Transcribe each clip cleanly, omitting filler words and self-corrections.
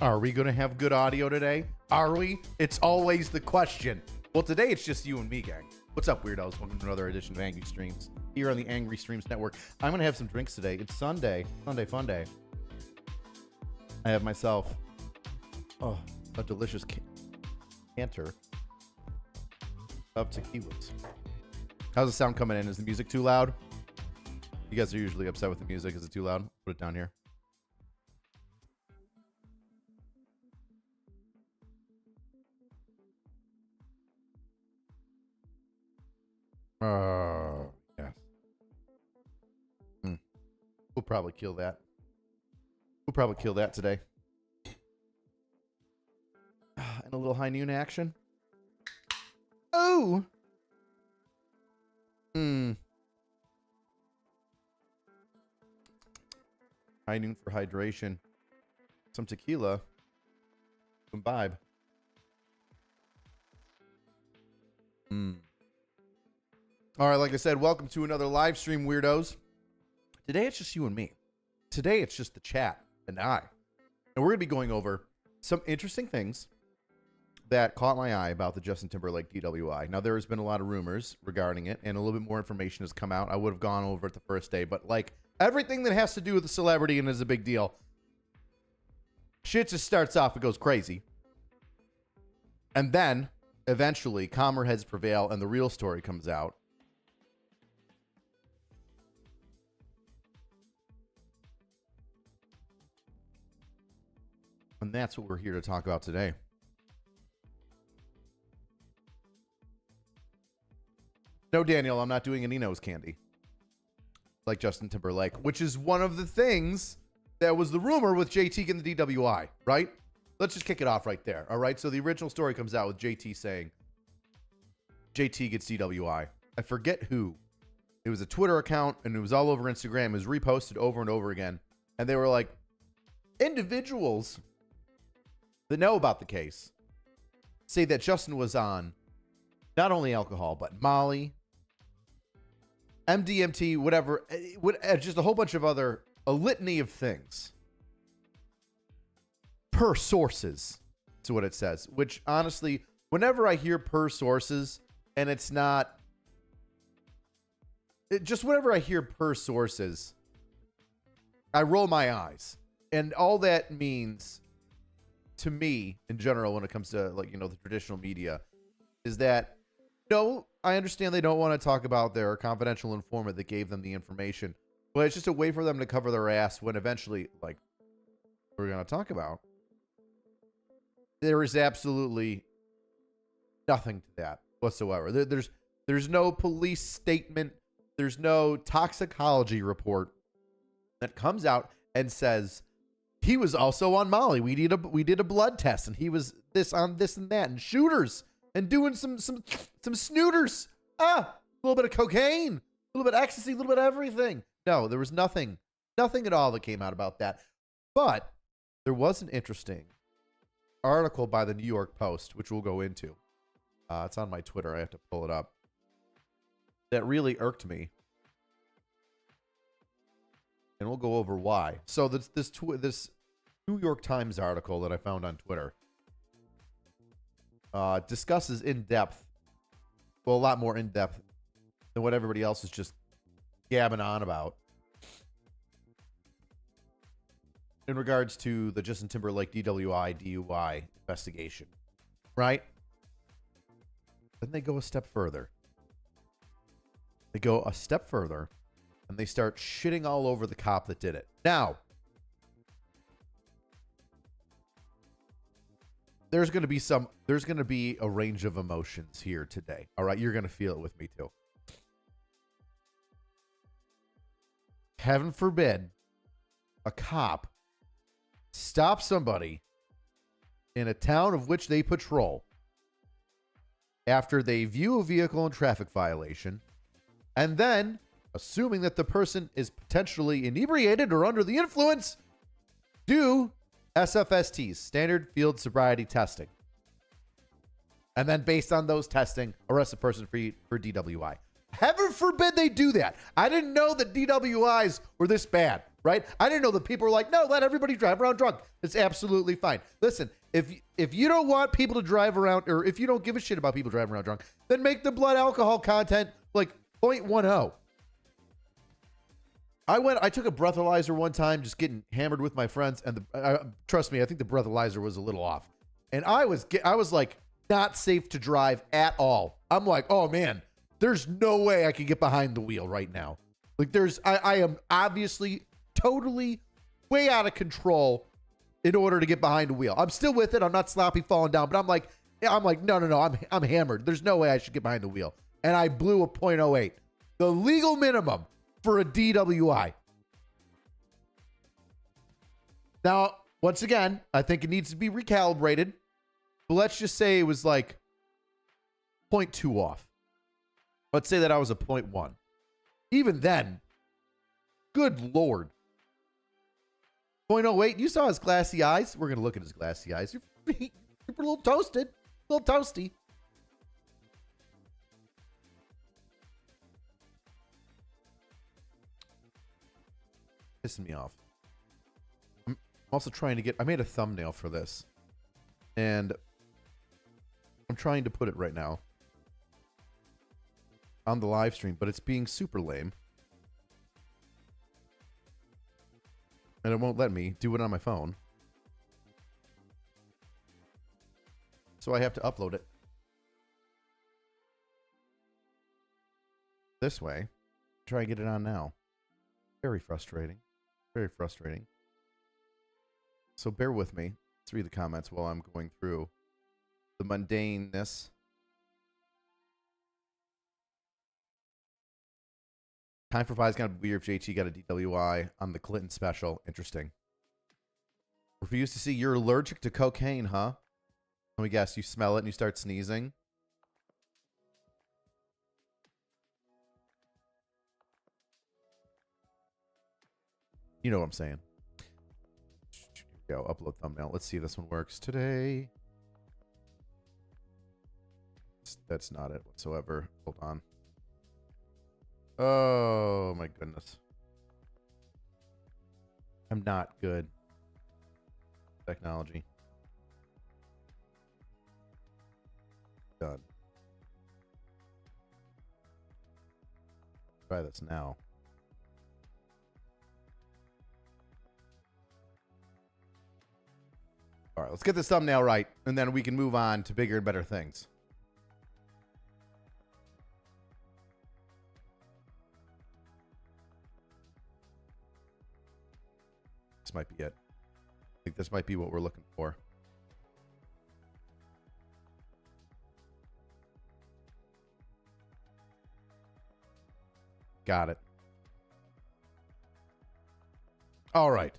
Are we going to have good audio today? Are we? It's always the question. Well, today it's just you and me, gang. What's up, weirdos? Welcome to another edition of Angry Streams here on the Angry Streams Network. I'm going to have some drinks today. It's Sunday. Sunday fun day. I have myself a delicious canter of tequilas. How's the sound coming in? Is the music too loud? You guys are usually upset with the music. Is it too loud? Put it down here. Yes. We'll probably kill that. We'll probably kill that today. And a little high noon action. Oh! High noon for hydration. Some tequila. Imbibe. All right, like I said, welcome to another live stream, weirdos. Today, it's just you and me. Today, it's just the chat and I. And we're going to be going over some interesting things that caught my eye about the Justin Timberlake DWI. Now, there has been a lot of rumors regarding it, and a little bit more information has come out. I would have gone over it the first day, but like everything that has to do with a celebrity and is a big deal, shit just starts off, it goes crazy. And then, eventually, calmer heads prevail, and the real story comes out. And that's what we're here to talk about today. No, Daniel, I'm not doing any nose candy like Justin Timberlake, which is one of the things that was the rumor with JT getting the DWI, right? Let's just kick it off right there, all right? So the original story comes out with JT saying JT gets DWI. I forget who. It was a Twitter account, and it was all over Instagram. It was reposted over and over again. And they were like, individuals that know about the case say that Justin was on not only alcohol, but Molly, MDMT, whatever, just a whole bunch of a litany of things. Per sources, to what it says, which honestly, whenever I hear per sources, and it's not, just whenever I hear per sources, I roll my eyes. And all that means to me in general, when it comes to like, the traditional media, is that, no, I understand they don't want to talk about their confidential informant that gave them the information, but it's just a way for them to cover their ass when eventually, like we're going to talk about, there is absolutely nothing to that whatsoever. There's no police statement. There's no toxicology report that comes out and says he was also on Molly. We did a blood test and he was this on this and that and shooters and doing some snooters. A little bit of cocaine, a little bit of ecstasy, a little bit of everything. No, there was nothing at all that came out about that. But there was an interesting article by the New York Post, which we'll go into. It's on my Twitter. I have to pull it up. That really irked me. And we'll go over why. So this New York Times article that I found on Twitter discusses in depth, well, a lot more in depth than what everybody else is just gabbing on about, in regards to the Justin Timberlake DUI investigation, right? Then they go a step further. They go a step further, and they start shitting all over the cop that did it. Now, there's going to be a range of emotions here today. All right, you're going to feel it with me too. Heaven forbid a cop stop somebody in a town of which they patrol after they view a vehicle in traffic violation, and then, assuming that the person is potentially inebriated or under the influence, do SFSTs, standard field sobriety testing. And then based on those testing, arrest a person for DWI. Heaven forbid they do that. I didn't know that DWIs were this bad. right? I didn't know that people were like, no, let everybody drive around drunk. It's absolutely fine. Listen, if you don't want people to drive around, or if you don't give a shit about people driving around drunk, then make the blood alcohol content like 0.10. I took a breathalyzer one time, just getting hammered with my friends, and trust me, I think the breathalyzer was a little off, and I was like not safe to drive at all. I'm like, oh man, there's no way I could get behind the wheel right now. Like I am obviously totally way out of control in order to get behind a wheel. I'm still with it. I'm not sloppy falling down, but I'm like, no, I'm hammered. There's no way I should get behind the wheel, and I blew a .08, the legal minimum for a DWI. Now, once again, I think it needs to be recalibrated. But let's just say it was like 0.2 off. Let's say that I was a 0.1. Even then, good Lord. 0.08, you saw his glassy eyes. We're going to look at his glassy eyes. You're a little toasted. A little toasty. Pissing me off. I'm also trying to I made a thumbnail for this, and I'm trying to put it right now on the live stream, but it's being super lame, and it won't let me do it on my phone, so I have to upload it this way. Try and get it on now. Very frustrating. Very frustrating. So bear with me. Let's read the comments while I'm going through the mundaneness. Time for Pie's gonna be weird if JT got a DWI on the Clinton special. Interesting. Refuse to see. You're allergic to cocaine, huh? Let me guess. You smell it and you start sneezing. You know what I'm saying. Go upload thumbnail. Let's see if this one works today. That's not it whatsoever. Hold on. Oh my goodness. I'm not good. Technology. Done. Try this now. All right, let's get this thumbnail right, and then we can move on to bigger and better things. This might be it. I think this might be what we're looking for. Got it. All right.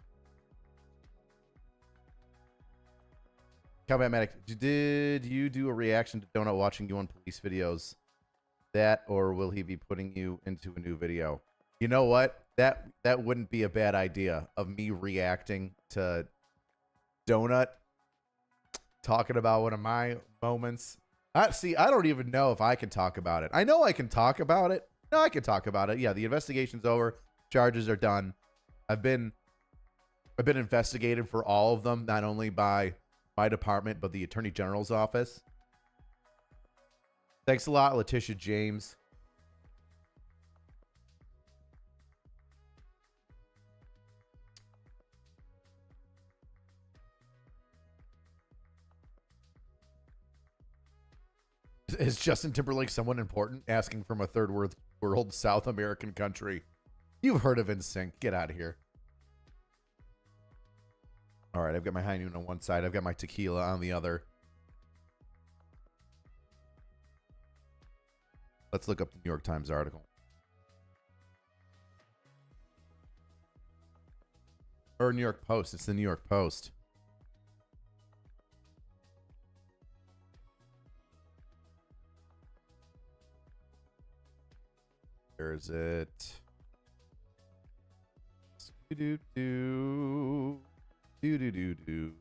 Combat Medic, did you do a reaction to Donut watching you on police videos? That, or will he be putting you into a new video? You know what? That wouldn't be a bad idea of me reacting to Donut talking about one of my moments. See, I don't even know if I can talk about it. I know I can talk about it. No, I can talk about it. Yeah, the investigation's over. Charges are done. I've been investigated for all of them, not only by my department, but the Attorney General's office. Thanks a lot, Letitia James. Is Justin Timberlake someone important? Asking from a third world South American country. You've heard of NSYNC. Get out of here. All right, I've got my high noon on one side. I've got my tequila on the other. Let's look up the New York Times article. Or New York Post. It's the New York Post. Where is it? Do-do-do. Do-do-do-do.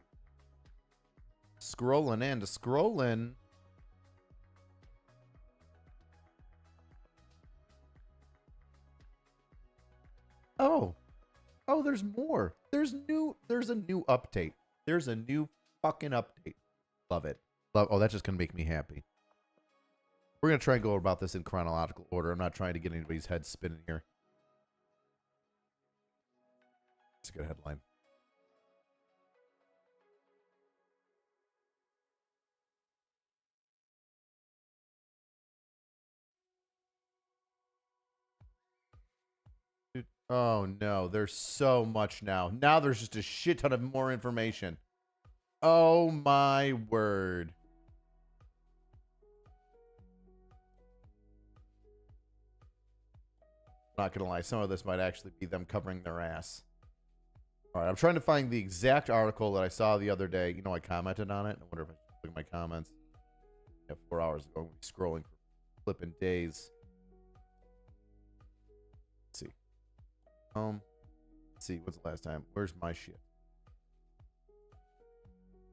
Scrolling and scrolling. Oh. Oh, there's more. There's a new update. There's a new fucking update. Love it. Oh, that's just gonna make me happy. We're gonna try and go about this in chronological order. I'm not trying to get anybody's head spinning here. It's a good headline. Dude, oh no, there's so much now. Now there's just a shit ton of more information. Oh my word. Not gonna lie, some of this might actually be them covering their ass. All right, I'm trying to find the exact article that I saw the other day. You know, I commented on it. I wonder if I should look at my comments. Yeah, 4 hours ago, I'm scrolling for flipping days. Let's see. Let's see. What's the last time? Where's my shit?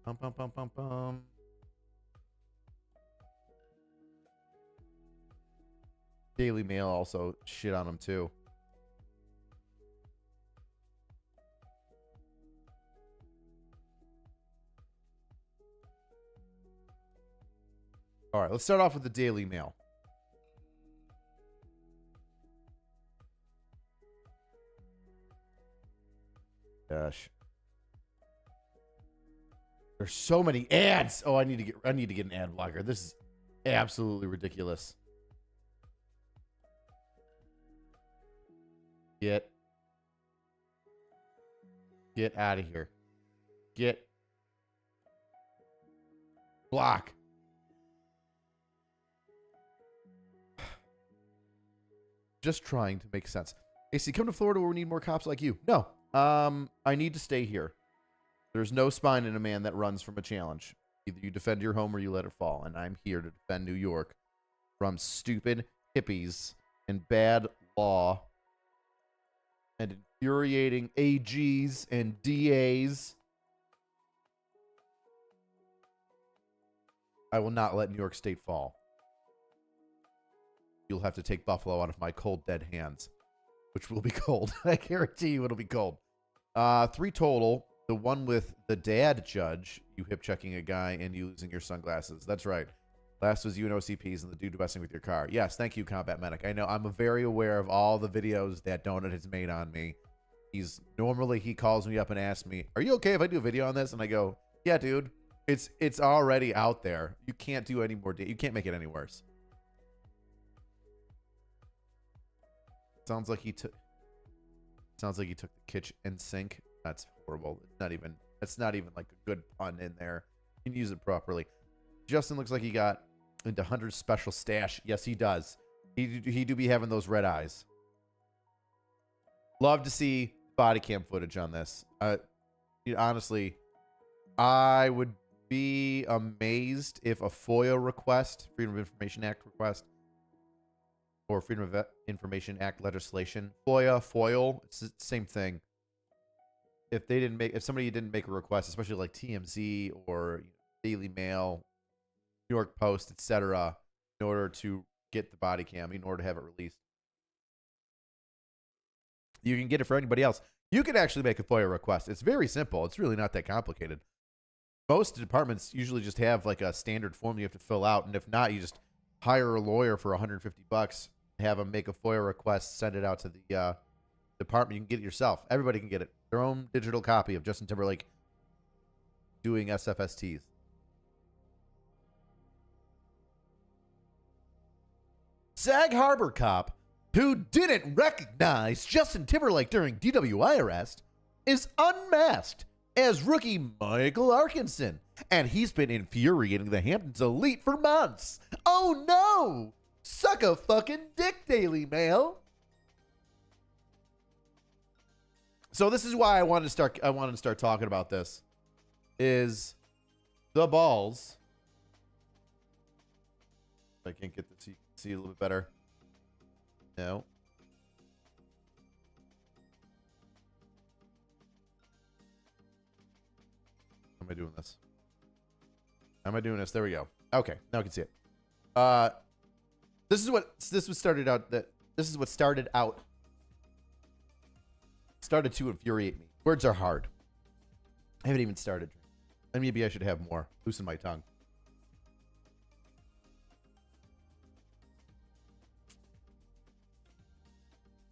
Pum pum pum pum pum. Daily Mail also shit on them too. All right, let's start off with the Daily Mail. Gosh. There's so many ads. Oh, I need to get an ad blocker. This is absolutely ridiculous. Get out of here. Block. Just trying to make sense. AC, come to Florida where we need more cops like you. No. I need to stay here. There's no spine in a man that runs from a challenge. Either you defend your home or you let it fall. And I'm here to defend New York from stupid hippies and bad law and infuriating AGs and DAs. I will not let New York State fall. You'll have to take Buffalo out of my cold, dead hands, which will be cold. I guarantee you it'll be cold. 3 total. The one with the dad judge, you hip checking a guy and you losing your sunglasses. That's right. Last was you and OCPs and the dude messing with your car. Yes, thank you, Combat Medic. I know I'm very aware of all the videos that Donut has made on me. He calls me up and asks me, "Are you okay if I do a video on this?" And I go, "Yeah, dude. It's already out there. You can't do any more. You can't make it any worse." Sounds like he took the kitchen sink. That's horrible. That's not even like a good pun in there. You can use it properly. Justin looks like he got into Hunter's special stash. Yes, he does. He do be having those red eyes. Love to see body cam footage on this. Honestly, I would be amazed if a FOIA request, Freedom of Information Act request, or Freedom of Information Act legislation, FOIL, it's the same thing. If somebody didn't make a request, especially like TMZ or Daily Mail, New York Post, etc., in order to get the body cam, in order to have it released, you can get it for anybody else. You can actually make a FOIA request. It's very simple. It's really not that complicated. Most departments usually just have like a standard form you have to fill out, and if not, you just hire a lawyer for $150, have them make a FOIA request, send it out to the department. You can get it yourself. Everybody can get it. Their own digital copy of Justin Timberlake doing SFSTs. Sag Harbor cop who didn't recognize Justin Timberlake during DWI arrest is unmasked as rookie Michael Arkinson, and he's been infuriating the Hamptons elite for months. Oh no! Suck a fucking dick, Daily Mail. So this is why I wanted to start talking about this. Is the balls. If I can't get this, so you can see a little bit better. No. How am I doing this? How am I doing this? There we go. Okay, now I can see it. This is what started out. started to infuriate me. Words are hard. I haven't even started. And maybe I should have more. Loosen my tongue.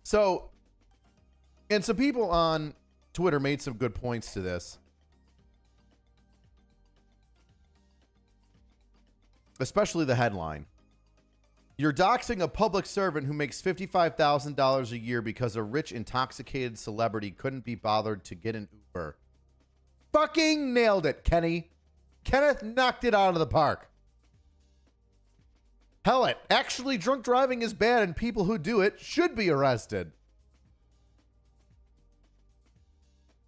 So, and some people on Twitter made some good points to this. Especially the headline. You're doxing a public servant who makes $55,000 a year because a rich, intoxicated celebrity couldn't be bothered to get an Uber. Fucking nailed it, Kenny. Kenneth knocked it out of the park. Hell it. Actually, drunk driving is bad and people who do it should be arrested.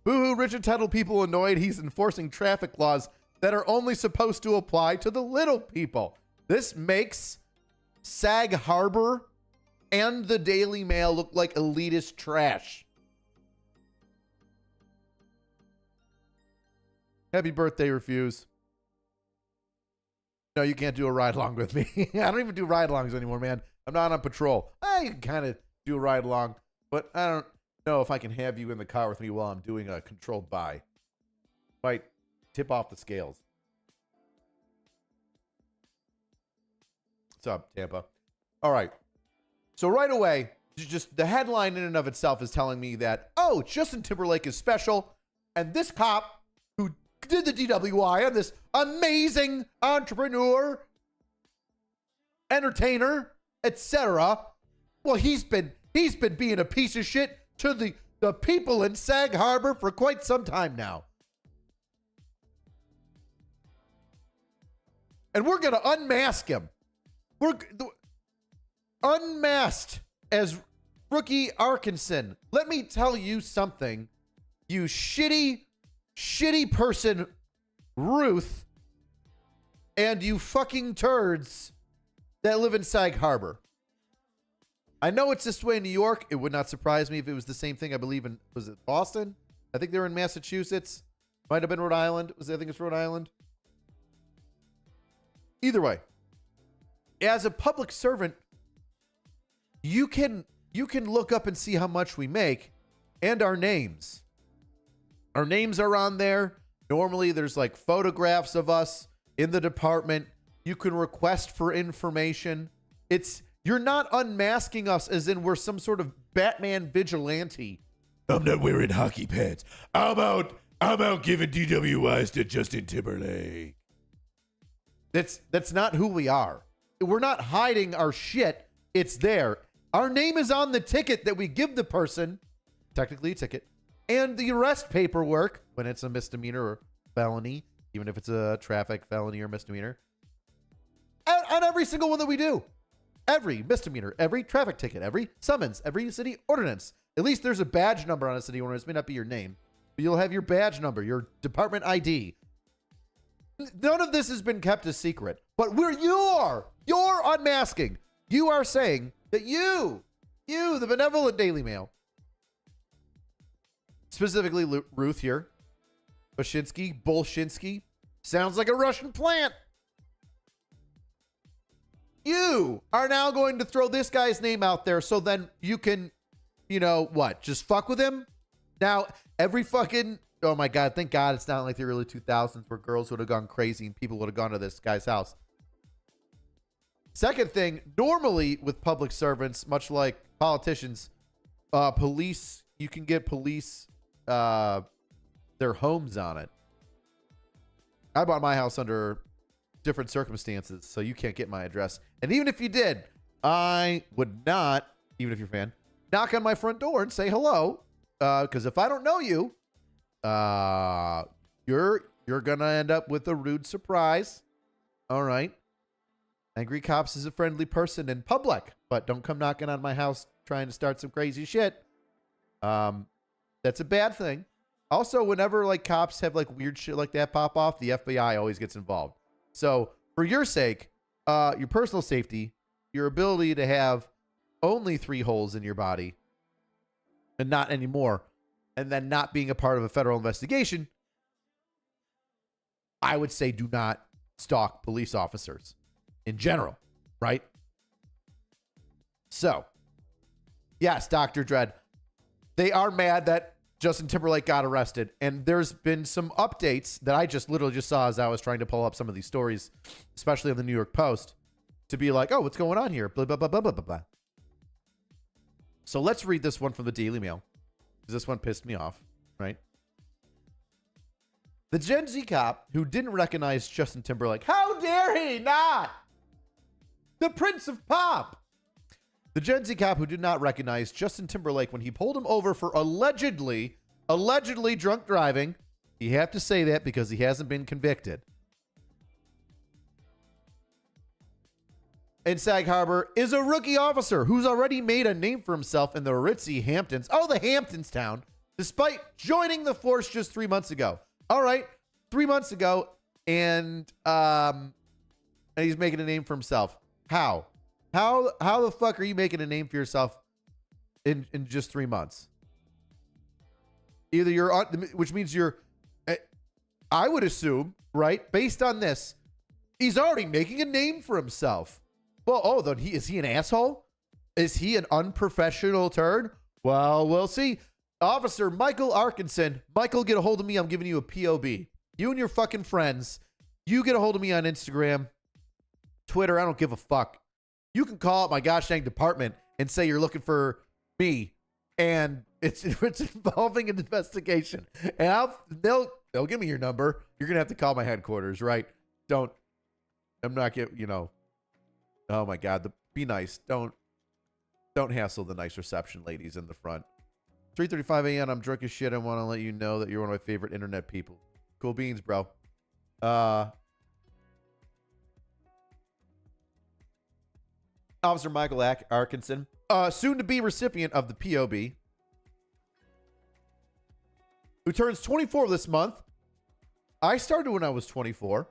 Boo-hoo, rich entitled people annoyed he's enforcing traffic laws that are only supposed to apply to the little people. This makes Sag Harbor and the Daily Mail look like elitist trash. Happy birthday, Refuse. No, you can't do a ride-along with me. I don't even do ride-alongs anymore, man. I'm not on patrol. You can kind of do a ride-along, but I don't know if I can have you in the car with me while I'm doing a controlled buy. Might tip off the scales. What's up, Tampa? All right. So right away, just the headline in and of itself is telling me that, oh, Justin Timberlake is special, and this cop who did the DWI and this amazing entrepreneur, entertainer, etc. Well, he's been being a piece of shit to the people in Sag Harbor for quite some time now. And we're going to unmask him. We're unmasked as rookie Arkinson. Let me tell you something, you shitty person, Ruth, and you fucking turds that live in Sag Harbor. I know it's this way in New York. It would not surprise me if it was the same thing, I believe, in, was it Boston? I think they were in Massachusetts. Might have been Rhode Island. I think it's Rhode Island. Either way, as a public servant, you can look up and see how much we make and our names. Our names are on there. Normally, there's like photographs of us in the department. You can request for information. You're not unmasking us as in we're some sort of Batman vigilante. I'm not wearing hockey pants. I'm out giving DWIs to Justin Timberlake. That's not who we are. We're not hiding our shit. It's there. Our name is on the ticket that we give the person, technically a ticket, and the arrest paperwork when it's a misdemeanor or felony, even if it's a traffic felony or misdemeanor, on every single one that we do. Every misdemeanor, every traffic ticket, every summons, every city ordinance. At least there's a badge number on a city ordinance. It may not be your name, but you'll have your badge number, your department ID. None of this has been kept a secret, but you're unmasking. You are saying that you, the benevolent Daily Mail, specifically Ruth here, Bolshinsky, sounds like a Russian plant. You are now going to throw this guy's name out there so then you can, just fuck with him? Now, every fucking, oh my God, thank God it's not like the early 2000s where girls would have gone crazy and people would have gone to this guy's house. Second thing, normally with public servants, much like politicians, police, you can get police, their homes on it. I bought my house under different circumstances, so you can't get my address. And even if you did, I would not, even if you're a fan, knock on my front door and say hello, because if I don't know you, you're gonna end up with a rude surprise. All right. Angry Cops is a friendly person in public, but don't come knocking on my house trying to start some crazy shit. That's a bad thing. Also, whenever like cops have like weird shit like that pop off, the FBI always gets involved. So for your sake, your personal safety, your ability to have only 3 holes in your body and not anymore, and then not being a part of a federal investigation, I would say do not stalk police officers in general, right? So, yes, Dr. Dredd, they are mad that Justin Timberlake got arrested. And there's been some updates that I just literally just saw as I was trying to pull up some of these stories, especially on the New York Post, to be like, oh, what's going on here? Blah, blah, blah, blah, blah, blah, blah. So let's read this one from the Daily Mail, because this one pissed me off, right? The Gen Z cop who didn't recognize Justin Timberlake. How dare he not? The Prince of Pop. The Gen Z cop who did not recognize Justin Timberlake when he pulled him over for allegedly drunk driving. You have to say that because he hasn't been convicted. In Sag Harbor is a rookie officer who's already made a name for himself in the ritzy Hamptons. Oh, the Hamptons town, despite joining the force just 3 months ago. All right, 3 months ago, and he's making a name for himself. How? How the fuck are you making a name for yourself in just 3 months? Either you're on, which means you're, I would assume, right, based on this, he's already making a name for himself. Well, then is he an asshole? Is he an unprofessional turd? Well, we'll see. Officer Michael Arkinson. Michael, get a hold of me. I'm giving you a POB. You and your fucking friends. You get a hold of me on Instagram, Twitter. I don't give a fuck. You can call up my gosh dang department and say you're looking for me, and it's involving an investigation. And they'll give me your number. You're gonna have to call my headquarters, right? I'm not getting, you know. Oh my God, be nice. Don't hassle the nice reception ladies in the front. 3:35 a.m. I'm drunk as shit. I want to let you know that you're one of my favorite internet people. Cool beans, bro. Officer Michael Arkinson, soon to be recipient of the POB, who turns 24 this month. I started when I was 24.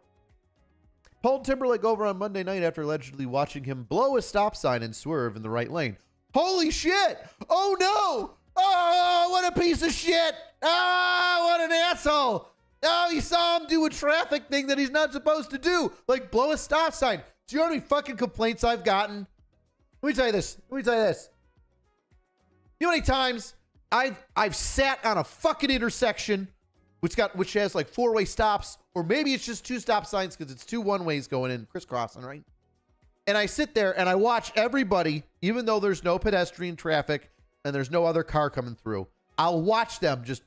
Pulled Timberlake over on Monday night after allegedly watching him blow a stop sign and swerve in the right lane. Holy shit! Oh no! Oh, what a piece of shit! Oh, what an asshole! Oh, he saw him do a traffic thing that he's not supposed to do, like blow a stop sign. Do you know how many fucking complaints I've gotten? Let me tell you this. You know how many times I've sat on a fucking intersection which has like 4-way stops, or maybe it's just 2 stop signs because it's 2 one-ways going in, crisscrossing, right? And I sit there and I watch everybody, even though there's no pedestrian traffic and there's no other car coming through, I'll watch them just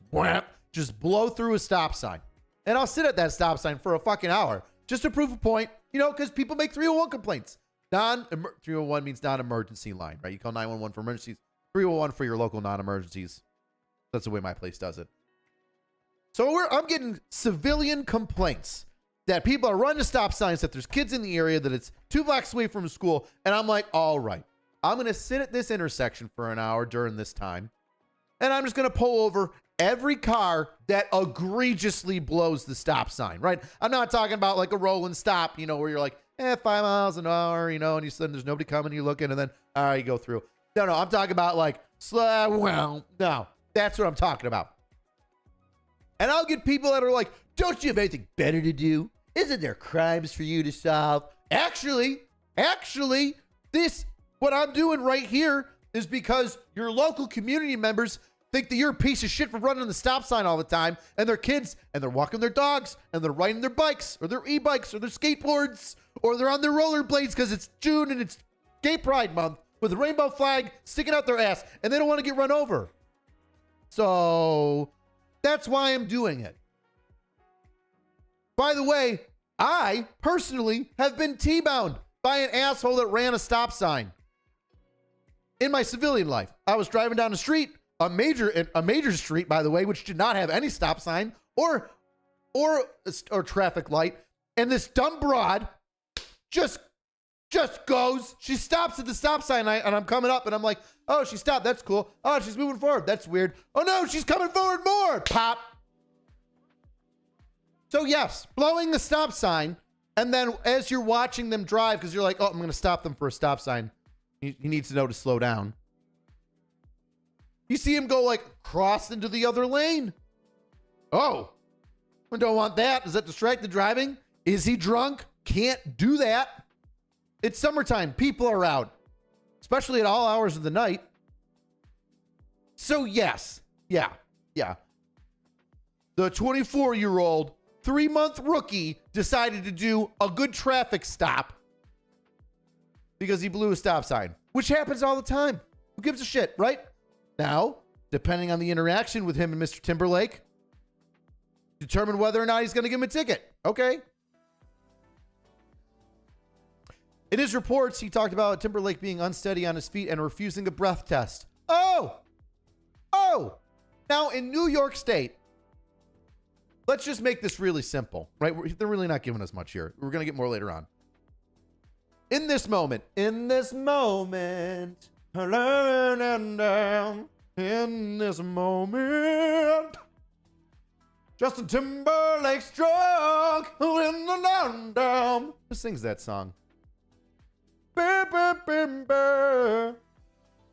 blow through a stop sign. And I'll sit at that stop sign for a fucking hour just to prove a point, you know, because people make 301 complaints. 301 means non-emergency line, right? You call 911 for emergencies, 301 for your local non-emergencies. That's the way my place does it. So I'm getting civilian complaints that people are running stop signs, that there's kids in the area, that it's 2 blocks away from school. And I'm like, all right, I'm going to sit at this intersection for an hour during this time. And I'm just going to pull over every car that egregiously blows the stop sign, right? I'm not talking about like a rolling stop, you know, where you're like, 5 miles an hour, you know, and you said there's nobody coming, you're looking, and then, all right, you go through. No, I'm talking about like, no, that's what I'm talking about. And I'll get people that are like, don't you have anything better to do? Isn't there crimes for you to solve? Actually, what I'm doing right here is because your local community members think that you're a piece of shit for running the stop sign all the time, and their kids, and they're walking their dogs, and they're riding their bikes, or their e-bikes, or their skateboards, or they're on their rollerblades because it's June and it's Gay Pride Month with a rainbow flag sticking out their ass, and they don't want to get run over. So that's why I'm doing it. By the way, I personally have been T-bound by an asshole that ran a stop sign in my civilian life. I was driving down the street, a major street, by the way, which did not have any stop sign or traffic light, and this dumb broad just goes. She stops at the stop sign, and I'm coming up, and I'm like, oh, she stopped. That's cool. Oh, she's moving forward. That's weird. Oh no, she's coming forward more. Pop. So yes, blowing the stop sign, and then as you're watching them drive, because you're like, oh, I'm going to stop them for a stop sign. He needs to know to slow down. You see him go like cross into the other lane. Oh, I don't want that. Does that distract the driving? Is he drunk? Can't do that. It's summertime. People are out, especially at all hours of the night. So yes, yeah. Yeah. The 24-year-old, 3-month rookie decided to do a good traffic stop because he blew a stop sign, which happens all the time. Who gives a shit, right? Now, depending on the interaction with him and Mr. Timberlake, determine whether or not he's going to give him a ticket. Okay. In his reports, he talked about Timberlake being unsteady on his feet and refusing a breath test. Oh! Now, in New York State, let's just make this really simple, right? They're really not giving us much here. We're going to get more later on. In this moment, in this moment, Justin Timberlake's drunk in the down. Who sings that song?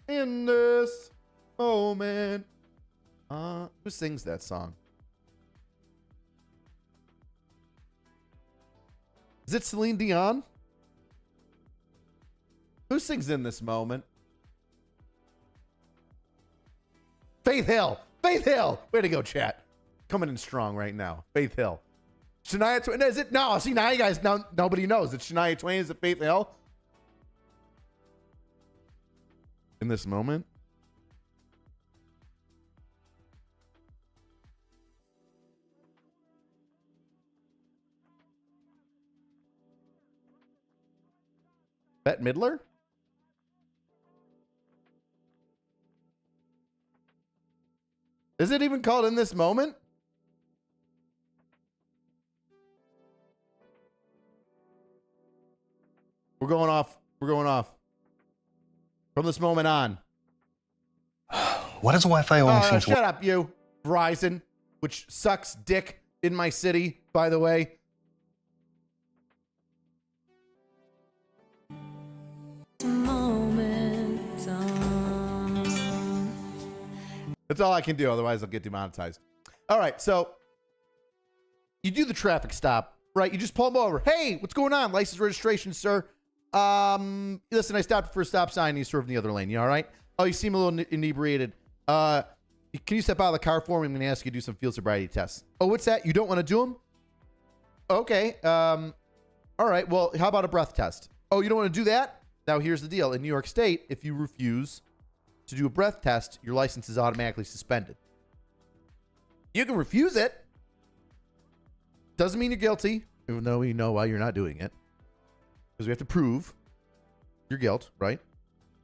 In this moment. Who sings that song? Is it Celine Dion? Who sings In This Moment? Faith Hill. Faith Hill. Way to go, chat. Coming in strong right now. Faith Hill. Shania Twain. Is it? No. See, now you guys, now nobody knows. It's Shania Twain. Is it Faith Hill? In This Moment. Bette Midler? Is it even called In This Moment? We're going off. We're going off. From this moment on. Why does Wi-Fi only seem to... Shut up, you. Verizon, which sucks dick in my city, by the way. That's all I can do. Otherwise, I'll get demonetized. All right. So you do the traffic stop, right? You just pull them over. Hey, what's going on? License registration, sir. Listen, I stopped for a stop sign. You swerved in the other lane. You all right? Oh, you seem a little inebriated. Can you step out of the car for me? I'm going to ask you to do some field sobriety tests. Oh, what's that? You don't want to do them? Okay. All right. Well, how about a breath test? Oh, you don't want to do that? Now, here's the deal. In New York State, if you refuse to do a breath test, your license is automatically suspended. You can refuse it. Doesn't mean you're guilty, even though we know why you're not doing it. Because we have to prove your guilt, right?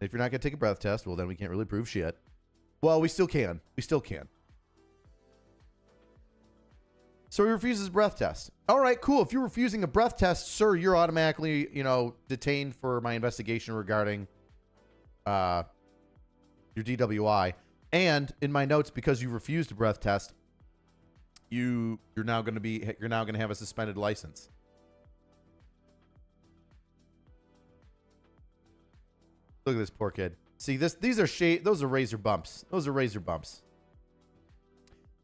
If you're not going to take a breath test, well, then we can't really prove shit. Well, we still can. We still can. So he refuses a breath test. All right, cool. If you're refusing a breath test, sir, you're automatically, detained for my investigation regarding your DWI. And in my notes, because you refused a breath test, you're now going to have a suspended license. Look at this poor kid. See, those are razor bumps. Those are razor bumps.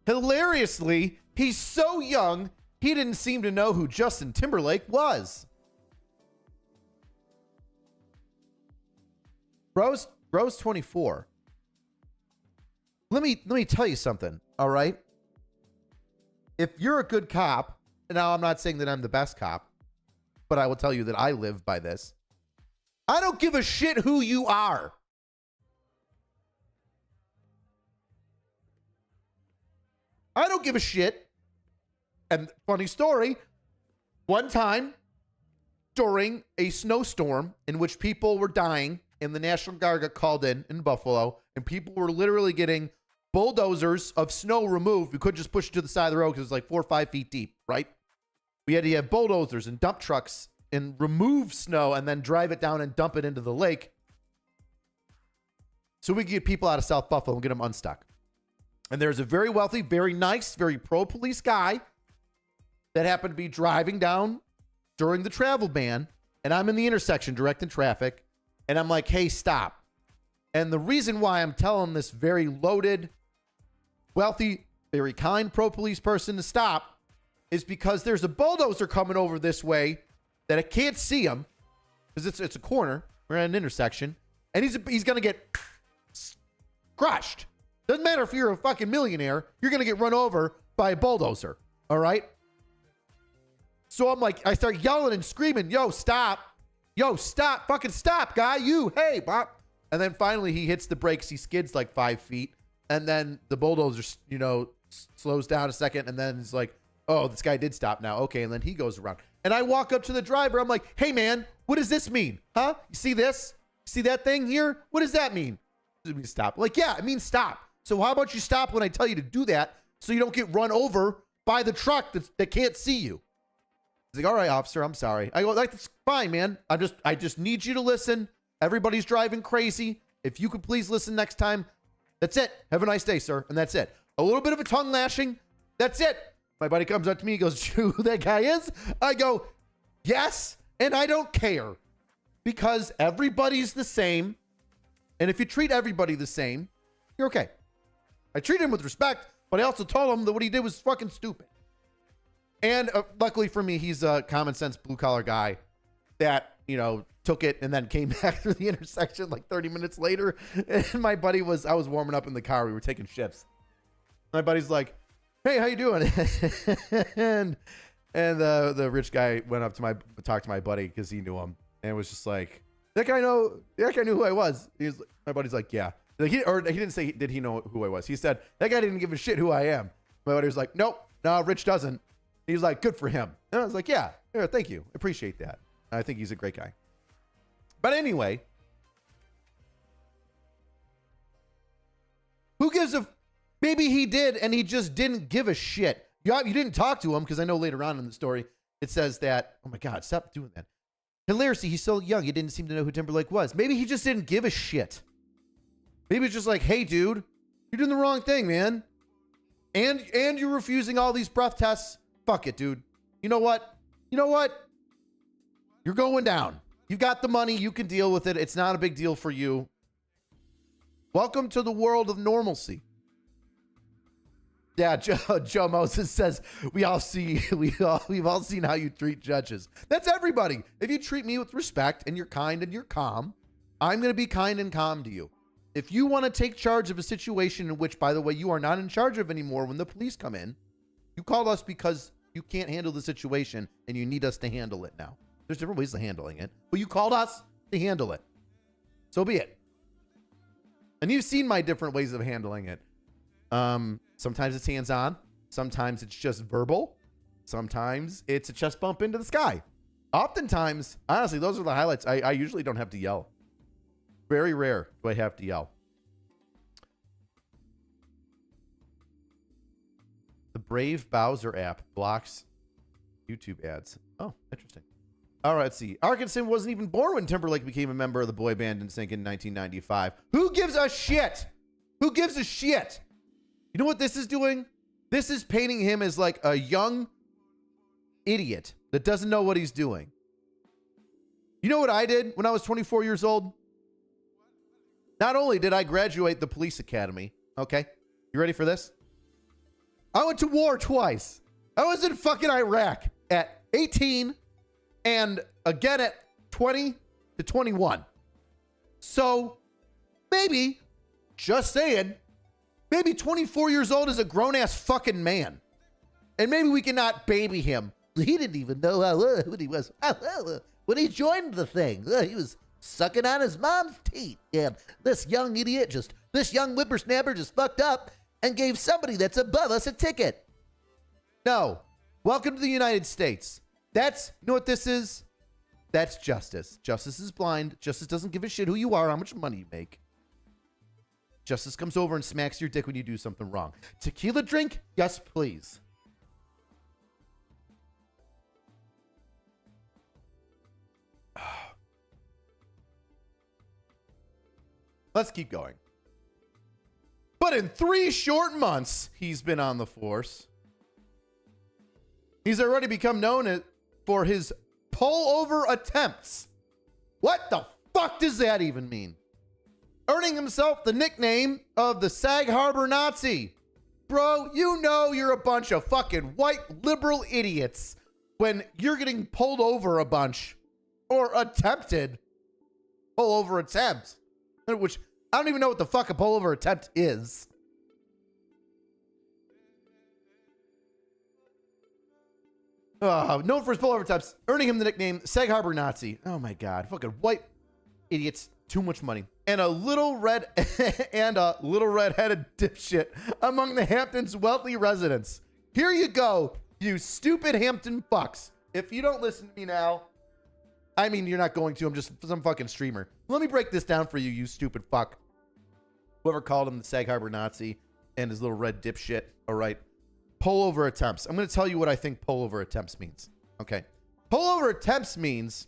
Hilariously, he's so young, he didn't seem to know who Justin Timberlake was. Bro's 24. Let me tell you something, all right? If you're a good cop, now I'm not saying that I'm the best cop, but I will tell you that I live by this. I don't give a shit who you are. I don't give a shit. And funny story, one time during a snowstorm in which people were dying and the National Guard got called in Buffalo, and people were literally getting bulldozers of snow removed. We couldn't just push it to the side of the road because it was like 4 or 5 feet deep, right? We had to have bulldozers and dump trucks and remove snow and then drive it down and dump it into the lake so we could get people out of South Buffalo and get them unstuck. And there's a very wealthy, very nice, very pro-police guy that happened to be driving down during the travel ban, and I'm in the intersection directing traffic, and I'm like, hey, stop. And the reason why I'm telling this very loaded, wealthy, very kind pro-police person to stop is because there's a bulldozer coming over this way that I can't see him because it's a corner. We're at an intersection, and he's going to get crushed. Doesn't matter if you're a fucking millionaire, you're going to get run over by a bulldozer. All right. So I'm like, I start yelling and screaming, yo, stop. Yo, stop. Fucking stop, guy. You, hey, Bob. And then finally he hits the brakes. He skids like 5 feet. And then the bulldozer, you know, slows down a second. And then he's like, oh, this guy did stop now. Okay. And then he goes around. And I walk up to the driver. I'm like, hey, man, what does this mean? Huh? You see this? See that thing here? What does that mean? Does it mean stop? Like, yeah, it means stop. So how about you stop when I tell you to do that so you don't get run over by the truck that can't see you? He's like, all right, officer, I'm sorry. I go, that's fine, man. I just need you to listen. Everybody's driving crazy. If you could please listen next time. That's it. Have a nice day, sir. And that's it. A little bit of a tongue lashing. That's it. My buddy comes up to me. He goes, who that guy is? I go, yes. And I don't care because everybody's the same. And if you treat everybody the same, you're okay. I treat him with respect, but I also told him that what he did was fucking stupid. And luckily for me, he's a common sense blue collar guy that, you know, took it and then came back through the intersection like 30 minutes later. And my buddy I was warming up in the car. We were taking shifts. My buddy's like, hey, how you doing? and the rich guy went up to talked to my buddy because he knew him. And it was just like, that guy knew who I was. My buddy's like, yeah. Like he didn't say, did he know who I was? He said, that guy didn't give a shit who I am. My buddy was like, nope, no, Rich doesn't. He's like, good for him. And I was like, yeah, thank you. Appreciate that. I think he's a great guy. But anyway, who gives a, maybe he did and he just didn't give a shit. You didn't talk to him because I know later on in the story, it says that, oh my God, stop doing that. Hilariously, he's so young, he didn't seem to know who Timberlake was. Maybe he just didn't give a shit. Maybe it's just like, hey, dude, you're doing the wrong thing, man. And you're refusing all these breath tests. Fuck it, dude. You know what? You're going down. You've got the money. You can deal with it. It's not a big deal for you. Welcome to the world of normalcy. Yeah, Joe Moses says, we've all seen how you treat judges. That's everybody. If you treat me with respect and you're kind and you're calm, I'm going to be kind and calm to you. If you want to take charge of a situation in which, by the way, you are not in charge of anymore when the police come in, you called us because you can't handle the situation and you need us to handle it now. There's different ways of handling it, but you called us to handle it. So be it. And you've seen my different ways of handling it. Sometimes it's hands-on. Sometimes it's just verbal. Sometimes it's a chest bump into the sky. Oftentimes, honestly, those are the highlights. I usually don't have to yell. Very rare do I have to yell. The Brave Bowser app blocks YouTube ads. Oh, interesting. All right, let's see. Arkinson wasn't even born when Timberlake became a member of the boy band NSYNC in 1995. Who gives a shit? Who gives a shit? You know what this is doing? This is painting him as like a young idiot that doesn't know what he's doing. You know what I did when I was 24 years old? Not only did I graduate the police academy, okay? You ready for this? I went to war twice. I was in fucking Iraq at 18 and again at 20 to 21. So maybe, just saying, maybe 24 years old is a grown-ass fucking man. And maybe we cannot baby him. He didn't even know how old he was. When he joined the thing, he was sucking on his mom's teeth. And this young idiot, this young whippersnapper just fucked up and gave somebody that's above us a ticket. No. Welcome to the United States. You know what this is? That's justice. Justice is blind. Justice doesn't give a shit who you are, how much money you make. Justice comes over and smacks your dick when you do something wrong. Tequila drink? Yes, please. Let's keep going. But in 3 short months, he's been on the force. He's already become known for his pullover attempts. What the fuck does that even mean? Earning himself the nickname of the Sag Harbor Nazi. Bro, you know you're a bunch of fucking white liberal idiots when you're getting pulled over a bunch or attempted pullover attempts, which I don't even know what the fuck a pullover attempt is. Known for his pullover attempts, earning him the nickname Sag Harbor Nazi. Oh my God, fucking white idiots, too much money, and a little red and a little red-headed dipshit among the Hamptons' wealthy residents. Here you go, you stupid Hampton fucks. If you don't listen to me now, I mean, you're not going to. I'm just some fucking streamer. Let me break this down for you, you stupid fuck. Whoever called him the Sag Harbor Nazi and his little red dipshit. All right. Pullover attempts. I'm going to tell you what I think pullover attempts means. Okay. Pullover attempts means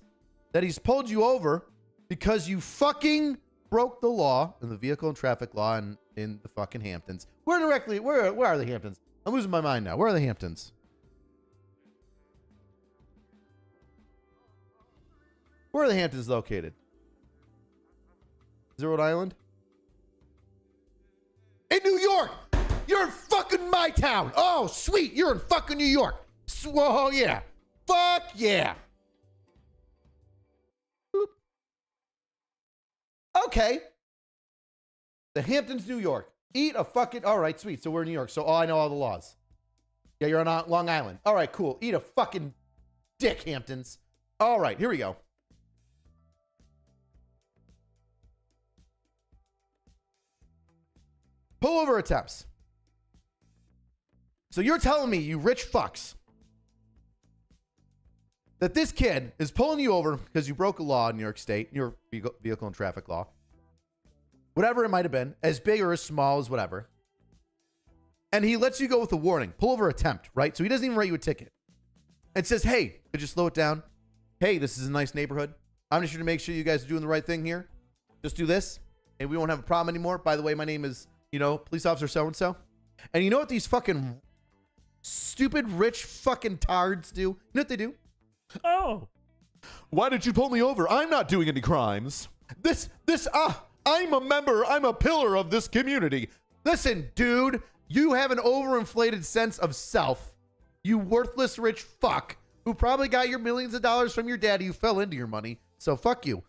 that he's pulled you over because you fucking broke the law in the vehicle and traffic law in the fucking Hamptons. Where are the Hamptons? I'm losing my mind now. Where are the Hamptons? Where are the Hamptons located? Is it Rhode Island? In New York! You're in fucking my town! Oh, sweet! You're in fucking New York! Oh, yeah. Fuck yeah! Boop. Okay. The Hamptons, New York. Eat a fucking... All right, sweet. So we're in New York. So I know all the laws. Yeah, you're on Long Island. All right, cool. Eat a fucking dick, Hamptons. All right, here we go. Pullover attempts. So you're telling me, you rich fucks, that this kid is pulling you over because you broke a law in New York State, your vehicle and traffic law, whatever it might have been, as big or as small as whatever, and he lets you go with a warning, pullover attempt, right? So he doesn't even write you a ticket and says, hey, could you slow it down? Hey, this is a nice neighborhood. I'm just here to make sure you guys are doing the right thing here. Just do this, and we won't have a problem anymore. By the way, my name is... police officer so-and-so. And you know what these fucking stupid rich fucking tards do? You know what they do? Oh. Why did you pull me over? I'm not doing any crimes. I'm a pillar of this community. Listen, dude, you have an overinflated sense of self. You worthless rich fuck who probably got your millions of dollars from your daddy who fell into your money. So fuck you.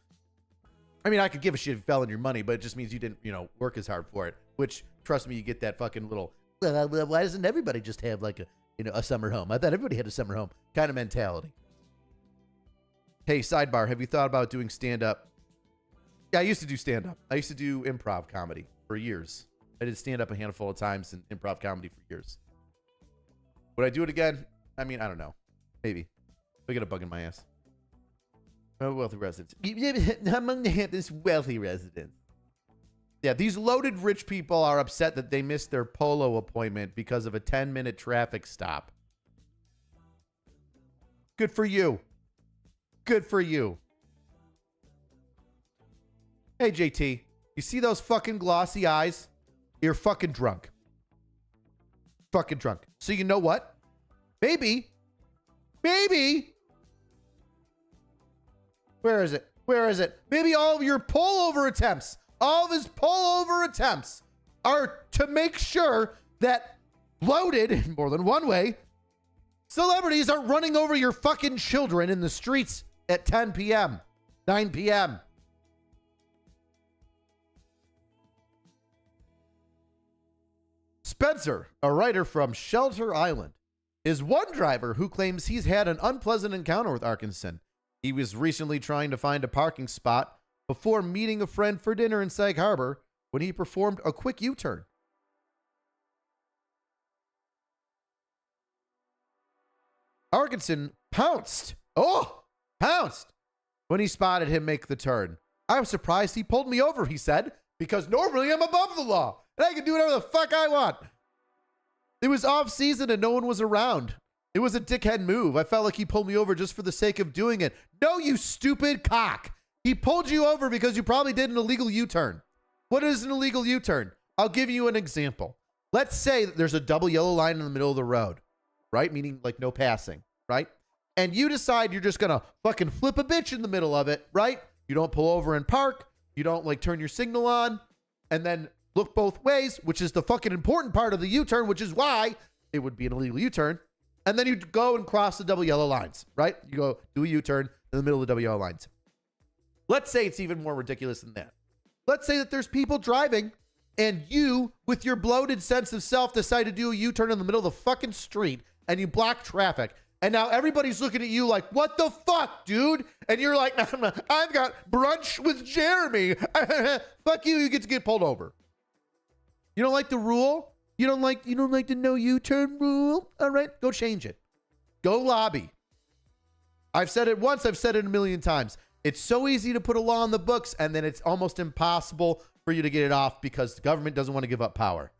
I mean, I could give a shit if you fell in your money, but it just means you didn't, work as hard for it. Which, trust me, you get that fucking little, why doesn't everybody just have like a summer home? I thought everybody had a summer home kind of mentality. Hey, sidebar, have you thought about doing stand-up? Yeah, I used to do stand-up. I used to do improv comedy for years. I did stand-up a handful of times and improv comedy for years. Would I do it again? I mean, I don't know. Maybe. I get a bug in my ass. Wealthy residents. Among the Hamptons, wealthy residents. Yeah, these loaded rich people are upset that they missed their polo appointment because of a 10-minute traffic stop. Good for you. Good for you. Hey, JT, you see those fucking glossy eyes? You're fucking drunk. Fucking drunk. So you know what? Maybe. Where is it? Maybe all of your pullover attempts, all of his pullover attempts are to make sure that loaded in more than one way, celebrities aren't running over your fucking children in the streets at 10 p.m., 9 p.m. Spencer, a writer from Shelter Island, is one driver who claims he's had an unpleasant encounter with Arkinson. He was recently trying to find a parking spot before meeting a friend for dinner in Sag Harbor when he performed a quick U-turn. Arkinson pounced when he spotted him make the turn. I was surprised he pulled me over, he said, because normally I'm above the law and I can do whatever the fuck I want. It was off season and no one was around. It was a dickhead move. I felt like he pulled me over just for the sake of doing it. No, you stupid cock. He pulled you over because you probably did an illegal U-turn. What is an illegal U-turn? I'll give you an example. Let's say that there's a double yellow line in the middle of the road, right? Meaning like no passing, right? And you decide you're just going to fucking flip a bitch in the middle of it, right? You don't pull over and park. You don't like turn your signal on and then look both ways, which is the fucking important part of the U-turn, which is why it would be an illegal U-turn. And then you go and cross the double yellow lines, right? You go do a U-turn in the middle of the double yellow lines. Let's say it's even more ridiculous than that. Let's say that there's people driving and you, with your bloated sense of self, decide to do a U-turn in the middle of the fucking street and you block traffic. And now everybody's looking at you like, what the fuck, dude? And you're like, I've got brunch with Jeremy. Fuck you, you get to get pulled over. You don't like the rule? You don't like the no U-turn rule? All right, go change it. Go lobby. I've said it once, I've said it a million times. It's so easy to put a law on the books, and then it's almost impossible for you to get it off because the government doesn't want to give up power,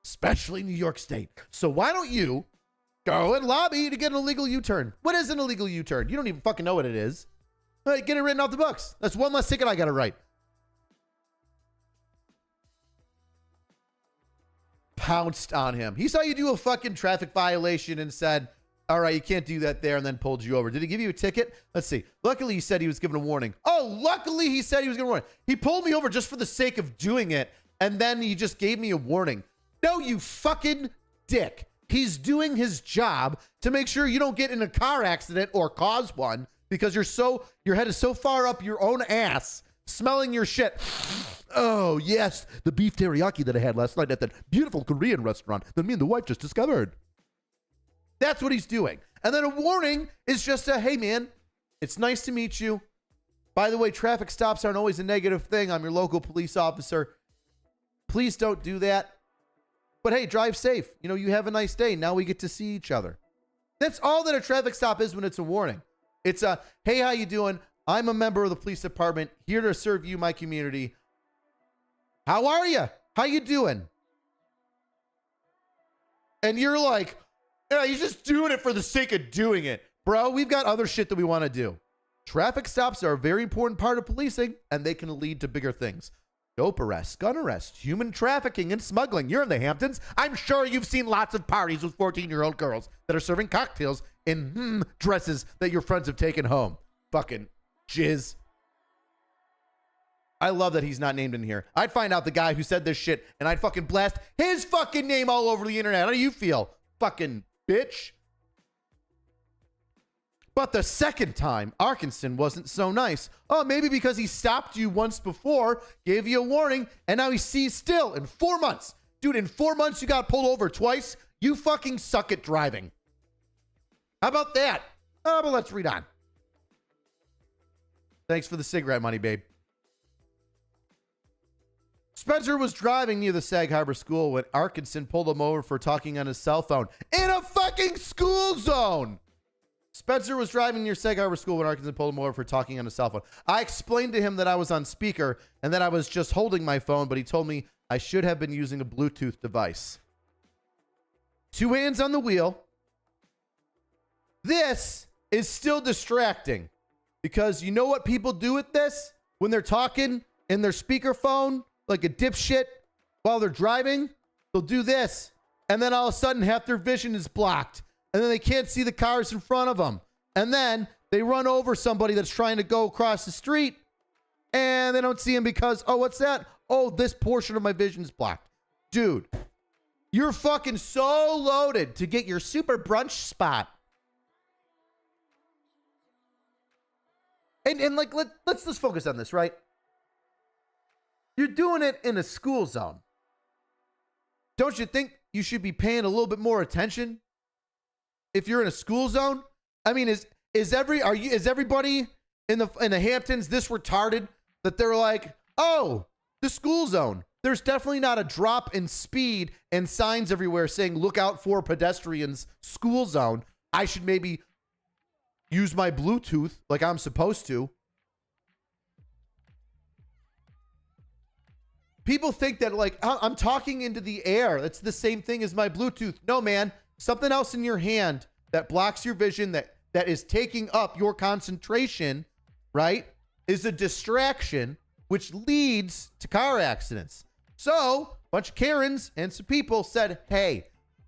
especially New York State. So why don't you go and lobby to get an illegal U-turn? What is an illegal U-turn? You don't even fucking know what it is. All right, get it written off the books. That's one less ticket I got to write. Pounced on him. He saw you do a fucking traffic violation and said, all right, you can't do that there, and then pulled you over. Did he give you a ticket? Let's see. Luckily, he said he was given a warning. Oh, luckily he said he was going to warn. He pulled me over just for the sake of doing it, and then he just gave me a warning. No, you fucking dick. He's doing his job to make sure you don't get in a car accident or cause one because your head is so far up your own ass, smelling your shit. Oh, yes, the beef teriyaki that I had last night at that beautiful Korean restaurant that me and the wife just discovered. That's what he's doing. And then a warning is just a, hey, man, it's nice to meet you. By the way, traffic stops aren't always a negative thing. I'm your local police officer. Please don't do that. But hey, drive safe. You know, you have a nice day. Now we get to see each other. That's all that a traffic stop is when it's a warning. It's a, hey, how you doing? I'm a member of the police department here to serve you, my community. How are you? How you doing? And you're like, yeah, he's just doing it for the sake of doing it. Bro, we've got other shit that we want to do. Traffic stops are a very important part of policing, and they can lead to bigger things. Dope arrests, gun arrests, human trafficking, and smuggling. You're in the Hamptons. I'm sure you've seen lots of parties with 14-year-old girls that are serving cocktails in dresses that your friends have taken home. Fucking jizz. I love that he's not named in here. I'd find out the guy who said this shit, and I'd fucking blast his fucking name all over the internet. How do you feel? Fucking bitch. But the second time, Arkinson wasn't so nice. Oh, maybe because he stopped you once before, gave you a warning, and now he sees still in 4 months. Dude, in 4 months, you got pulled over twice. You fucking suck at driving. How about that? Oh, but let's read on. Thanks for the cigarette money, babe. Spencer was driving near the Sag Harbor School when Arkinson pulled him over for talking on his cell phone in a fucking school zone. Spencer was driving near Sag Harbor School when Arkinson pulled him over for talking on his cell phone. I explained to him that I was on speaker and that I was just holding my phone, but he told me I should have been using a Bluetooth device. 2 hands on the wheel. This is still distracting because you know what people do with this when they're talking in their speakerphone? Like a dipshit while they're driving, they'll do this. And then all of a sudden, half their vision is blocked. And then they can't see the cars in front of them. And then they run over somebody that's trying to go across the street. And they don't see him because, oh, what's that? Oh, this portion of my vision is blocked. Dude, you're fucking so loaded to get your super brunch spot. And like, let's just focus on this, right? You're doing it in a school zone. Don't you think you should be paying a little bit more attention if you're in a school zone? I mean, is everybody in the Hamptons this retarded that they're like, oh, the school zone? There's definitely not a drop in speed and signs everywhere saying look out for pedestrians, school zone. I should maybe use my Bluetooth like I'm supposed to. People think that, like, I'm talking into the air. That's the same thing as my Bluetooth. No, man. Something else in your hand that blocks your vision, that is taking up your concentration, right, is a distraction, which leads to car accidents. So, a bunch of Karens and some people said, hey,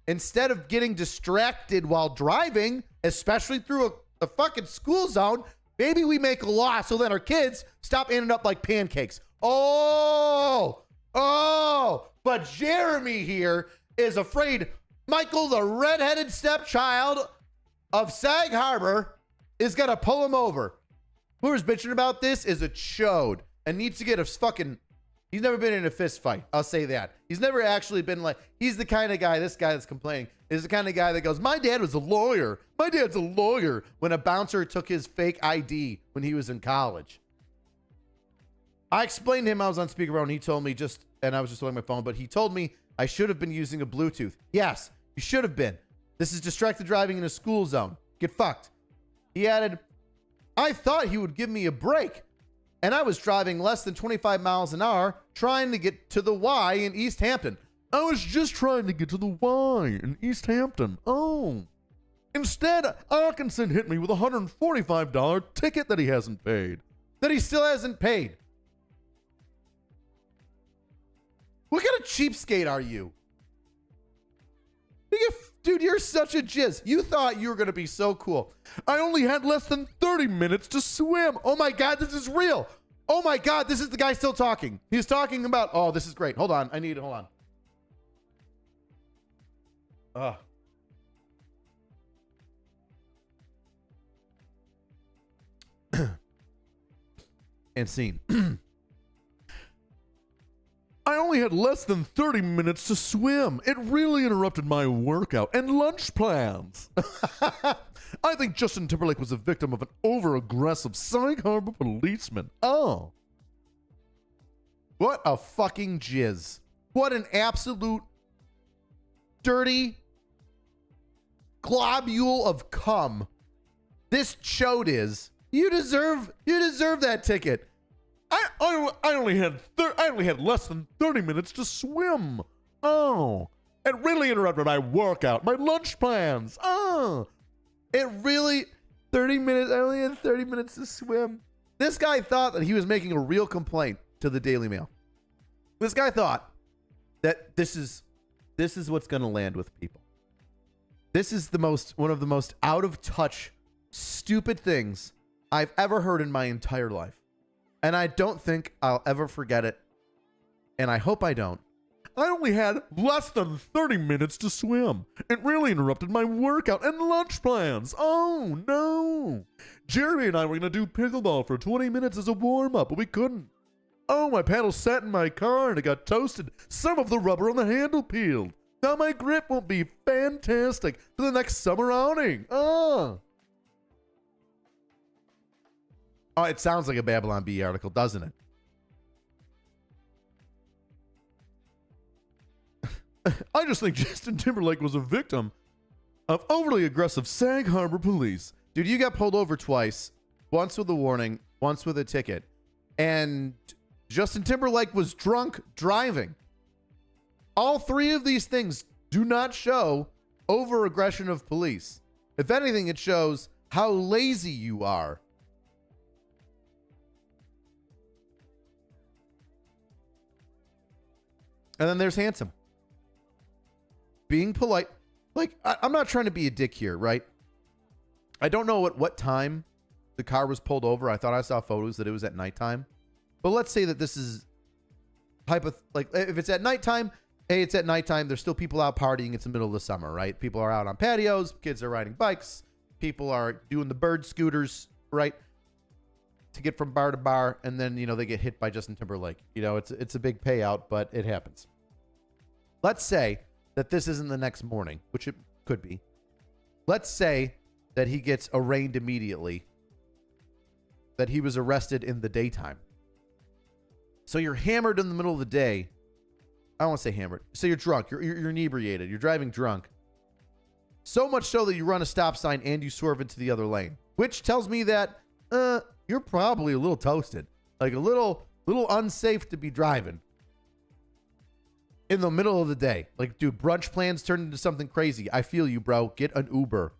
instead of getting distracted while driving, especially through a fucking school zone, maybe we make a law so that our kids stop ending up like pancakes. Oh, but Jeremy here is afraid Michael, the redheaded stepchild of Sag Harbor, is going to pull him over. Whoever's bitching about this is a chode and needs to get a fucking... He's never been in a fist fight. I'll say that. He's never actually been like... He's the kind of guy, this guy that's complaining, is the kind of guy that goes, my dad was a lawyer. My dad's a lawyer, when a bouncer took his fake ID when he was in college. I explained to him I was on speakerphone. He told me and I was just holding my phone, but he told me I should have been using a Bluetooth. Yes, you should have been. This is distracted driving in a school zone. Get fucked. He added, I thought he would give me a break. And I was driving less than 25 miles an hour trying to get to the Y in East Hampton. I was just trying to get to the Y in East Hampton. Oh. Instead, Arkinson hit me with a $145 ticket that he hasn't paid. That he still hasn't paid. What kind of cheapskate are you? Dude, you're such a jizz. You thought you were going to be so cool. I only had less than 30 minutes to swim. Oh my God, this is real. Oh my God, this is the guy still talking. He's talking about, oh, this is great. Hold on. Hold on. And scene. I only had less than 30 minutes to swim. It really interrupted my workout and lunch plans. I think Justin Timberlake was a victim of an over-aggressive Sag Harbor policeman. Oh. What a fucking jizz. What an absolute dirty globule of cum this chode is. You deserve that ticket. I only had less than 30 minutes to swim. Oh, it really interrupted my workout, my lunch plans. Oh, it really 30 minutes. I only had 30 minutes to swim. This guy thought that he was making a real complaint to the Daily Mail. This guy thought that this is what's going to land with people. This is one of the most out of touch, stupid things I've ever heard in my entire life. And I don't think I'll ever forget it. And I hope I don't. I only had less than 30 minutes to swim. It really interrupted my workout and lunch plans. Oh, no. Jeremy and I were going to do pickleball for 20 minutes as a warm-up, but we couldn't. Oh, my paddle sat in my car and it got toasted. Some of the rubber on the handle peeled. Now my grip won't be fantastic for the next summer outing. Oh, it sounds like a Babylon Bee article, doesn't it? I just think Justin Timberlake was a victim of overly aggressive Sag Harbor police. Dude, you got pulled over twice. Once with a warning, once with a ticket. And Justin Timberlake was drunk driving. All three of these things do not show over-aggression of police. If anything, it shows how lazy you are. And then there's handsome. Being polite. Like, I'm not trying to be a dick here, right? I don't know at what time the car was pulled over. I thought I saw photos that it was at nighttime. But let's say that this is like, if it's at nighttime, hey, it's at nighttime. There's still people out partying. It's the middle of the summer, right? People are out on patios. Kids are riding bikes. People are doing the bird scooters, right? To get from bar to bar. And then, they get hit by Justin Timberlake. It's a big payout, but it happens. Let's say that this isn't the next morning, which it could be. Let's say that he gets arraigned immediately, that he was arrested in the daytime. So you're hammered in the middle of the day. I don't want to say hammered. So you're drunk. You're inebriated. You're driving drunk. So much so that you run a stop sign and you swerve into the other lane, which tells me that you're probably a little toasted, like a little unsafe to be driving in the middle of the day. Like, dude, brunch plans turned into something crazy. I feel you, bro. Get an Uber.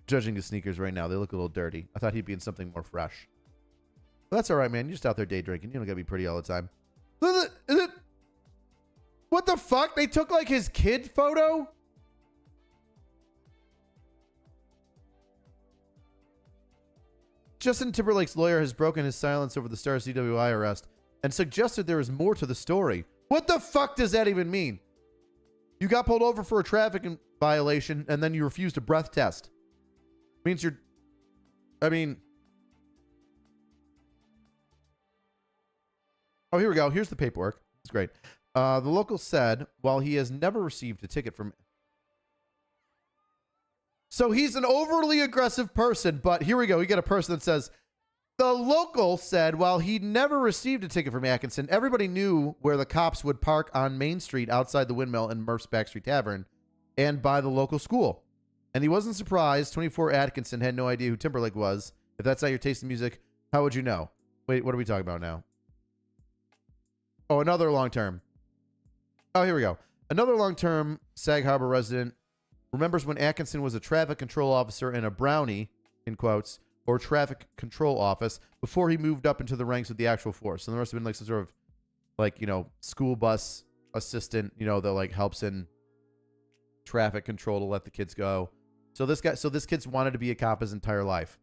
Judging his sneakers right now, they look a little dirty. I thought he'd be in something more fresh. But that's all right, man. You're just out there day drinking. You don't gotta be pretty all the time. What the fuck? They took like his kid photo? Justin Timberlake's lawyer has broken his silence over the Star's DWI arrest and suggested there is more to the story. What the fuck does that even mean? You got pulled over for a traffic violation and then you refused a breath test. Means Oh, here we go. Here's the paperwork. It's great. The local said, while he has never received a ticket from... So he's an overly aggressive person, but here we go. We get a person that says, the local said, while he never received a ticket from Arkinson, everybody knew where the cops would park on Main Street outside the Windmill and Murph's Backstreet Tavern and by the local school. And he wasn't surprised 24 Atkinson had no idea who Timberlake was. If that's not your taste in music, how would you know? Wait, what are we talking about now? Oh, another long-term. Oh, here we go. Another long-term Sag Harbor resident remembers when Atkinson was a traffic control officer in a brownie, in quotes, or traffic control office before he moved up into the ranks of the actual force. So there must have been like some sort of like, you know, school bus assistant, you know, that like helps in traffic control to let the kids go. So this kid's wanted to be a cop his entire life.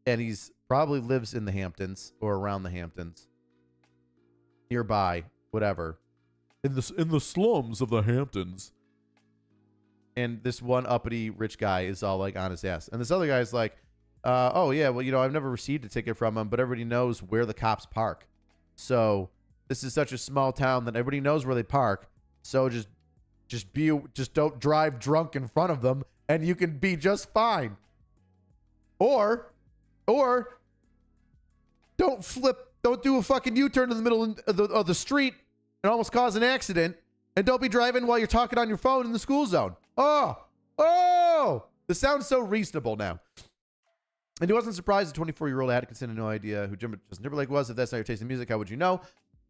And he's probably lives in the Hamptons or around the Hamptons. Nearby, whatever. In the slums of the Hamptons. And this one uppity rich guy is all like on his ass. And this other guy's like, oh yeah, well, you know, I've never received a ticket from him, but everybody knows where the cops park. So this is such a small town that everybody knows where they park. So just don't drive drunk in front of them and you can be just fine. Or don't do a fucking U-turn in the middle of the street and almost cause an accident, and don't be driving while you're talking on your phone in the school zone. Oh, this sounds so reasonable now. And he wasn't surprised the 24-year-old Atkinson had no idea who Justin Timberlake was. If that's not your taste in music, how would you know?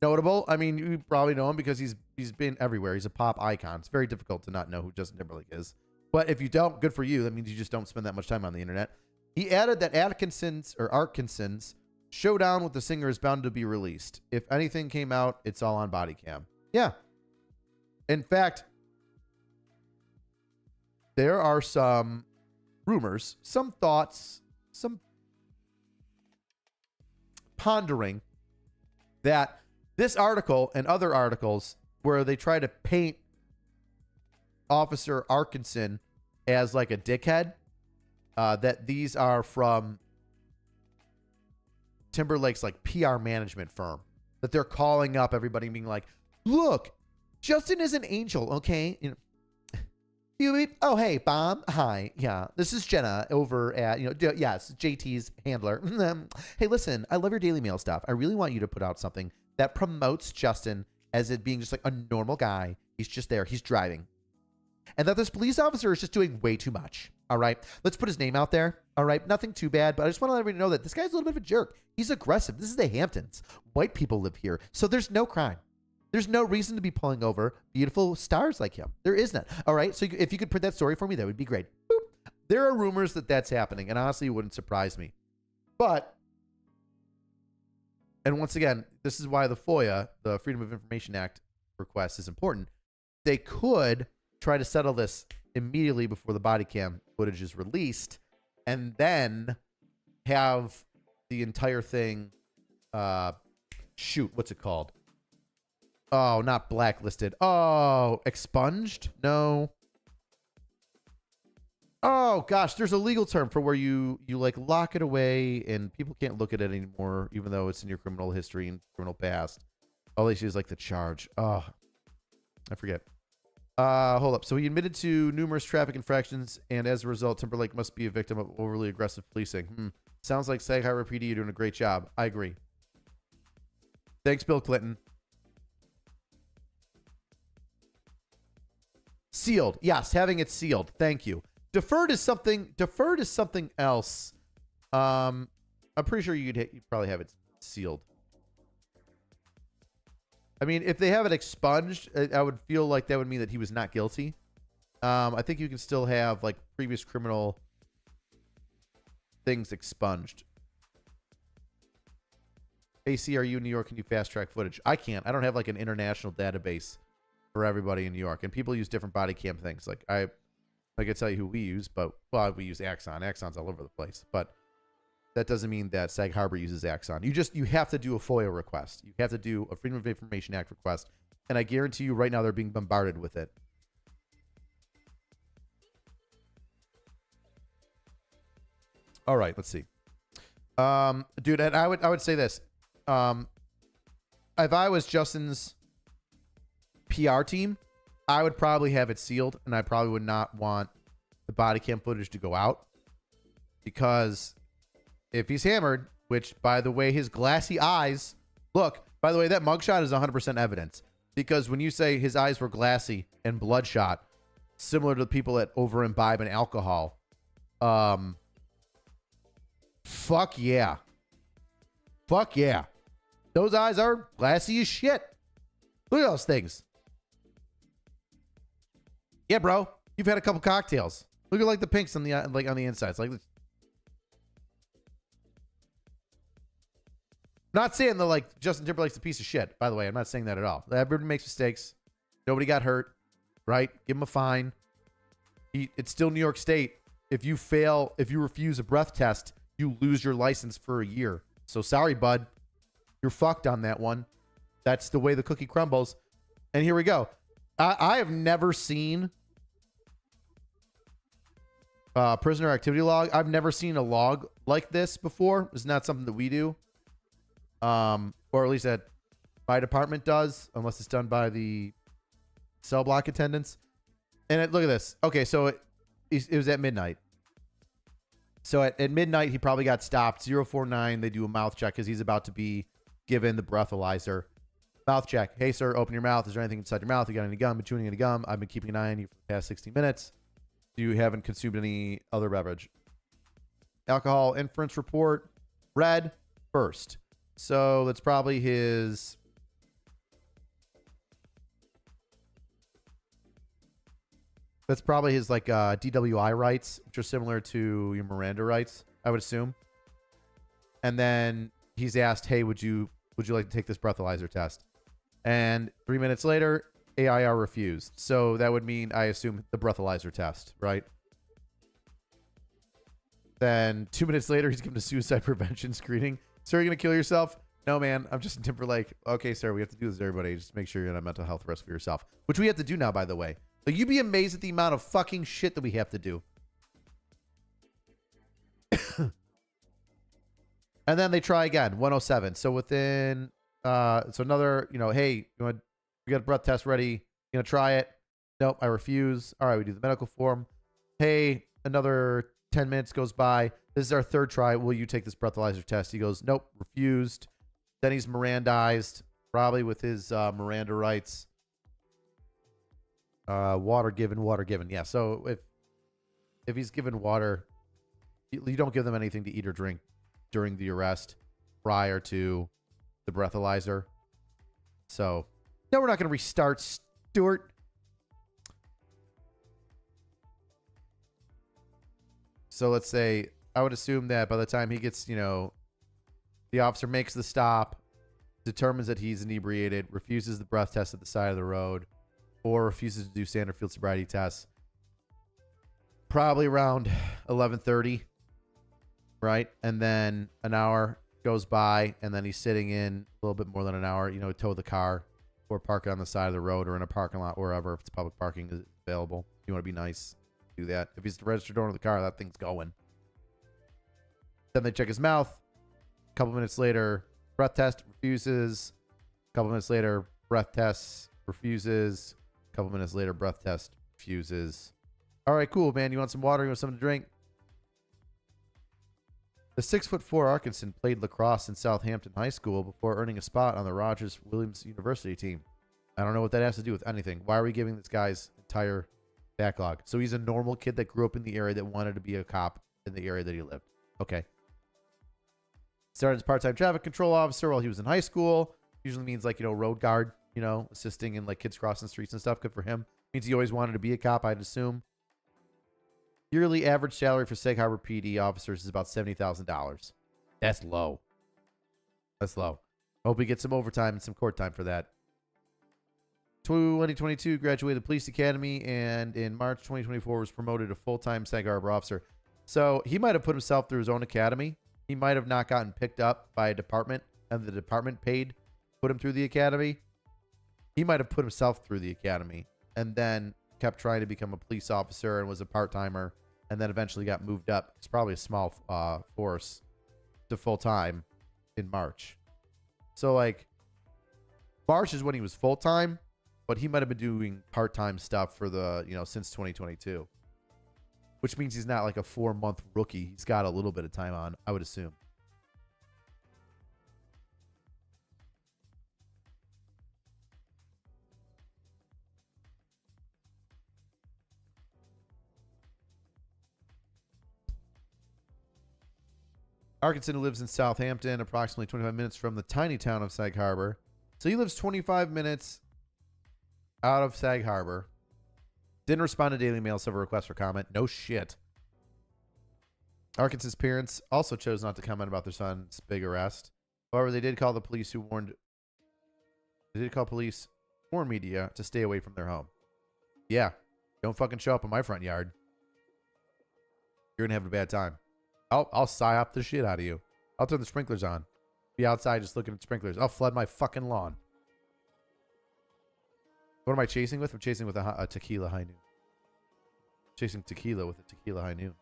Notable. I mean, you probably know him because he's been everywhere. He's a pop icon. It's very difficult to not know who Justin Timberlake is. But if you don't, good for you. That means you just don't spend that much time on the internet. He added that Arkinson's showdown with the singer is bound to be released. If anything came out, it's all on bodycam. Yeah. In fact, there are some rumors, some thoughts, some pondering that this article and other articles where they try to paint Officer Arkinson as like a dickhead, that these are from Timberlake's like PR management firm, that they're calling up everybody and being like, look, Justin is an angel. Okay. You know, oh, hey, Bob. Hi. Yeah. This is Jenna over at, yes, JT's handler. Hey, listen, I love your Daily Mail stuff. I really want you to put out something that promotes Justin as it being just like a normal guy. He's just there. He's driving. And that this police officer is just doing way too much. All right. Let's put his name out there. All right. Nothing too bad, but I just want to let everybody know that this guy's a little bit of a jerk. He's aggressive. This is the Hamptons. White people live here. So there's no crime. There's no reason to be pulling over beautiful stars like him. There is none. All right. So if you could print that story for me, that would be great. Boop. There are rumors that that's happening. And honestly, it wouldn't surprise me. But, and once again, this is why the FOIA, the Freedom of Information Act request, is important. They could try to settle this immediately before the body cam footage is released and then have the entire thing, what's it called? Oh, not blacklisted. Oh, expunged? No. Oh, gosh, there's a legal term for where you like lock it away and people can't look at it anymore, even though it's in your criminal history and criminal past. All they see is like the charge. Oh, I forget. Hold up. So he admitted to numerous traffic infractions, and as a result, Timberlake must be a victim of overly aggressive policing. Sounds like Sag Harbor PD, you're doing a great job. I agree. Thanks, Bill Clinton. Sealed. Yes, having it sealed. Thank you. Deferred is something else. I'm pretty sure you'd probably have it sealed. I mean, if they have it expunged, I would feel like that would mean that he was not guilty. I think you can still have like previous criminal things expunged. AC, are you in New York? Can you fast track footage? I can't. I don't have like an international database for everybody in New York, and people use different body cam things. Like I could tell you who we use, but well, we use Axon. Axon's all over the place, but that doesn't mean that Sag Harbor uses Axon. You have to do a FOIA request. You have to do a Freedom of Information Act request. And I guarantee you right now they're being bombarded with it. All right, let's see. Dude, and I would say this. if I was Justin's PR team, I would probably have it sealed, and I probably would not want the body cam footage to go out, because if he's hammered, which, by the way, his glassy eyes look, by the way, that mugshot is 100% evidence, because when you say his eyes were glassy and bloodshot, similar to the people that over imbibe in alcohol, fuck yeah. Fuck yeah. Those eyes are glassy as shit. Look at those things. Yeah, bro. You've had a couple cocktails. Look at like the pinks on the on the insides. Like, not saying that like Justin Timberlake's a piece of shit. By the way, I'm not saying that at all. Everybody makes mistakes. Nobody got hurt, right? Give him a fine. It's still New York State. If you refuse a breath test, you lose your license for a year. So sorry, bud. You're fucked on that one. That's the way the cookie crumbles. And here we go. I have never seen prisoner activity log. I've never seen a log like this before. It's not something that we do. Or at least that my department does, unless it's done by the cell block attendants. And look at this. Okay, so it was at midnight. So at midnight, he probably got stopped. 049, they do a mouth check because he's about to be given the breathalyzer. Mouth check. Hey, sir, open your mouth. Is there anything inside your mouth? You got any gum? Been chewing any gum? I've been keeping an eye on you for the past 60 minutes. You haven't consumed any other beverage. Alcohol inference report. Red. First. So that's probably his... That's probably his like DWI rights, which are similar to your Miranda rights, I would assume. And then he's asked, "Hey, would you like to take this breathalyzer test?" And 3 minutes later, AIR refused. So that would mean, I assume, the breathalyzer test, right? Then 2 minutes later, he's given a suicide prevention screening. "Sir, are you gonna kill yourself?" "No, man. I'm just in Timberlake." "Okay, sir. We have to do this, everybody. Just make sure you're in a mental health risk for yourself," which we have to do now, by the way. Like, you'd be amazed at the amount of fucking shit that we have to do. And then they try again, 107. So within, so another, hey, we got a breath test ready. You gonna try it? "Nope, I refuse." "All right, we do the medical form." "Hey, another 10 minutes goes by. This is our third try. Will you take this breathalyzer test?" He goes, "Nope, refused." Then he's Mirandized, probably with his Miranda rights. Water given. Yeah. So if he's given water, you don't give them anything to eat or drink during the arrest prior to the breathalyzer. So no, we're not going to restart, Stuart. So let's say, I would assume that by the time he gets, the officer makes the stop, determines that he's inebriated, refuses the breath test at the side of the road, or refuses to do standard field sobriety tests, probably around 11:30, right? And then an hour goes by, and then he's sitting in a little bit more than an hour, tow the car or park it on the side of the road or in a parking lot, wherever, if it's public parking is available. You want to be nice, do that. If he's the registered owner of the car, that thing's going. Then they check his mouth. A couple minutes later, breath test, refuses. A couple minutes later, breath test, refuses. A couple minutes later, breath test, refuses. "All right, cool, man. You want some water? You want something to drink?" The 6'4" Arkinson played lacrosse in Southampton High School before earning a spot on the Rogers Williams University team. I don't know what that has to do with anything. Why are we giving this guy's entire backlog? So he's a normal kid that grew up in the area that wanted to be a cop in the area that he lived. Okay. Started as part-time traffic control officer while he was in high school. Usually means like, road guard, assisting in like kids crossing streets and stuff. Good for him. Means he always wanted to be a cop, I'd assume. Yearly average salary for Sag Harbor PD officers is about $70,000. That's low. That's low. Hope we get some overtime and some court time for that. 2022 graduated police academy, and in March 2024 was promoted to full-time Sag Harbor officer. So he might have put himself through his own academy. He might have not gotten picked up by a department, and the department put him through the academy. He might have put himself through the academy and then kept trying to become a police officer and was a part-timer, and then eventually got moved up. It's probably a small force to full-time in March. So, like, March is when he was full-time, but he might have been doing part-time stuff for the, since 2022. Which means he's not like a 4-month rookie. He's got a little bit of time on, I would assume. Arkinson lives in Southampton, approximately 25 minutes from the tiny town of Sag Harbor. So he lives 25 minutes out of Sag Harbor. Didn't respond to Daily Mail server request for comment. No shit. Arkinson's parents also chose not to comment about their son's big arrest. However, they did call the police warn media to stay away from their home. Yeah. Don't fucking show up in my front yard. You're going to have a bad time. I'll psyop the shit out of you. I'll turn the sprinklers on. Be outside just looking at sprinklers. I'll flood my fucking lawn. What am I chasing with? I'm chasing with a tequila high noon. Chasing tequila with a tequila high noon.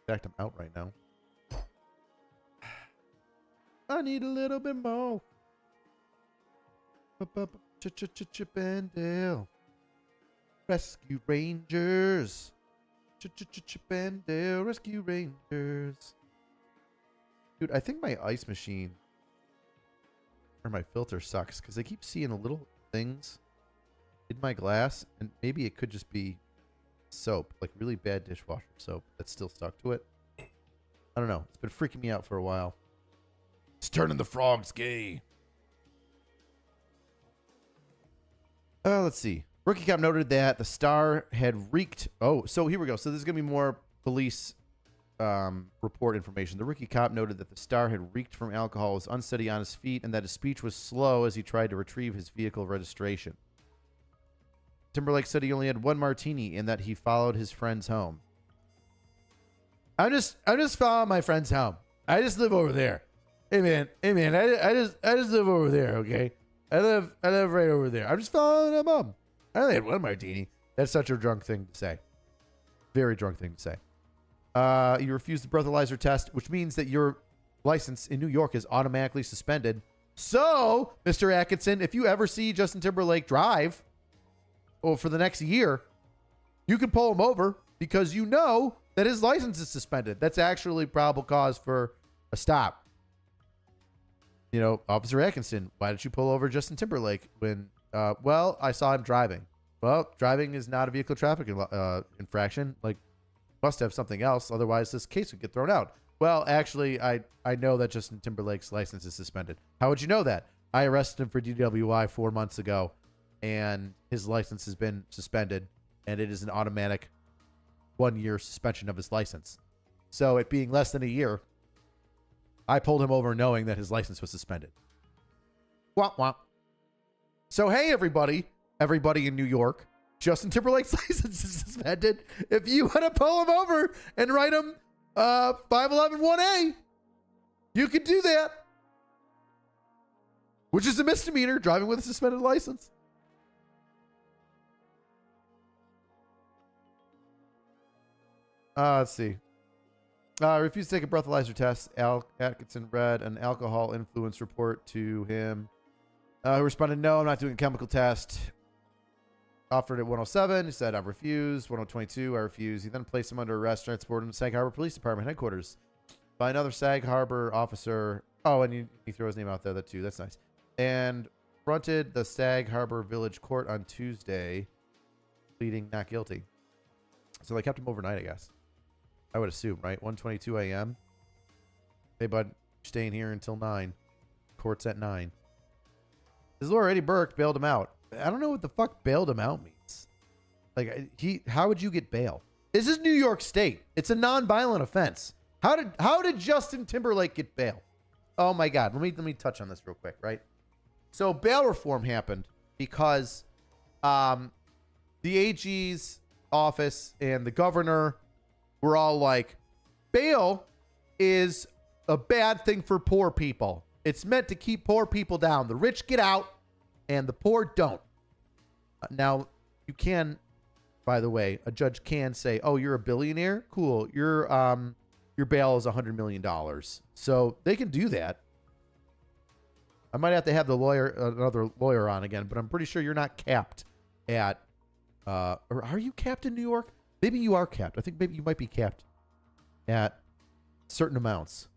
In fact, I'm out right now. I need a little bit more. Chip and Dale. Rescue Rangers. Chip and Dale. Rescue Rangers. Dude, I think my ice machine or my filter sucks because I keep seeing little things in my glass, and maybe it could just be soap, like really bad dishwasher soap that's still stuck to it. I don't know. It's been freaking me out for a while. It's turning the frogs gay. Let's see. Rookie cop noted that the Star had reeked. Oh, so here we go. So there's going to be more police report information. The rookie cop noted that the Star had reeked from alcohol, was unsteady on his feet, and that his speech was slow as he tried to retrieve his vehicle registration. Timberlake said he only had one martini and that he followed his friends home. I'm just following my friends home. I just live over there. Hey man, I just live over there, okay? I live right over there. I'm just following them home. I only had one martini. That's such a drunk thing to say. Very drunk thing to say. You refused the breathalyzer test, which means that your license in New York is automatically suspended. So, Mr. Atkinson, if you ever see Justin Timberlake drive, for the next year, you can pull him over because you know that his license is suspended. That's actually probable cause for a stop. Officer Arkinson, why did you pull over Justin Timberlake when, well, I saw him driving. Well, driving is not a vehicle traffic infraction. Like, must have something else. Otherwise, this case would get thrown out. Well, actually, I know that Justin Timberlake's license is suspended. How would you know that? I arrested him for DWI 4 months ago, and his license has been suspended, and it is an automatic 1-year suspension of his license. So it being less than a year, I pulled him over knowing that his license was suspended. Womp womp. So hey, everybody in New York, Justin Timberlake's license is suspended. If you want to pull him over and write him 5111-1A, you can do that. Which is a misdemeanor, driving with a suspended license. Let's see. Refused to take a breathalyzer test. Atkinson read an alcohol influence report to him. Who responded, no, I'm not doing a chemical test. Offered at 107. He said, I've refused. 1022, I refuse. He then placed him under arrest, transported him to Sag Harbor Police Department headquarters by another Sag Harbor officer. Oh, and he threw his name out there, that too. That's nice. And fronted the Sag Harbor Village Court on Tuesday, pleading not guilty. So they kept him overnight, I guess. I would assume, right? 1:22 a.m. Hey, bud, staying here until 9. Court's at 9. His lawyer, Eddie Burke, bailed him out. I don't know what the fuck bailed him out means. Like, how would you get bail? This is New York State. It's a non-violent offense. How did Justin Timberlake get bail? Oh my God. Let me touch on this real quick, right? So bail reform happened because the AG's office and the governor were all like, bail is a bad thing for poor people. It's meant to keep poor people down. The rich get out and the poor don't. Now, you can by the way, a judge can say, "Oh, you're a billionaire? Cool. Your bail is $100 million." So they can do that. I might have to have another lawyer on again, but I'm pretty sure you're not capped at, or are you capped in New York? Maybe you are capped. I think maybe you might be capped at certain amounts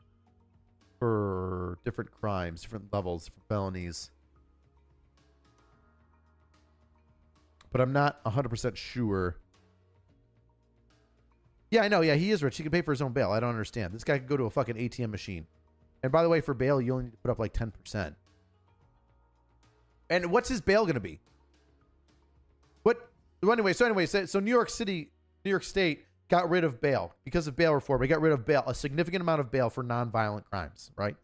for different crimes, different levels, for felonies. But I'm not 100% sure. Yeah, I know. Yeah, he is rich. He can pay for his own bail. I don't understand. This guy could go to a fucking ATM machine. And by the way, for bail, you only need to put up like 10%. And what's his bail going to be? So New York State got rid of bail because of bail reform. They got rid of bail, a significant amount of bail for nonviolent crimes, right?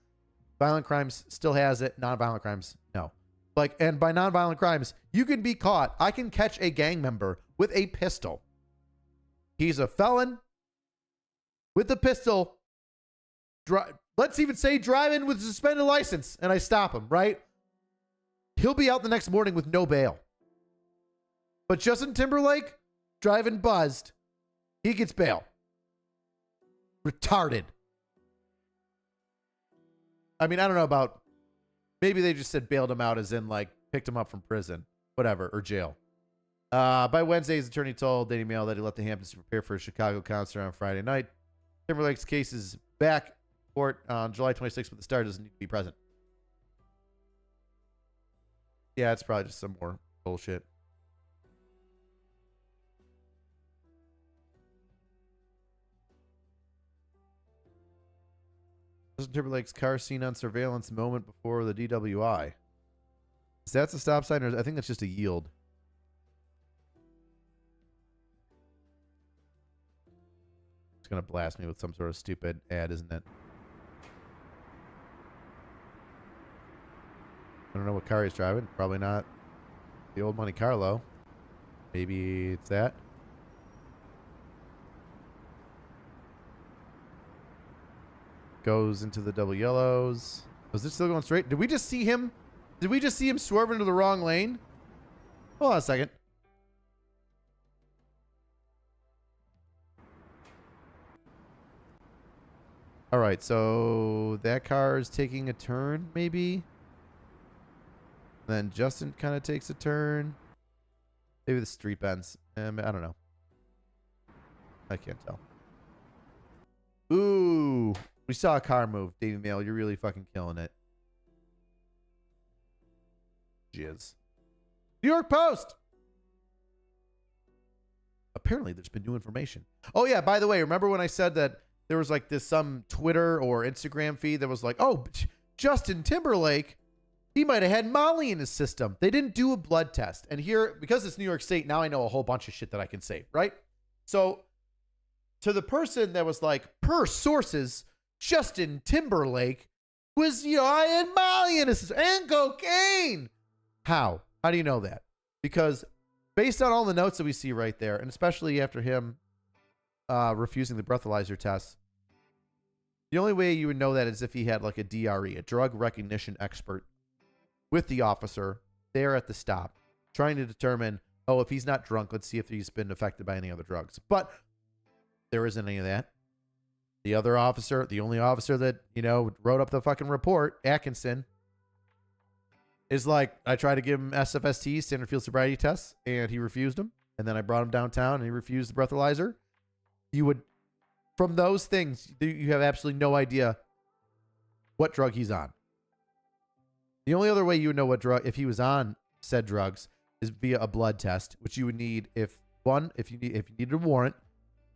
Violent crimes still has it. Nonviolent crimes, no. And by nonviolent crimes, you can be caught. I can catch a gang member with a pistol. He's a felon with the pistol. Let's even say driving with a suspended license, and I stop him, right? He'll be out the next morning with no bail. But Justin Timberlake, driving buzzed, he gets bail. Retarded. I mean, I don't know about, maybe they just said bailed him out as in like picked him up from prison, whatever, or jail. By Wednesday, his attorney told Daily Mail that he left the Hamptons to prepare for a Chicago concert on Friday night. Timberlake's case is back in court on July 26th, but the star doesn't need to be present. Yeah, it's probably just some more bullshit. Justin Timberlake's car seen on surveillance moment before the DWI. Is that a stop sign, or I think that's just a yield? It's gonna blast me with some sort of stupid ad, isn't it? I don't know what car he's driving. Probably not the old Monte Carlo. Maybe it's that. Goes into the double yellows. Was it still going straight? Did we just see him? Did we just see him swerve into the wrong lane? Hold on a second. All right, so that car is taking a turn, maybe. Then Justin kind of takes a turn. Maybe the street bends. I don't know. I can't tell. Ooh. We saw a car move. Daily Mail, you're really fucking killing it. Jizz. New York Post. Apparently, there's been new information. Oh, yeah, by the way, remember when I said that there was like some Twitter or Instagram feed that was like, oh, Justin Timberlake, he might have had Molly in his system. They didn't do a blood test. And here, because it's New York State, now I know a whole bunch of shit that I can say, right? So, to the person that was like, per sources, Justin Timberlake was, I had Molly in his system and cocaine. How? How do you know that? Because based on all the notes that we see right there, and especially after him refusing the breathalyzer test, the only way you would know that is if he had like a DRE, a drug recognition expert, with the officer there at the stop, trying to determine, oh, if he's not drunk, let's see if he's been affected by any other drugs. But there isn't any of that. The other officer, the only officer that, wrote up the fucking report, Arkinson, is like, I tried to give him SFST, standard field sobriety tests, and he refused them. And then I brought him downtown and he refused the breathalyzer. You would, from those things, you have absolutely no idea what drug he's on. The only other way you would know what drug, if he was on said drugs, is via a blood test, which you would need if you needed a warrant.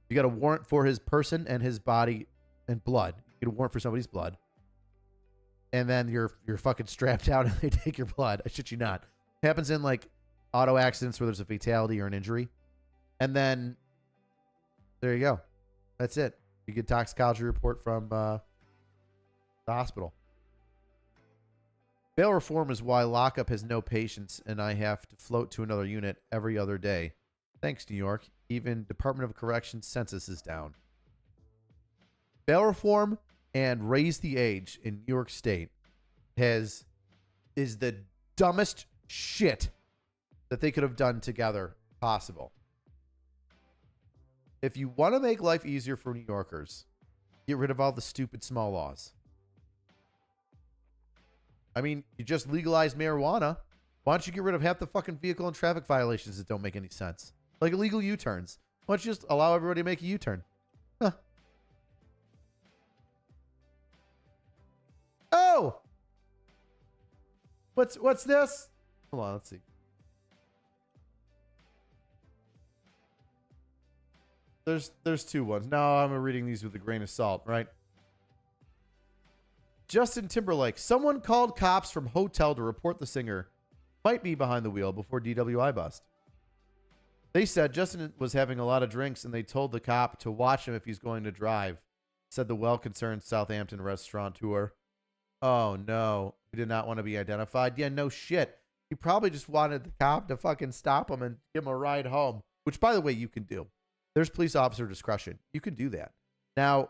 You got a warrant for his person and his body and blood. You get a warrant for somebody's blood. And then you're fucking strapped out and they take your blood. I shit you not. It happens in like auto accidents where there's a fatality or an injury. And then there you go. That's it. You get a toxicology report from the hospital. Bail reform is why lockup has no patience and I have to float to another unit every other day. Thanks, New York. Even Department of Corrections census is down. Bail reform and raise the age in New York State is the dumbest shit that they could have done together possible. If you want to make life easier for New Yorkers, get rid of all the stupid small laws. I mean, you just legalized marijuana. Why don't you get rid of half the fucking vehicle and traffic violations that don't make any sense? Like illegal U-turns. Why don't you just allow everybody to make a U-turn? Huh. Oh! What's this? Hold on, let's see. There's two ones. Now I'm reading these with a grain of salt, right? Justin Timberlake. Someone called cops from hotel to report the singer might be behind the wheel before DWI bust. They said Justin was having a lot of drinks and they told the cop to watch him if he's going to drive, said the well-concerned Southampton restaurateur. Oh, no. He did not want to be identified. Yeah, no shit. He probably just wanted the cop to fucking stop him and give him a ride home, which, by the way, you can do. There's police officer discretion. You can do that. Now,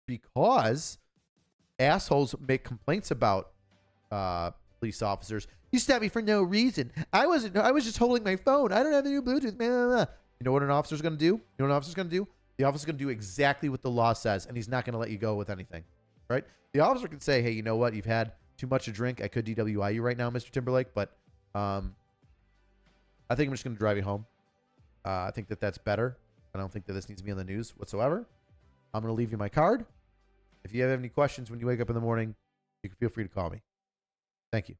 because assholes make complaints about police officers, you stabbed me for no reason. I was just holding my phone. I don't have the new Bluetooth. Blah, blah, blah. You know what an officer's going to do? You know what an officer's going to do? The officer's going to do exactly what the law says, and he's not going to let you go with anything, right? The officer can say, hey, you know what? You've had too much to drink. I could DWI you right now, Mr. Timberlake, but I think I'm just going to drive you home. I think that that's better. I don't think that this needs to be on the news whatsoever. I'm going to leave you my card. If you have any questions when you wake up in the morning, you can feel free to call me. Thank you.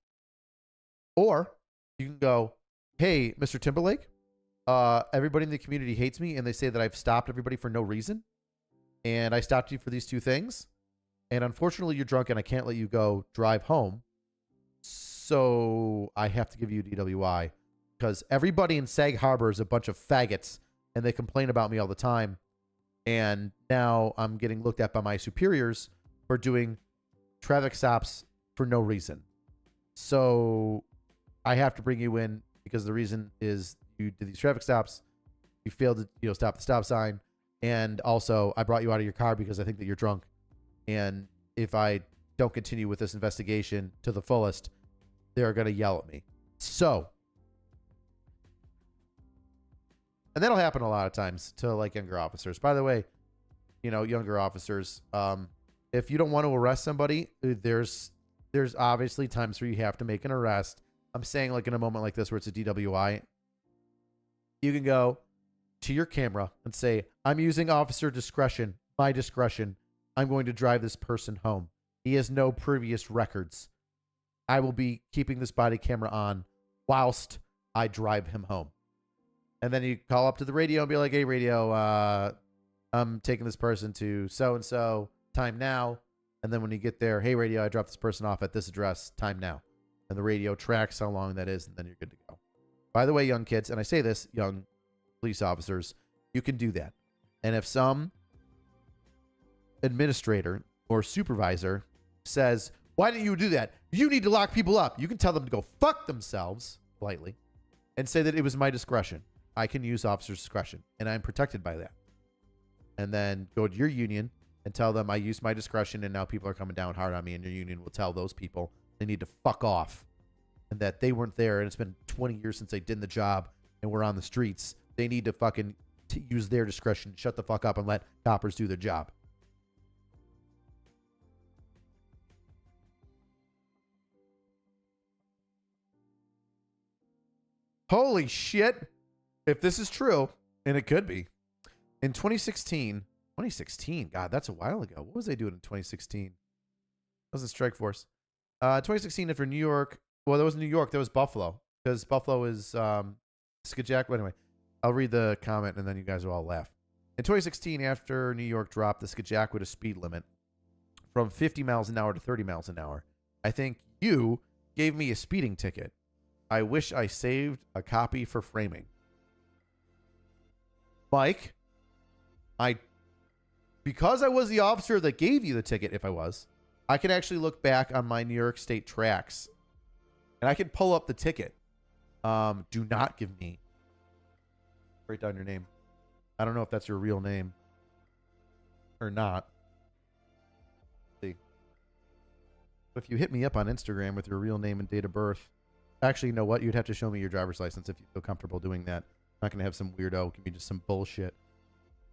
Or you can go, hey, Mr. Timberlake, everybody in the community hates me, and they say that I've stopped everybody for no reason. And I stopped you for these two things. And unfortunately, you're drunk, and I can't let you go drive home. So I have to give you a DWI. Because everybody in Sag Harbor is a bunch of faggots, and they complain about me all the time. And now I'm getting looked at by my superiors for doing traffic stops for no reason. So I have to bring you in because the reason is you did these traffic stops. You failed to, stop the stop sign. And also I brought you out of your car because I think that you're drunk. And if I don't continue with this investigation to the fullest, they're going to yell at me. So, and that'll happen a lot of times to like younger officers. By the way, younger officers, if you don't want to arrest somebody, there's obviously times where you have to make an arrest. I'm saying like in a moment like this where it's a DWI, you can go to your camera and say, I'm using officer discretion, my discretion. I'm going to drive this person home. He has no previous records. I will be keeping this body camera on whilst I drive him home. And then you call up to the radio and be like, hey, radio, I'm taking this person to so-and-so, time now. And then when you get there, hey, radio, I dropped this person off at this address, time now. And the radio tracks how long that is, and then you're good to go. By the way, young kids, and I say this, young police officers, you can do that. And if some administrator or supervisor says, why didn't you do that? You need to lock people up. You can tell them to go fuck themselves, politely, and say that it was my discretion. I can use officer's discretion, and I'm protected by that. And then go to your union and tell them I used my discretion, and now people are coming down hard on me, and your union will tell those people they need to fuck off and that they weren't there, and it's been 20 years since they did the job, and we're on the streets. They need to fucking use their discretion, shut the fuck up, and let coppers do their job. Holy shit. If this is true, and it could be, in 2016, God, that's a while ago. What was they doing in 2016? That was the strike force. 2016, after New York, well, that was New York, that was Buffalo, because Buffalo is Skajack. Anyway, I'll read the comment, and then you guys will all laugh. In 2016, after New York dropped the Skajack speed limit from 50 miles an hour to 30 miles an hour, I think you gave me a speeding ticket. I wish I saved a copy for framing. Mike, because I was the officer that gave you the ticket, if I was, I can actually look back on my New York State tracks, and I can pull up the ticket. Do not give me. Write down your name. I don't know if that's your real name or not. Let's see. But if you hit me up on Instagram with your real name and date of birth, actually, you know what? You'd have to show me your driver's license if you feel comfortable doing that. I'm not going to have some weirdo. It could be just some bullshit.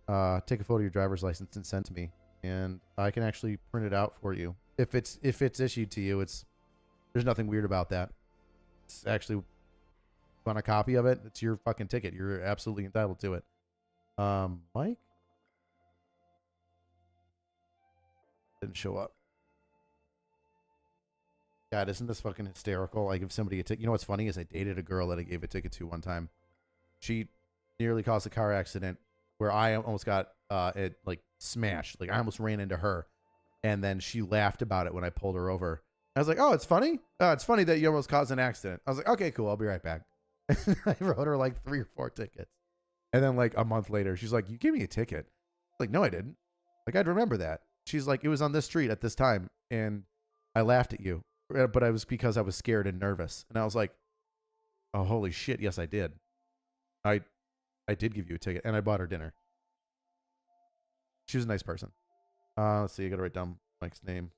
take a photo of your driver's license and send to me, and I can actually print it out for you. If it's issued to you, there's nothing weird about that. It's actually, want a copy of it? It's your fucking ticket. You're absolutely entitled to it. Mike didn't show up. God, isn't this fucking hysterical? I give somebody a ticket. You know what's funny is I dated a girl that I gave a ticket to one time. She nearly caused a car accident where I almost got it like smashed. Like I almost ran into her, and then she laughed about it when I pulled her over. I was like, "Oh, it's funny. It's funny that you almost caused an accident." I was like, "Okay, cool. I'll be right back." I wrote her like 3 or 4 tickets, and then like a month later, she's like, "You gave me a ticket." Like, no, I didn't. Like, I'd remember that. She's like, "It was on this street at this time, and I laughed at you, but I was because I was scared and nervous." And I was like, "Oh, holy shit! Yes, I did. I did give you a ticket, and I bought her dinner." She was a nice person. Let's see. I got to write down Mike's name.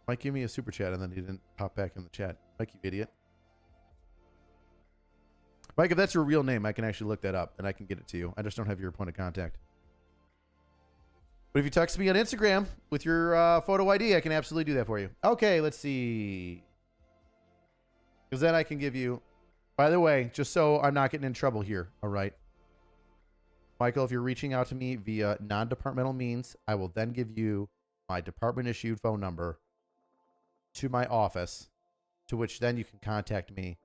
Mike gave me a super chat, and then he didn't pop back in the chat. Mike, you idiot. Mike, if that's your real name, I can actually look that up, and I can get it to you. I just don't have your point of contact. But if you text me on Instagram with your photo ID, I can absolutely do that for you. Okay, let's see. Because then I can give you... By the way, just so I'm not getting in trouble here, all right? Michael, if you're reaching out to me via non-departmental means, I will then give you my department-issued phone number to my office, to which then you can contact me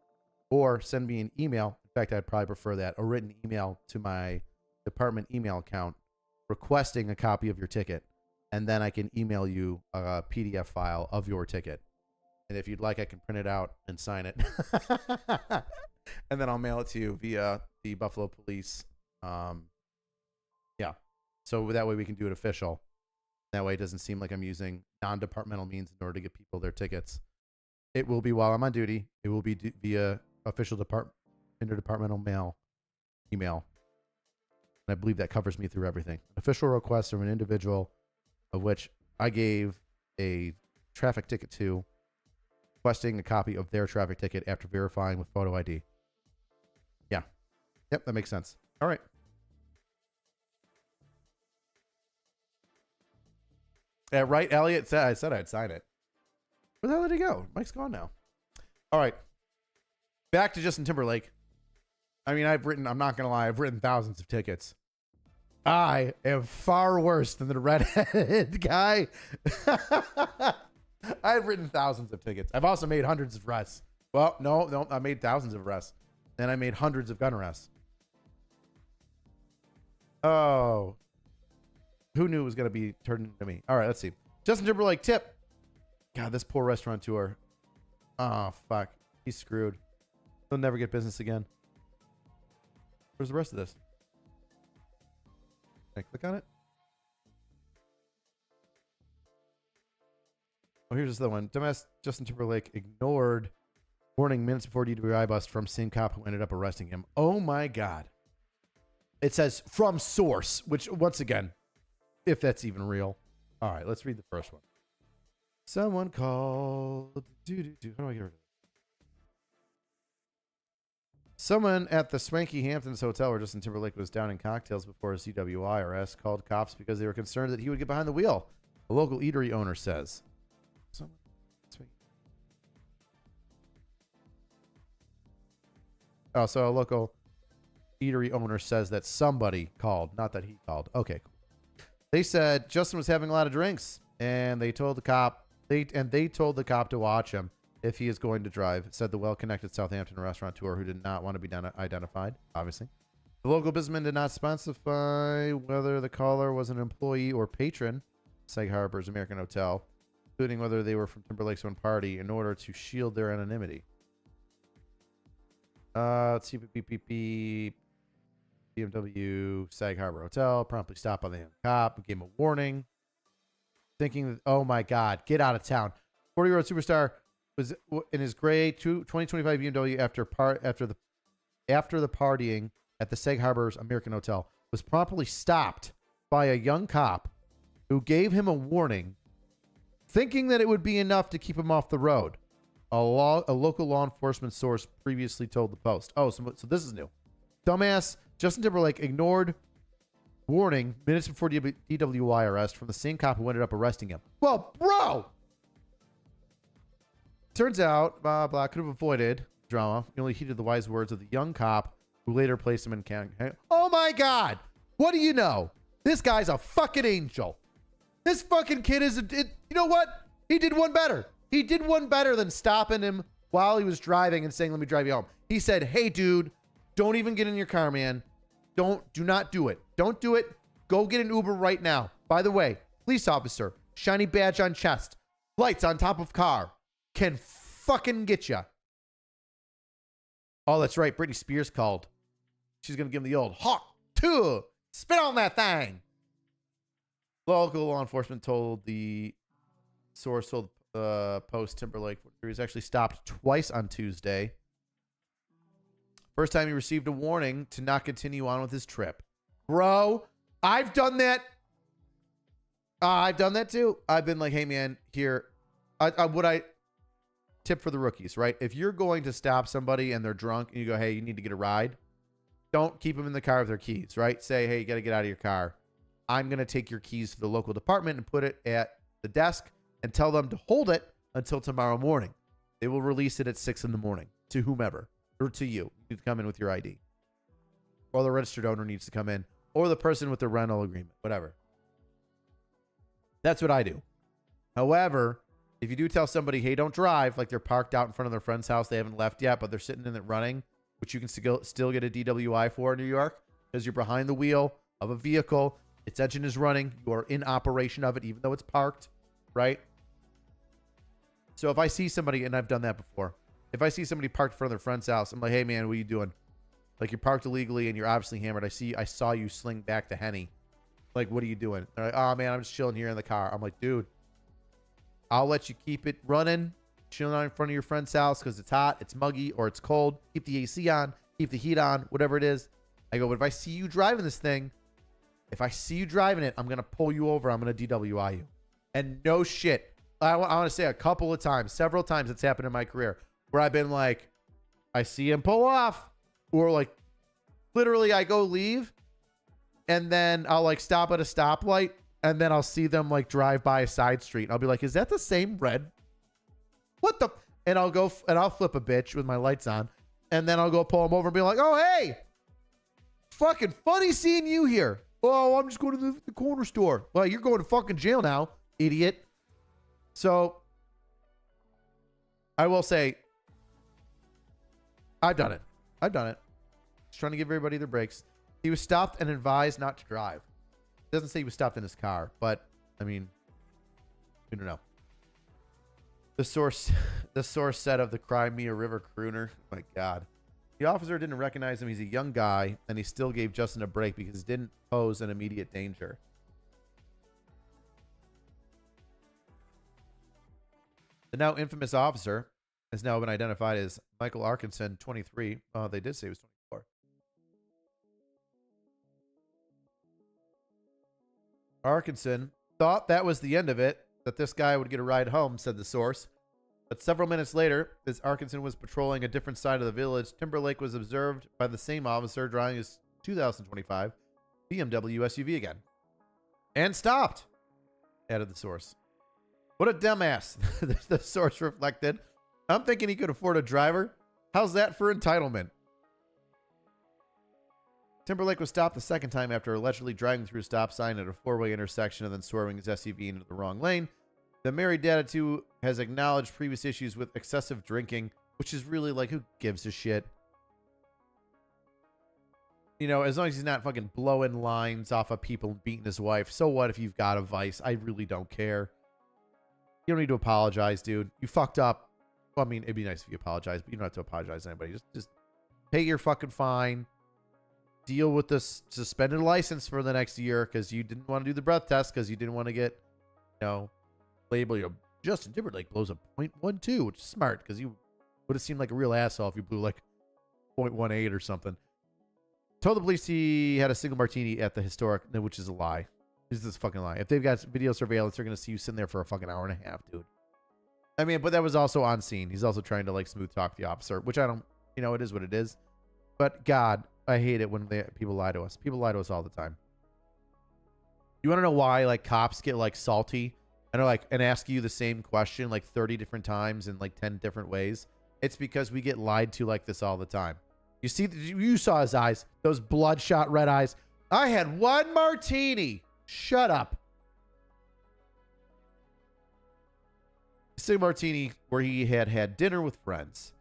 or send me an email. In fact, I'd probably prefer that, a written email to my department email account requesting a copy of your ticket, and then I can email you a PDF file of your ticket. And if you'd like, I can print it out and sign it. And then I'll mail it to you via the Buffalo Police. Yeah. So that way we can do it official. That way it doesn't seem like I'm using non-departmental means in order to get people their tickets. It will be while I'm on duty. It will be via official interdepartmental mail, email. And I believe that covers me through everything. Official request from an individual of which I gave a traffic ticket to, requesting a copy of their traffic ticket after verifying with photo ID. Yeah. Yep, that makes sense. All right. Yeah, right, Elliot? I said I'd sign it. Where the hell did he go? Mike's gone now. All right. Back to Justin Timberlake. I mean, I'm not going to lie, I've written thousands of tickets. I am far worse than the redheaded guy. I've written thousands of tickets. I've also made hundreds of arrests. Well, no, I made thousands of arrests. And I made hundreds of gun arrests. Oh. Who knew it was going to be turned into me? All right, let's see. Justin Timberlake tip. God, this poor restaurateur. Oh, fuck. He's screwed. He'll never get business again. Where's the rest of this? Can I click on it? Oh, here's this other one. Dumbass Justin Timberlake ignored warning minutes before DWI bust from same cop who ended up arresting him. Oh, my God. It says from source, which, once again, if that's even real. All right, let's read the first one. Someone called. How do I get rid of it? Someone at the Swanky Hamptons Hotel where Justin Timberlake was down in cocktails before his DWI arrest called cops because they were concerned that he would get behind the wheel. A local eatery owner says. Oh, so a local eatery owner says that somebody called, not that he called. Okay, cool. They said Justin was having a lot of drinks, and they told the cop told the cop to watch him if he is going to drive, said the well-connected Southampton restaurateur who did not want to be identified, obviously. The local businessman did not specify whether the caller was an employee or patron, Sag Harbor's American Hotel, including whether they were from Timberlake's own party in order to shield their anonymity. Let's see. BMW Sag Harbor Hotel promptly stopped by the cop, gave him a warning, thinking that, oh my God, get out of town. 40-year-old superstar was in his gray 2025 BMW after the partying at the Sag Harbor's American Hotel, was promptly stopped by a young cop who gave him a warning, thinking that it would be enough to keep him off the road. A local law enforcement source previously told the Post. Oh, so this is new. Dumbass Justin Timberlake ignored warning minutes before DWI arrest from the same cop who ended up arresting him. Well, bro! Turns out, blah, blah, could have avoided drama. He only heeded the wise words of the young cop who later placed him in county. Oh my God! What do you know? This guy's a fucking angel. This fucking kid is you know what? He did one better. He did one better than stopping him while he was driving and saying, let me drive you home. He said, hey, dude, don't even get in your car, man. Do not do it. Don't do it. Go get an Uber right now. By the way, police officer, shiny badge on chest, lights on top of car, can fucking get you. Oh, that's right. Britney Spears called. She's going to give him the old hawk two. Spit on that thing. Local law enforcement told the source, told Post Timberlake he was actually stopped twice on Tuesday. First time he received a warning to not continue on with his trip. Bro, I've done that. I've done that too. I've been like, hey man, here, I tip for the rookies, right? If you're going to stop somebody and they're drunk and you go, hey, you need to get a ride, don't keep them in the car with their keys, right? Say, hey, you got to get out of your car. I'm going to take your keys to the local department and put it at the desk and tell them to hold it until tomorrow morning. They will release it at 6 in the morning to whomever or to you. You need to come in with your ID. Or the registered owner needs to come in, or the person with the rental agreement, whatever. That's what I do. However, if you do tell somebody, hey, don't drive, like they're parked out in front of their friend's house, they haven't left yet, but they're sitting in it running, which you can still get a DWI for in New York because you're behind the wheel of a vehicle. Its engine is running. You are in operation of it, even though it's parked, right? So if I see somebody, and I've done that before, if I see somebody parked in front of their friend's house, I'm like, hey, man, what are you doing? Like, you're parked illegally and you're obviously hammered. I saw you sling back to Henny. Like, what are you doing? They're like, oh, man, I'm just chilling here in the car. I'm like, dude, I'll let you keep it running, chilling out in front of your friend's house because it's hot, it's muggy, or it's cold. Keep the AC on, keep the heat on, whatever it is. I go, but if I see you driving this thing, if I see you driving it, I'm going to pull you over. I'm going to DWI you. And no shit. I want to say a couple of times, several times it's happened in my career where I've been like, I see him pull off, or like literally I go leave and then I'll like stop at a stoplight and then I'll see them like drive by a side street. And I'll be like, is that the same red? What the? And I'll go and I'll flip a bitch with my lights on and then I'll go pull them over and be like, oh, hey, fucking funny seeing you here. Oh, I'm just going to the corner store. Well, you're going to fucking jail now, idiot. So I will say, I've done it. Just trying to give everybody their breaks. He was stopped and advised not to drive. It doesn't say he was stopped in his car, but I mean, we don't know. The source said of the Crimea River crooner, my God. The officer didn't recognize him. He's a young guy, and he still gave Justin a break because he didn't pose an immediate danger. The now infamous officer has now been identified as Michael Arkinson, 23. They did say he was 24. Arkinson thought that was the end of it, that this guy would get a ride home, said the source. But several minutes later, as Arkinson was patrolling a different side of the village, Timberlake was observed by the same officer driving his 2025 BMW SUV again. And stopped, added the source. What a dumbass, the source reflected. I'm thinking he could afford a driver. How's that for entitlement? Timberlake was stopped the second time after allegedly driving through a stop sign at a four-way intersection and then swerving his SUV into the wrong lane. The married dad of two has acknowledged previous issues with excessive drinking, which is really like, who gives a shit? You know, as long as he's not fucking blowing lines off of people and beating his wife. So what if you've got a vice? I really don't care. You don't need to apologize, dude. You fucked up. Well, I mean, it'd be nice if you apologize, but you don't have to apologize to anybody. Just pay your fucking fine. Deal with this suspended license for the next year because you didn't want to do the breath test because you didn't want to get, you know, label you. Justin Timberlake blows a 0.12, which is smart because you would have seemed like a real asshole if you blew like 0.18 or something. Told the police he had a single martini at the historic, which is a lie. This is a fucking lie. If they've got video surveillance, they're going to see you sitting there for a fucking hour and a half, dude. I mean, but that was also on scene. He's also trying to like smooth talk the officer, which I don't, you know, it is what it is. But God, I hate it when people lie to us. People lie to us all the time. You want to know why like cops get like salty and are like and ask you the same question like 30 different times in like 10 different ways? It's because we get lied to like this all the time. You see, you saw his eyes, those bloodshot red eyes. I had one martini. Shut up. Sig martini where he had dinner with friends.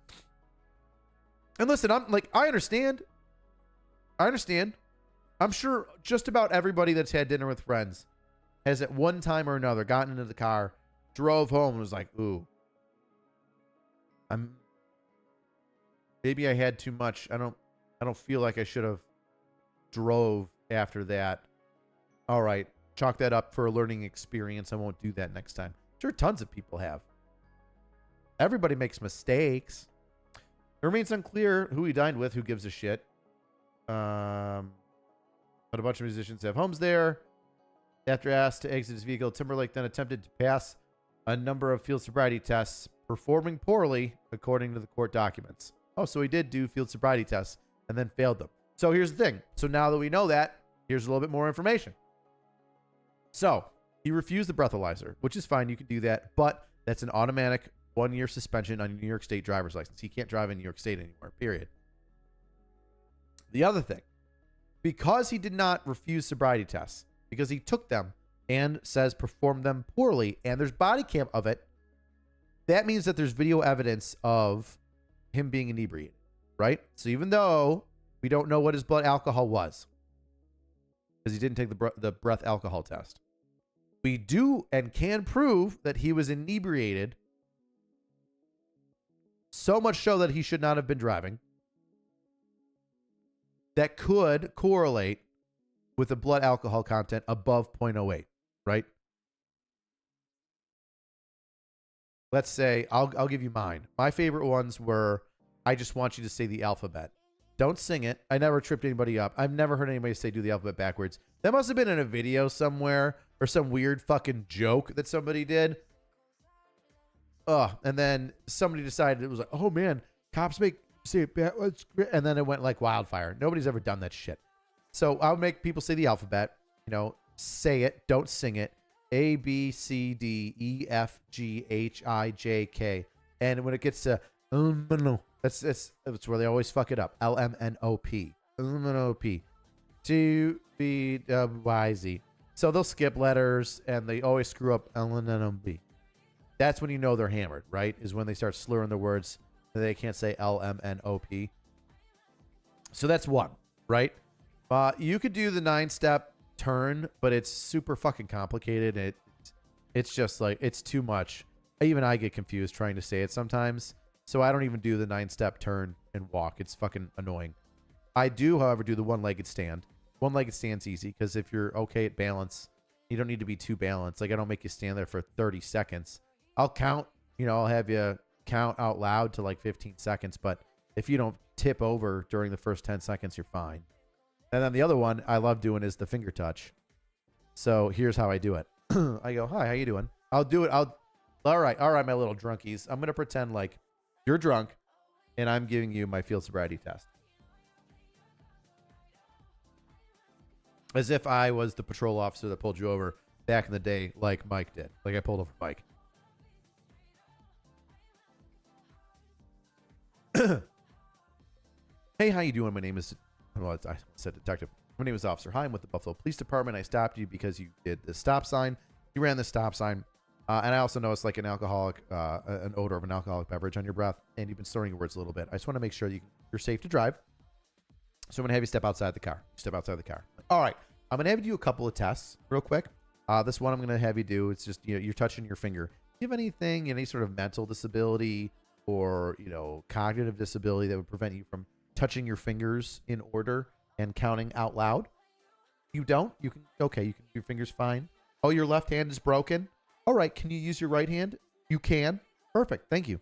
And listen, I'm like, I understand. I'm sure just about everybody that's had dinner with friends has at one time or another gotten into the car, drove home, and was like, ooh, maybe I had too much. I don't feel like I should have drove after that. All right, chalk that up for a learning experience. I won't do that next time. Sure, tons of people have. Everybody makes mistakes. It remains unclear who he dined with, who gives a shit. But a bunch of musicians have homes there. After asked to exit his vehicle, Timberlake then attempted to pass a number of field sobriety tests, performing poorly, according to the court documents. Oh, so he did do field sobriety tests and then failed them. So here's the thing. So now that we know that, here's a little bit more information. So he refused the breathalyzer, which is fine. You can do that, but that's an automatic 1-year suspension on your New York State driver's license. He can't drive in New York State anymore, period. The other thing, because he did not refuse sobriety tests, because he took them and says performed them poorly, and there's body cam of it, that means that there's video evidence of him being inebriated, right? So even though we don't know what his blood alcohol was, because he didn't take the breath alcohol test, we do and can prove that he was inebriated, so much so that he should not have been driving. That could correlate with a blood alcohol content above 0.08, right? Let's say, I'll give you mine. My favorite ones were, I just want you to say the alphabet. Don't sing it. I never tripped anybody up. I've never heard anybody say do the alphabet backwards. That must have been in a video somewhere or some weird fucking joke that somebody did. And then somebody decided it was like, oh man, cops say it backwards, and then it went like wildfire. Nobody's ever done that shit. So I'll make people say the alphabet, you know, say it, don't sing it. A, B, C, D, E, F, G, H, I, J, K. And when it gets to, that's where they always fuck it up. L-M-N-O-P. L-M-N-O-P. T, B, W, Y, Z. So they'll skip letters, and they always screw up L-M-N-O-P. That's when you know they're hammered, right? Is when they start slurring the words. They can't say L-M-N-O-P. So that's one, right? You could do the 9-step turn, but it's super fucking complicated. It's just like, it's too much. Even I get confused trying to say it sometimes. So I don't even do the 9-step turn and walk. It's fucking annoying. I do, however, do the one-legged stand. One-legged stand's easy because if you're okay at balance, you don't need to be too balanced. Like, I don't make you stand there for 30 seconds. I'll count, you know, I'll have you count out loud to like 15 seconds. But if you don't tip over during the first 10 seconds, you're fine. And then the other one I love doing is the finger touch. So here's how I do it. I go, hi, how you doing? I'll do it. All right, my little drunkies. I'm going to pretend like you're drunk and I'm giving you my field sobriety test. As if I was the patrol officer that pulled you over back in the day like Mike did. Like I pulled over Mike. Hey, how you doing? My name is, well, I said detective. My name is Officer. Hi, I'm with the Buffalo Police Department. I stopped you because you did the stop sign. You ran the stop sign. And I also noticed like an alcoholic, an odor of an alcoholic beverage on your breath. And you've been slurring your words a little bit. I just want to make sure you're safe to drive. So I'm going to have you step outside the car. Step outside the car. All right. I'm going to have you do a couple of tests real quick. This one I'm going to have you do. It's just, you know, you're touching your finger. Do you have anything, any sort of mental disability or, you know, cognitive disability that would prevent you from touching your fingers in order and counting out loud? You don't? You can, okay, you can, your finger's fine. Oh, your left hand is broken? All right, can you use your right hand? You can. Perfect, thank you.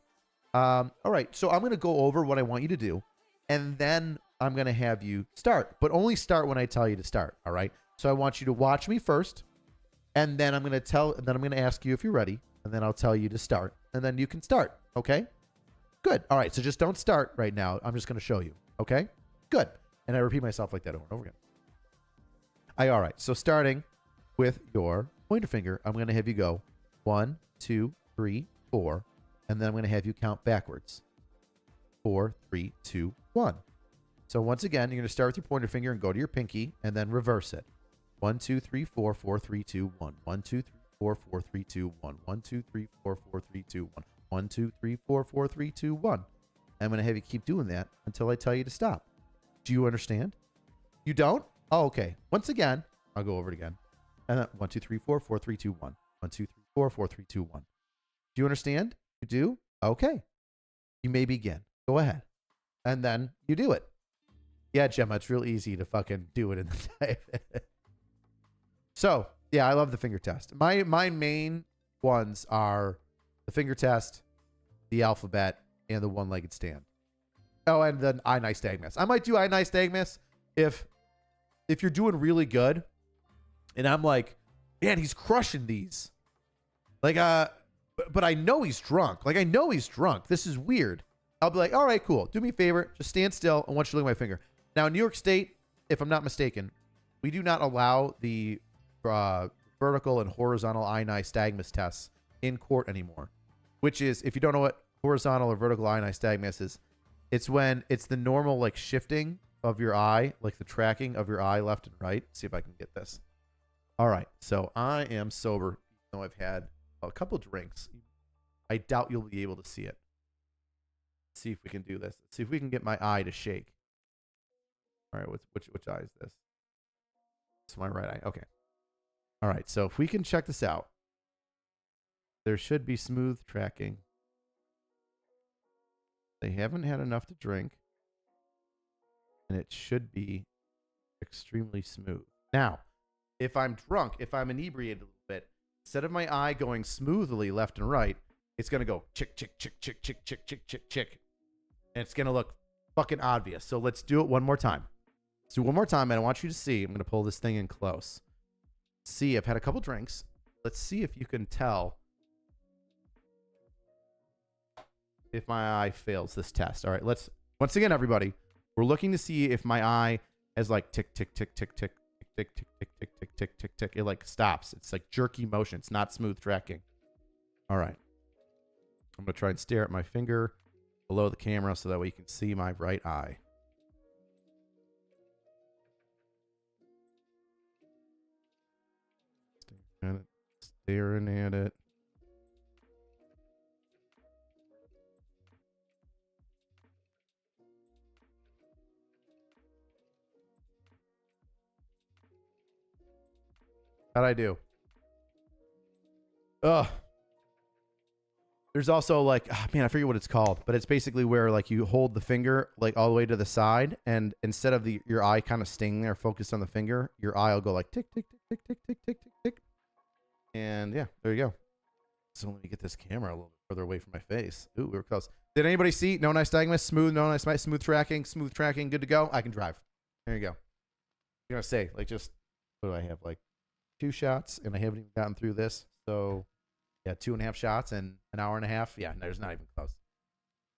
All right, so I'm going to go over what I want you to do, and then I'm going to have you start, but only start when I tell you to start, all right? So I want you to watch me first, and then I'm going to ask you if you're ready, and then I'll tell you to start, and then you can start. Okay? Good. All right. So just don't start right now. I'm just going to show you. Okay? Good. And I repeat myself like that over and over again. All right. So starting with your pointer finger, I'm going to have you go 1, 2, 3, 4. And then I'm going to have you count backwards. 4, 3, 2, 1. So once again, you're going to start with your pointer finger and go to your pinky and then reverse it. 1, 2, 3, 4, 4, 3, 2, 1. 1, 2, 3, 4, 4, 3, 2, 1. 1, 2, 3, 4, 4, 3, 2, 1. 1, 2, 3, 4, 4, 3, 2, 1. I'm going to have you keep doing that until I tell you to stop. Do you understand? You don't? Oh, okay. Once again, I'll go over it again. And then 1, 2, 3, 4, 4, 3, 2, 1. 1, 2, 3, 4, 4, 3, 2, 1. Do you understand? You do? Okay. You may begin. Go ahead. And then you do it. Yeah, Gemma, it's real easy to fucking do it in the type. So, yeah, I love the finger test. My main ones are the finger test, the alphabet, and the one-legged stand. Oh, and then eye nystagmus. I might do eye nystagmus if you're doing really good, and I'm like, man, he's crushing these. Like, but I know he's drunk. Like, I know he's drunk. This is weird. I'll be like, all right, cool. Do me a favor. Just stand still. I want you to look at my finger. Now, in New York State, if I'm not mistaken, we do not allow the vertical and horizontal eye nystagmus tests in court anymore. Which is, if you don't know what horizontal or vertical eye nystagmus is, it's when it's the normal like shifting of your eye, like the tracking of your eye left and right. See if I can get this. All right, so I am sober. Even though I've had a couple drinks. I doubt you'll be able to see it. Let's see if we can do this. Let's see if we can get my eye to shake. All right, which eye is this? It's my right eye. Okay. All right, so if we can check this out, there should be smooth tracking. They haven't had enough to drink, and it should be extremely smooth. Now, if I'm drunk, if I'm inebriated a little bit, instead of my eye going smoothly left and right, it's going to go chick, chick, chick, chick, chick, chick, chick, chick, chick. And it's going to look fucking obvious. So let's do it one more time. Let's do it one more time, and I want you to see. I'm going to pull this thing in close. See, I've had a couple drinks. Let's see if you can tell if my eye fails this test. All right, let's, once again, everybody, we're looking to see if my eye has like tick, tick, tick, tick, tick, tick, tick, tick, tick, tick, tick, tick, tick. It like stops. It's like jerky motion. It's not smooth tracking. All right. I'm going to try and stare at my finger below the camera so that way you can see my right eye. Staring at it. How'd I do? Ugh. There's also like, oh man, I forget what it's called, but it's basically where like you hold the finger like all the way to the side, and instead of your eye kind of staying there focused on the finger, your eye will go like tick, tick, tick, tick, tick, tick, tick, tick, tick. And yeah, there you go. So let me get this camera a little bit further away from my face. Ooh, we were close. Did anybody see? No nystagmus, smooth, no nystagmus, smooth tracking, good to go. I can drive. There you go. You're gonna say like just, what do I have? Like 2 shots, and I haven't even gotten through this. So yeah, 2.5 shots and an hour and a half. Yeah, there's not even close.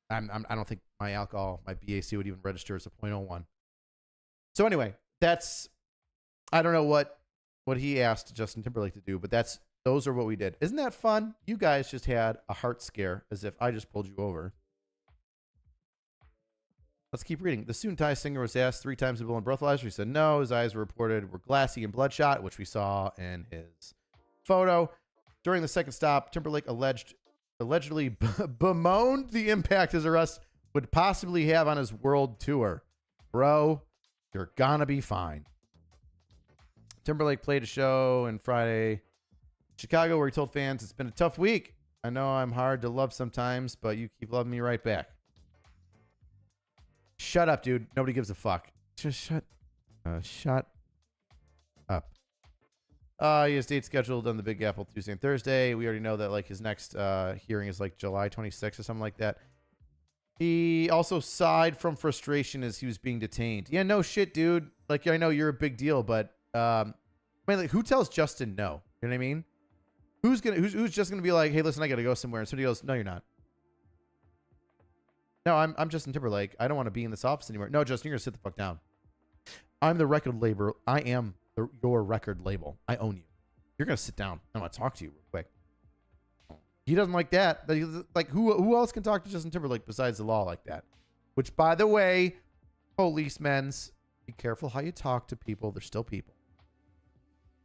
I don't think my alcohol, my BAC would even register as a 0.01. So anyway, that's, I don't know what he asked Justin Timberlake to do, but those are what we did. Isn't that fun? You guys just had a heart scare as if I just pulled you over. Let's keep reading. The Soon Thai singer was asked 3 times to blow and breathalyzer. He said no. His eyes were reported were glassy and bloodshot, which we saw in his photo. During the second stop, Timberlake allegedly bemoaned the impact his arrest would possibly have on his world tour. Bro, you're gonna be fine. Timberlake played a show in Friday, Chicago, where he told fans, "It's been a tough week. I know I'm hard to love sometimes, but you keep loving me right back." Shut up, dude. Nobody gives a fuck. Just shut up. He has dates scheduled on the Big Apple Tuesday and Thursday. We already know that like his next hearing is like July 26th or something like that. He also sighed from frustration as he was being detained. Yeah, no shit, dude. Like, I know you're a big deal, but like, who tells Justin no? You know what I mean? Who's just gonna be like, hey, listen, I gotta go somewhere, and somebody goes, no, you're not. No, I'm Justin Timberlake. I don't want to be in this office anymore. No, Justin, you're gonna sit the fuck down. I'm the record label. I am your record label. I own you. You're gonna sit down. I want to talk to you real quick. He doesn't like that. Like who else can talk to Justin Timberlake besides the law like that? Which, by the way, policemen's, be careful how you talk to people. They're still people.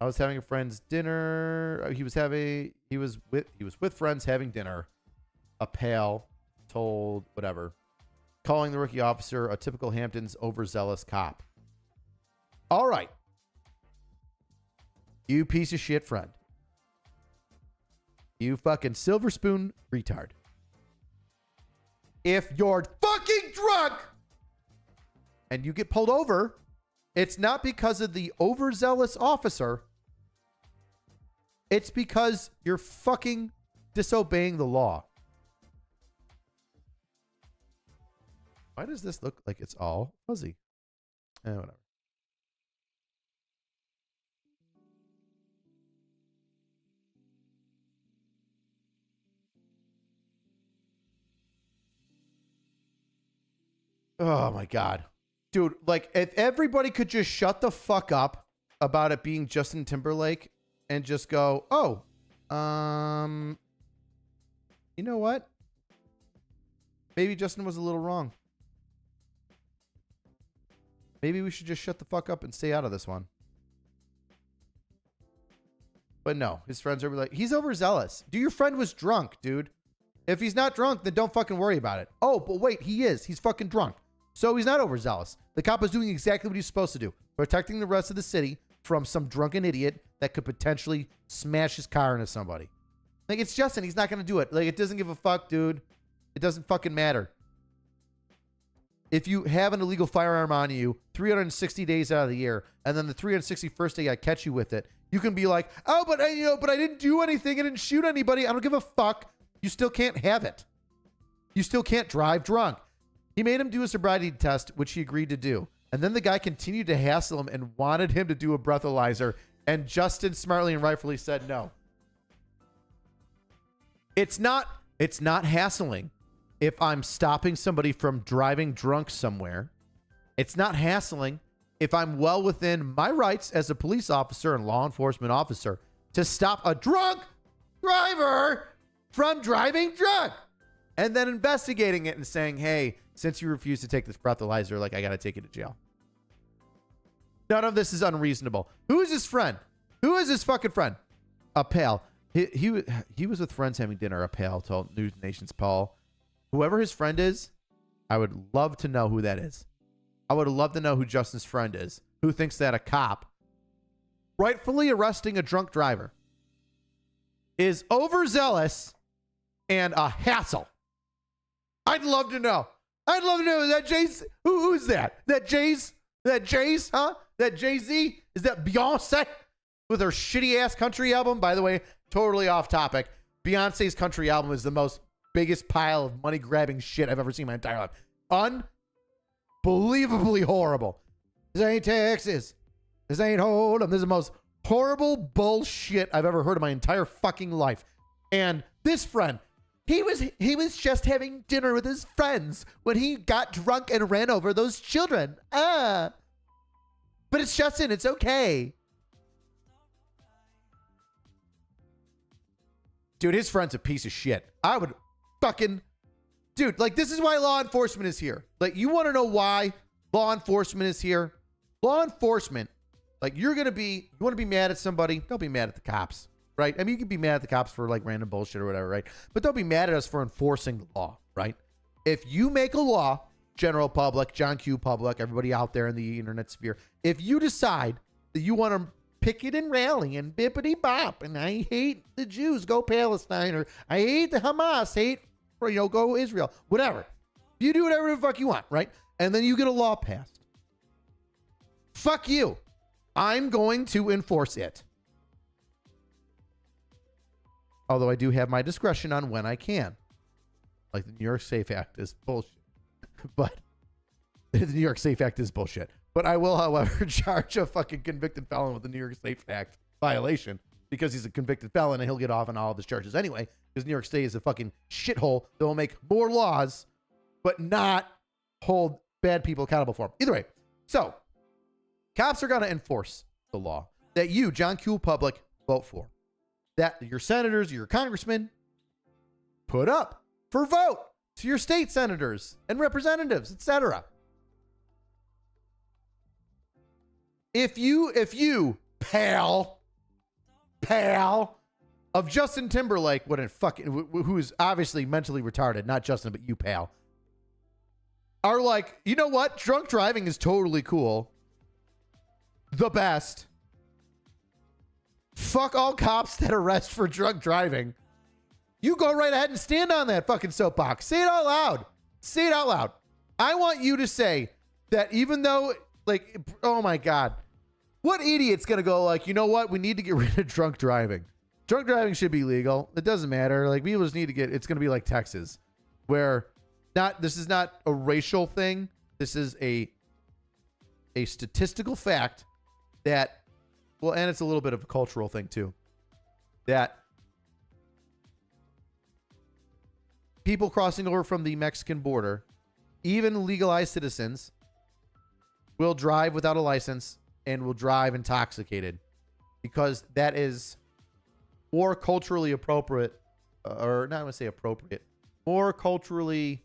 I was having a friend's dinner. He was with friends having dinner. A pal told whatever, calling the rookie officer a typical Hamptons overzealous cop. All right, you piece of shit friend. You fucking silver spoon retard. If you're fucking drunk and you get pulled over, it's not because of the overzealous officer. It's because you're fucking disobeying the law. Why does this look like it's all fuzzy? Whatever. Oh my God. Dude, like if everybody could just shut the fuck up about it being Justin Timberlake and just go, oh, you know what? Maybe Justin was a little wrong. Maybe we should just shut the fuck up and stay out of this one. But no, his friends are like, he's overzealous. Dude, your friend was drunk, dude. If he's not drunk, then don't fucking worry about it. Oh, but wait, he is. He's fucking drunk. So he's not overzealous. The cop is doing exactly what he's supposed to do. Protecting the rest of the city from some drunken idiot that could potentially smash his car into somebody. Like, it's Justin. He's not going to do it. Like, it doesn't give a fuck, dude. It doesn't fucking matter. If you have an illegal firearm on you 360 days out of the year, and then the 361st day I catch you with it, you can be like, oh, but I didn't do anything. I didn't shoot anybody. I don't give a fuck. You still can't have it. You still can't drive drunk. He made him do a sobriety test, which he agreed to do. And then the guy continued to hassle him and wanted him to do a breathalyzer. And Justin smartly and rightfully said no. It's not hassling if I'm stopping somebody from driving drunk somewhere. It's not hassling if I'm well within my rights as a police officer and law enforcement officer to stop a drunk driver from driving drunk and then investigating it and saying, hey, since you refuse to take this breathalyzer, like, I got to take you to jail. None of this is unreasonable. Who is his friend? Who is his fucking friend? A pal. He was with friends having dinner. A pal told News Nation's Paul. Whoever his friend is, I would love to know who that is. I would love to know who Justin's friend is, who thinks that a cop rightfully arresting a drunk driver is overzealous and a hassle. I'd love to know. I'd love to know. Is that Jay's? Who's that? That Jay's? That Jay's? Huh? That Jay-Z? Is that Beyonce with her shitty ass country album? By the way, totally off topic. Beyonce's country album is the most biggest pile of money grabbing shit I've ever seen in my entire life. Unbelievably horrible. This ain't Texas. This ain't Hold'em. This is the most horrible bullshit I've ever heard in my entire fucking life. And this friend, he was just having dinner with his friends when he got drunk and ran over those children. But it's Justin. It's okay. Dude, his friend's a piece of shit. I would fucking... Dude, like, this is why law enforcement is here. Like, you want to know why law enforcement is here? Law enforcement, like, you want to be mad at somebody, don't be mad at the cops, right? I mean, you can be mad at the cops for, like, random bullshit or whatever, right? But don't be mad at us for enforcing the law, right? If you make a law, general public, John Q. public, everybody out there in the internet sphere, if you decide that you want to picket and rally and bippity bop, and I hate the Jews, go Palestine, or I hate the Hamas, go Israel, whatever. You do whatever the fuck you want, right? And then you get a law passed. Fuck you. I'm going to enforce it. Although I do have my discretion on when I can. Like the New York Safe Act is bullshit. But the New York Safe Act is bullshit. But I will, however, charge a fucking convicted felon with the New York Safe Act violation because he's a convicted felon and he'll get off on all of his charges anyway, because New York State is a fucking shithole that will make more laws but not hold bad people accountable for them. Either way, so cops are going to enforce the law that you, John Q. Public, vote for, that your senators, your congressmen put up for vote to your state senators and representatives, etc. If you, pal of Justin Timberlake, who is obviously mentally retarded, not Justin, but you, pal, are like, you know what? Drunk driving is totally cool. The best. Fuck all cops that arrest for drunk driving. You go right ahead and stand on that fucking soapbox. Say it out loud. Say it out loud. I want you to say that even though, like, oh my God, what idiot's going to go like, you know what? We need to get rid of drunk driving. Drunk driving should be legal. It doesn't matter. Like, people just need to it's going to be like Texas, where this is not a racial thing. This is a statistical fact that, well, and it's a little bit of a cultural thing too, that people crossing over from the Mexican border, even legalized citizens, will drive without a license and will drive intoxicated, because that is more culturally appropriate, or not, I want to say appropriate, more culturally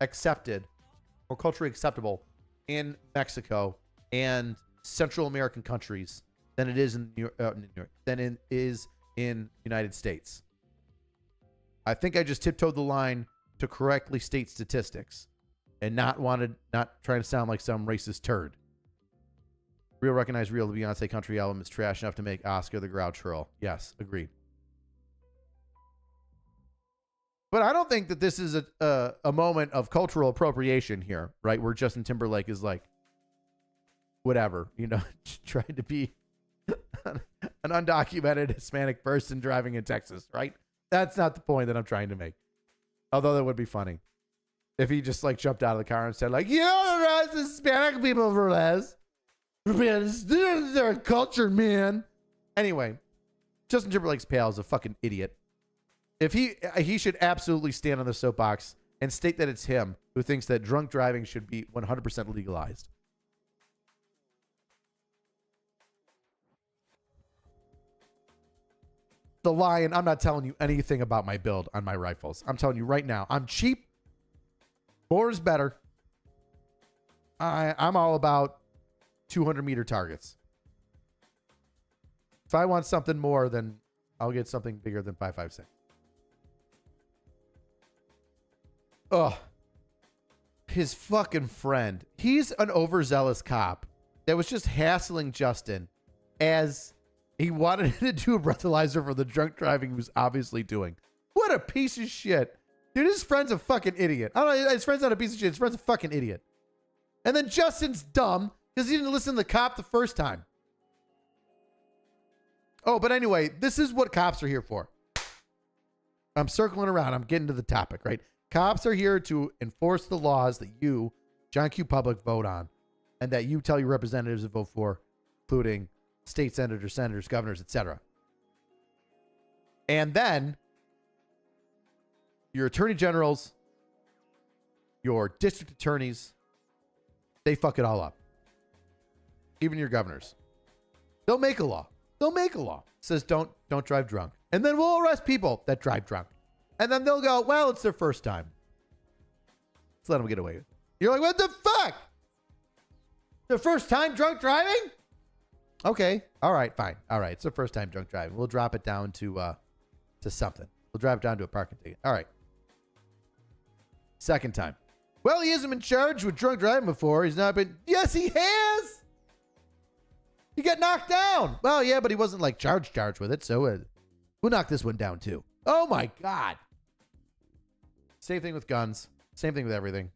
accepted, or culturally acceptable in Mexico and Central American countries than it is in United States. I think I just tiptoed the line to correctly state statistics and not trying to sound like some racist turd. Real Recognize Real, the Beyonce country album, is trash enough to make Oscar the Grouch hurl. Yes, agreed. But I don't think that this is a moment of cultural appropriation here, right? Where Justin Timberlake is like, whatever, trying to be an undocumented Hispanic person driving in Texas, right? That's not the point that I'm trying to make. Although that would be funny if he just like jumped out of the car and said like, Hispanic people for less. They're a cultured man. Anyway, Justin Timberlake's pal is a fucking idiot. If he should absolutely stand on the soapbox and state that it's him who thinks that drunk driving should be 100% legalized. The Lion, I'm not telling you anything about my build on my rifles. I'm telling you right now, I'm cheap. More is better. I'm all about 200-meter targets. If I want something more, then I'll get something bigger than 5.56. Ugh. His fucking friend. He's an overzealous cop that was just hassling Justin as he wanted him to do a breathalyzer for the drunk driving he was obviously doing. What a piece of shit. Dude, his friend's a fucking idiot. I don't know, his friend's not a piece of shit. His friend's a fucking idiot. And then Justin's dumb because he didn't listen to the cop the first time. Oh, but anyway, this is what cops are here for. I'm circling around. I'm getting to the topic, right? Cops are here to enforce the laws that you, John Q. Public, vote on, and that you tell your representatives to vote for, including state senators, governors, etc. And then your attorney generals, your district attorneys, they fuck it all up. Even your governors. They'll make a law. It says don't drive drunk. And then we'll arrest people that drive drunk. And then they'll go, well, it's their first time. Let's let them get away with it. You're like, what the fuck? Their first time drunk driving? Okay. All right, fine. All right. It's their first time drunk driving. We'll drop it down to something. We'll drive it down to a parking ticket. All right. Second time. Well, he hasn't been charged with drunk driving before. He's not been. Yes, he has. He got knocked down. Well, yeah, but he wasn't like charged with it. So we'll knock this one down too. Oh my God. Same thing with guns. Same thing with everything.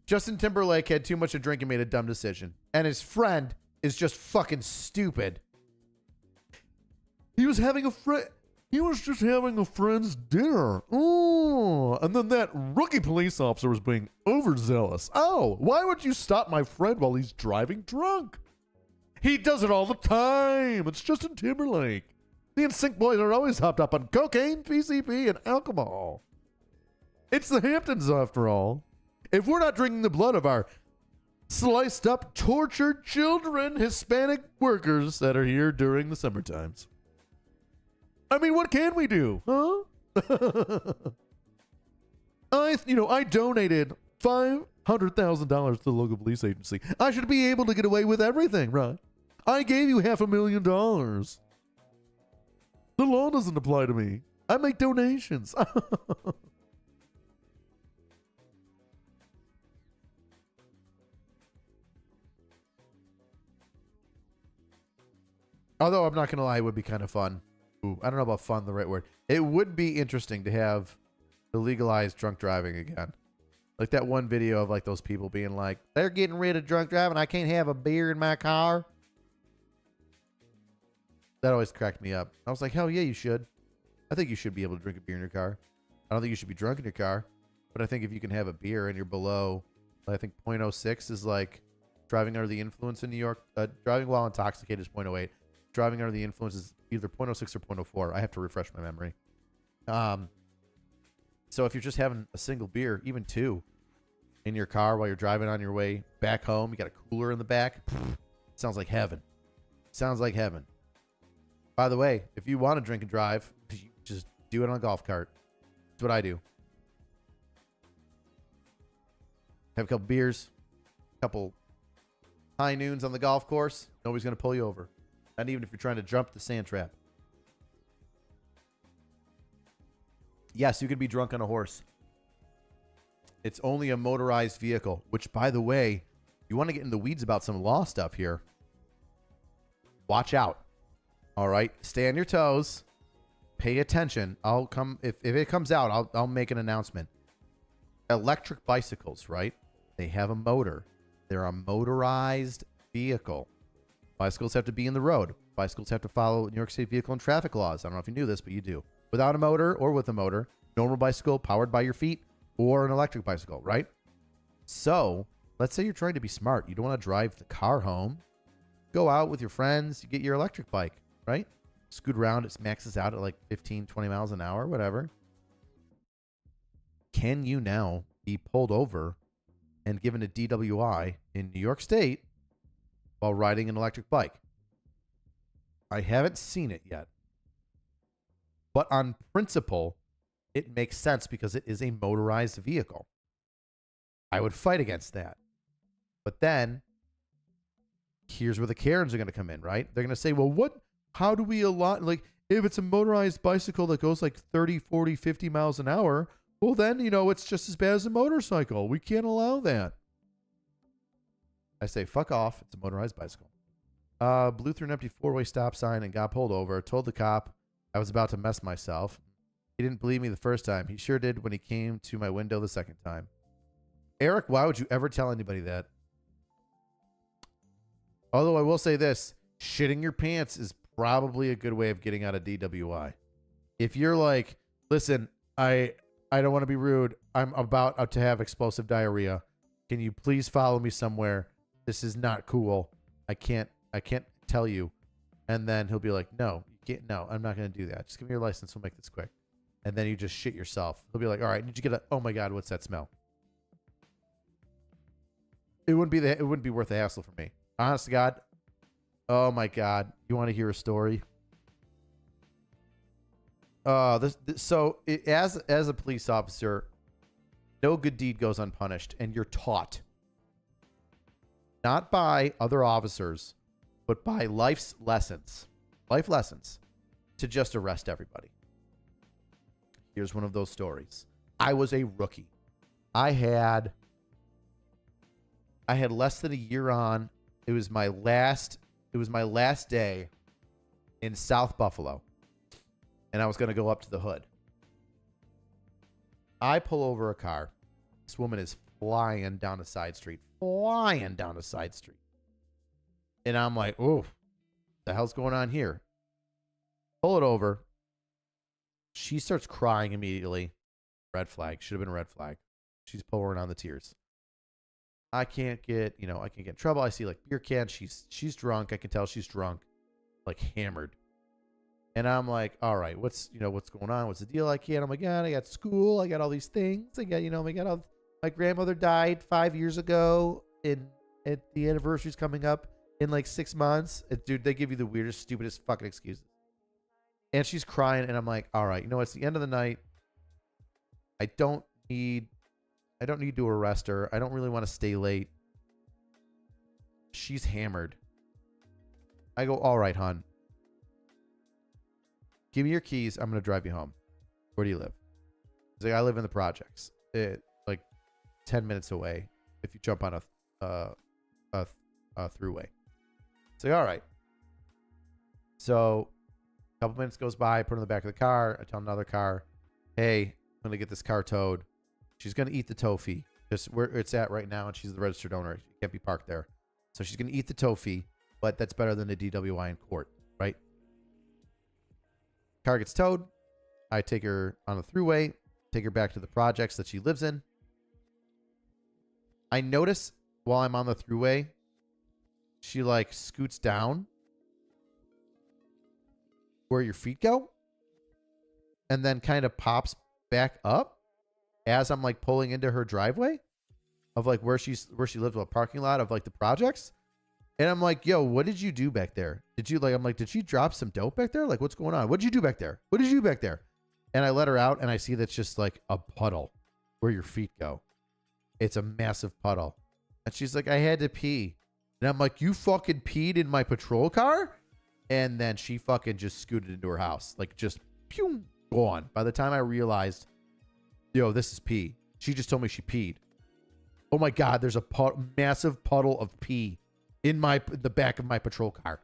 Justin Timberlake had too much to drink and made a dumb decision. And his friend is just fucking stupid. He was just having a friend's dinner. Oh, and then that rookie police officer was being overzealous. Oh, why would you stop my friend while he's driving drunk? He does it all the time. It's Justin Timberlake. The NSYNC boys are always hopped up on cocaine, PCP, and alcohol. It's the Hamptons, after all. If we're not drinking the blood of our sliced up, tortured children, Hispanic workers that are here during the summer times. I mean, what can we do, huh? I donated $500,000 to the local police agency. I should be able to get away with everything, right? I gave you $500,000. The law doesn't apply to me. I make donations. Although I'm not going to lie, it would be kind of fun. Ooh, I don't know about fun, the right word. It would be interesting to have the legalized drunk driving again. Like that one video of like those people being like, they're getting rid of drunk driving. I can't have a beer in my car. That always cracked me up. I was like, hell yeah, you should. I think you should be able to drink a beer in your car. I don't think you should be drunk in your car. But I think if you can have a beer and you're below, I think 0.06 is like driving under the influence in New York. Driving while intoxicated is 0.08. Driving under the influence is either 0.06 or 0.04. I have to refresh my memory. So if you're just having a single beer, even two, in your car while you're driving on your way back home, you got a cooler in the back. Sounds like heaven. Sounds like heaven. By the way, if you want to drink and drive, just do it on a golf cart. That's what I do. Have a couple beers, a couple high noons on the golf course. Nobody's going to pull you over. Not even if you're trying to jump the sand trap. Yes, you could be drunk on a horse. It's only a motorized vehicle, which, by the way, you want to get in the weeds about some law stuff here. Watch out. All right? Stay on your toes. Pay attention. I'll come if it comes out, I'll make an announcement. Electric bicycles, right? They have a motor. They're a motorized vehicle. Bicycles have to be in the road. Bicycles have to follow New York State vehicle and traffic laws. I don't know if you knew this, but you do. Without a motor or with a motor, normal bicycle powered by your feet or an electric bicycle, right? So let's say you're trying to be smart. You don't want to drive the car home. Go out with your friends. You get your electric bike, right? Scoot around. It maxes out at like 15, 20 miles an hour, whatever. Can you now be pulled over and given a DWI in New York State while riding an electric bike? I haven't seen it yet. But on principle, it makes sense because it is a motorized vehicle. I would fight against that. But then, here's where the Karens are going to come in, right? They're going to say, well, how do we allow, like, if it's a motorized bicycle that goes like 30, 40, 50 miles an hour, well, then, it's just as bad as a motorcycle. We can't allow that. I say, fuck off. It's a motorized bicycle. Blew through an empty four-way stop sign and got pulled over. Told the cop I was about to mess myself. He didn't believe me the first time. He sure did when he came to my window the second time. Eric, why would you ever tell anybody that? Although I will say this, shitting your pants is probably a good way of getting out of DWI. If you're like, listen, I don't want to be rude. I'm about to have explosive diarrhea. Can you please follow me somewhere? This is not cool. I can't tell you. And then he'll be like, no, no, I'm not going to do that. Just give me your license. We'll make this quick. And then you just shit yourself. He'll be like, all right, did you get oh my God, what's that smell? It wouldn't be worth the hassle for me. Honest to God. Oh my God. You want to hear a story? As a police officer, no good deed goes unpunished, and you're taught not by other officers, but by life lessons, to just arrest everybody. Here's one of those stories. I was a rookie. I had less than a year on. It was my last day in South Buffalo. And I was going to go up to the hood. I pull over a car. This woman is flying down a side street. And I'm like, oh, the hell's going on here? Pull it over. She starts crying immediately. Red flag. Should have been a red flag. She's pouring on the tears. I can't get in trouble. I see like beer cans. She's drunk. I can tell she's drunk, like hammered. And I'm like, all right, what's going on? What's the deal? I can't. I'm like, yeah, I got school. I got all these things. I got, my grandmother died 5 years ago, and the anniversary's coming up in like 6 months. Dude, they give you the weirdest, stupidest fucking excuses. And she's crying, and I'm like, all right, it's the end of the night. I don't need to arrest her. I don't really want to stay late. She's hammered. I go, all right, hon. Give me your keys. I'm going to drive you home. Where do you live? He's like, I live in the projects. Like 10 minutes away if you jump on a throughway. It's like, all right. So a couple minutes goes by. I put her in the back of the car. I tell another car, hey, I'm going to get this car towed. She's going to eat the tow fee. Just where it's at right now, and she's the registered owner. She can't be parked there. So she's going to eat the tow fee, but that's better than the DWI in court, right? Car gets towed. I take her on the throughway, take her back to the projects that she lives in. I notice while I'm on the throughway, she like scoots down where your feet go and then kind of pops back up as I'm like pulling into her driveway of like where she lives, a parking lot of like the projects. And I'm like, yo, what did you do back there? Did she drop some dope back there? Like, what's going on? What did you do back there? What did you do back there? And I let her out, and I see that's just like a puddle where your feet go. It's a massive puddle. And she's like, I had to pee. And I'm like, you fucking peed in my patrol car? And then she fucking just scooted into her house. Like, just, pew, gone. By the time I realized, yo, this is pee. She just told me she peed. Oh my God, there's a massive puddle of pee in the back of my patrol car.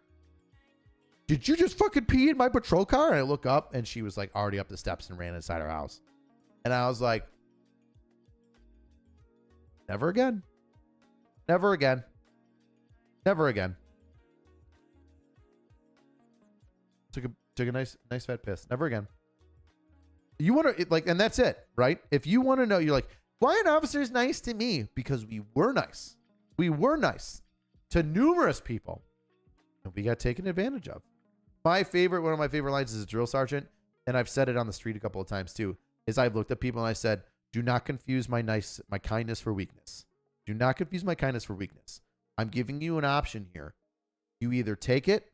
Did you just fucking pee in my patrol car? And I look up, and she was like already up the steps and ran inside her house. And I was like, never again. Never again. Never again. Took a nice fat piss. Never again. You want to like, and that's it, right? If you want to know, you're like, why an officer's nice to me? Because we were nice. We were nice to numerous people, and we got taken advantage of. One of my favorite lines is a drill sergeant, and I've said it on the street a couple of times too, is I've looked at people and I said, do not confuse my kindness for weakness. Do not confuse my kindness for weakness. I'm giving you an option here. You either take it,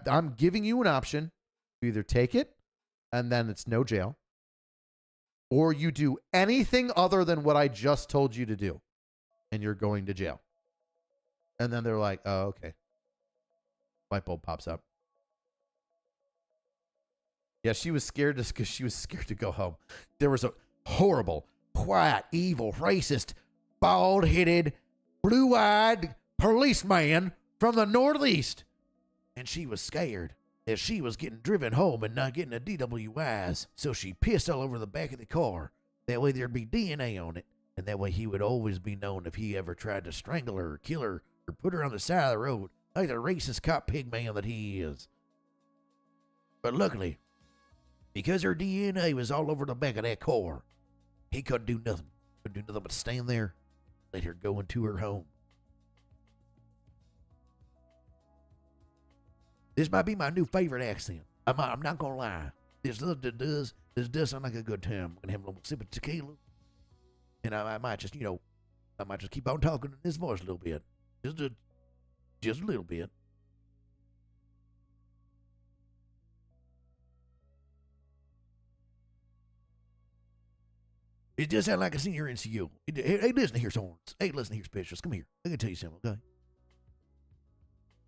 I'm giving you an option. You either take it, and then it's no jail, or you do anything other than what I just told you to do, and you're going to jail. And then they're like, oh, okay. Light bulb pops up. Yeah, she was scared because she was scared to go home. There was a horrible, quiet, evil, racist, bald-headed, blue-eyed policeman from the Northeast. And she was scared that she was getting driven home and not getting a DWIs. So she pissed all over the back of the car. That way there'd be DNA on it. And that way he would always be known if he ever tried to strangle her or kill her or put her on the side of the road, like the racist cop pig man that he is. But luckily, because her DNA was all over the back of that car, he couldn't do nothing. Couldn't do nothing but stand there, let her go into her home. This might be my new favorite accent. I'm not gonna lie. This does sound like a good time. I'm gonna have a little sip of tequila, and I might just keep on talking in this voice a little bit. Just a little bit. It does sound like a senior NCO. Hey, listen here, Sorns. Hey, listen here, Specialist. Come here. I can tell you something, okay?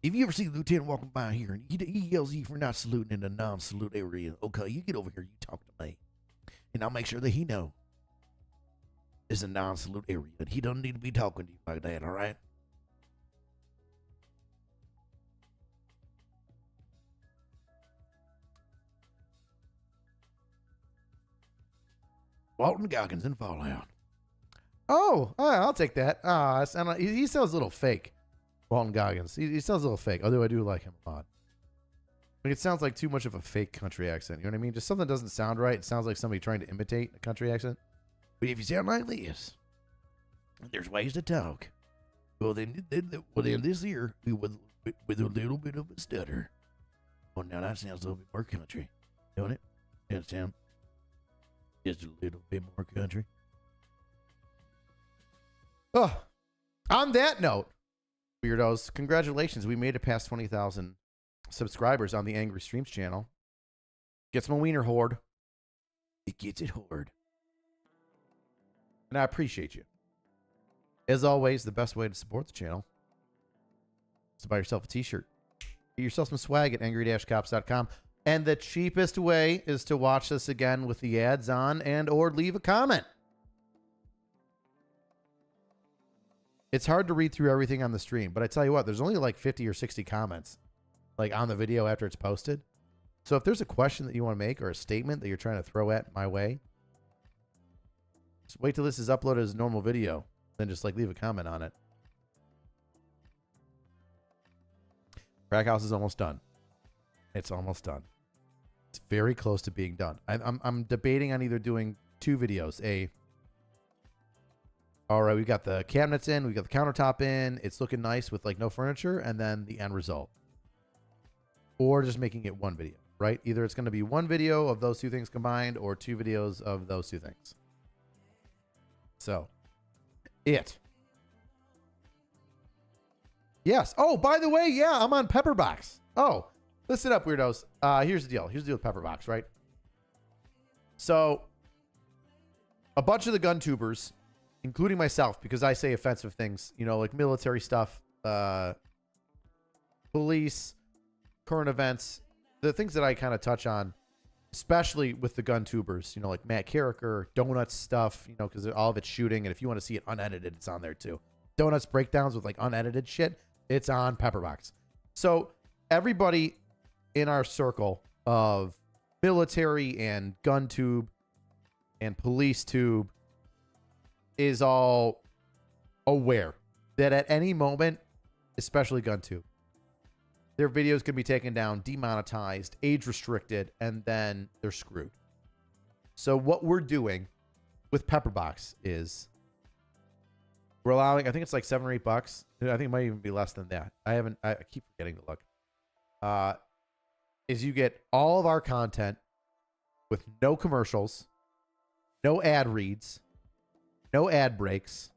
If you ever see the lieutenant walking by here and he yells at you for not saluting in the non-salute area, okay, you get over here, you talk to me, and I'll make sure that he knows it's a non-salute area, and he doesn't need to be talking to you like that, all right? Walton Goggins in Fallout. Oh, I'll take that. He sounds a little fake. Walton Goggins. He sounds a little fake, although I do like him a lot. Like, it sounds like too much of a fake country accent. You know what I mean? Just something doesn't sound right. It sounds like somebody trying to imitate a country accent. But if you sound like this, There's ways to talk. Well, then this here, with a little bit of a stutter. Well, now that sounds a little bit more country, don't it? That sound just a little bit more country. Oh, on that note, weirdos, congratulations. We made it past 20,000 subscribers on the Angry Streams channel. Gets my wiener horde. It gets it horde. And I appreciate you. As always, the best way to support the channel is to buy yourself a t-shirt. Get yourself some swag at angry-cops.com. And the cheapest way is to watch this again with the ads on and or leave a comment. It's hard to read through everything on the stream, but I tell you what, there's only like 50 or 60 comments like on the video after it's posted. So if there's a question that you want to make or a statement that you're trying to throw at my way, just wait till this is uploaded as a normal video. Then just like leave a comment on it. Crack House is almost done. It's almost done. It's very close to being done. I'm debating on either doing two videos. All right, we got the cabinets in, we got the countertop in. It's looking nice with like no furniture, and then the end result. Or just making it one video, right? Either it's going to be one video of those two things combined, or two videos of those two things. So, yes. Oh, by the way, yeah, I'm on Pepperbox. Oh, listen up, weirdos. Here's the deal. Here's the deal with Pepperbox, right? So, a bunch of the gun tubers, including myself, because I say offensive things, you know, like military stuff, police, current events, the things that I kind of touch on, especially with the gun tubers, you know, like Matt Carricker, Donuts stuff, you know, because all of it's shooting. And if you want to see it unedited, it's on there too. Donuts breakdowns with like unedited shit, it's on Pepperbox. So everybody in our circle of military and gun tube and police tube is all aware that at any moment, especially gun tube, their videos can be taken down, demonetized, age restricted, and then they're screwed. So what we're doing with Pepperbox is we're allowing, I think it's like $7 or $8. I think it might even be less than that. I keep forgetting to look. Is you get all of our content with no commercials, no ad reads, no ad breaks,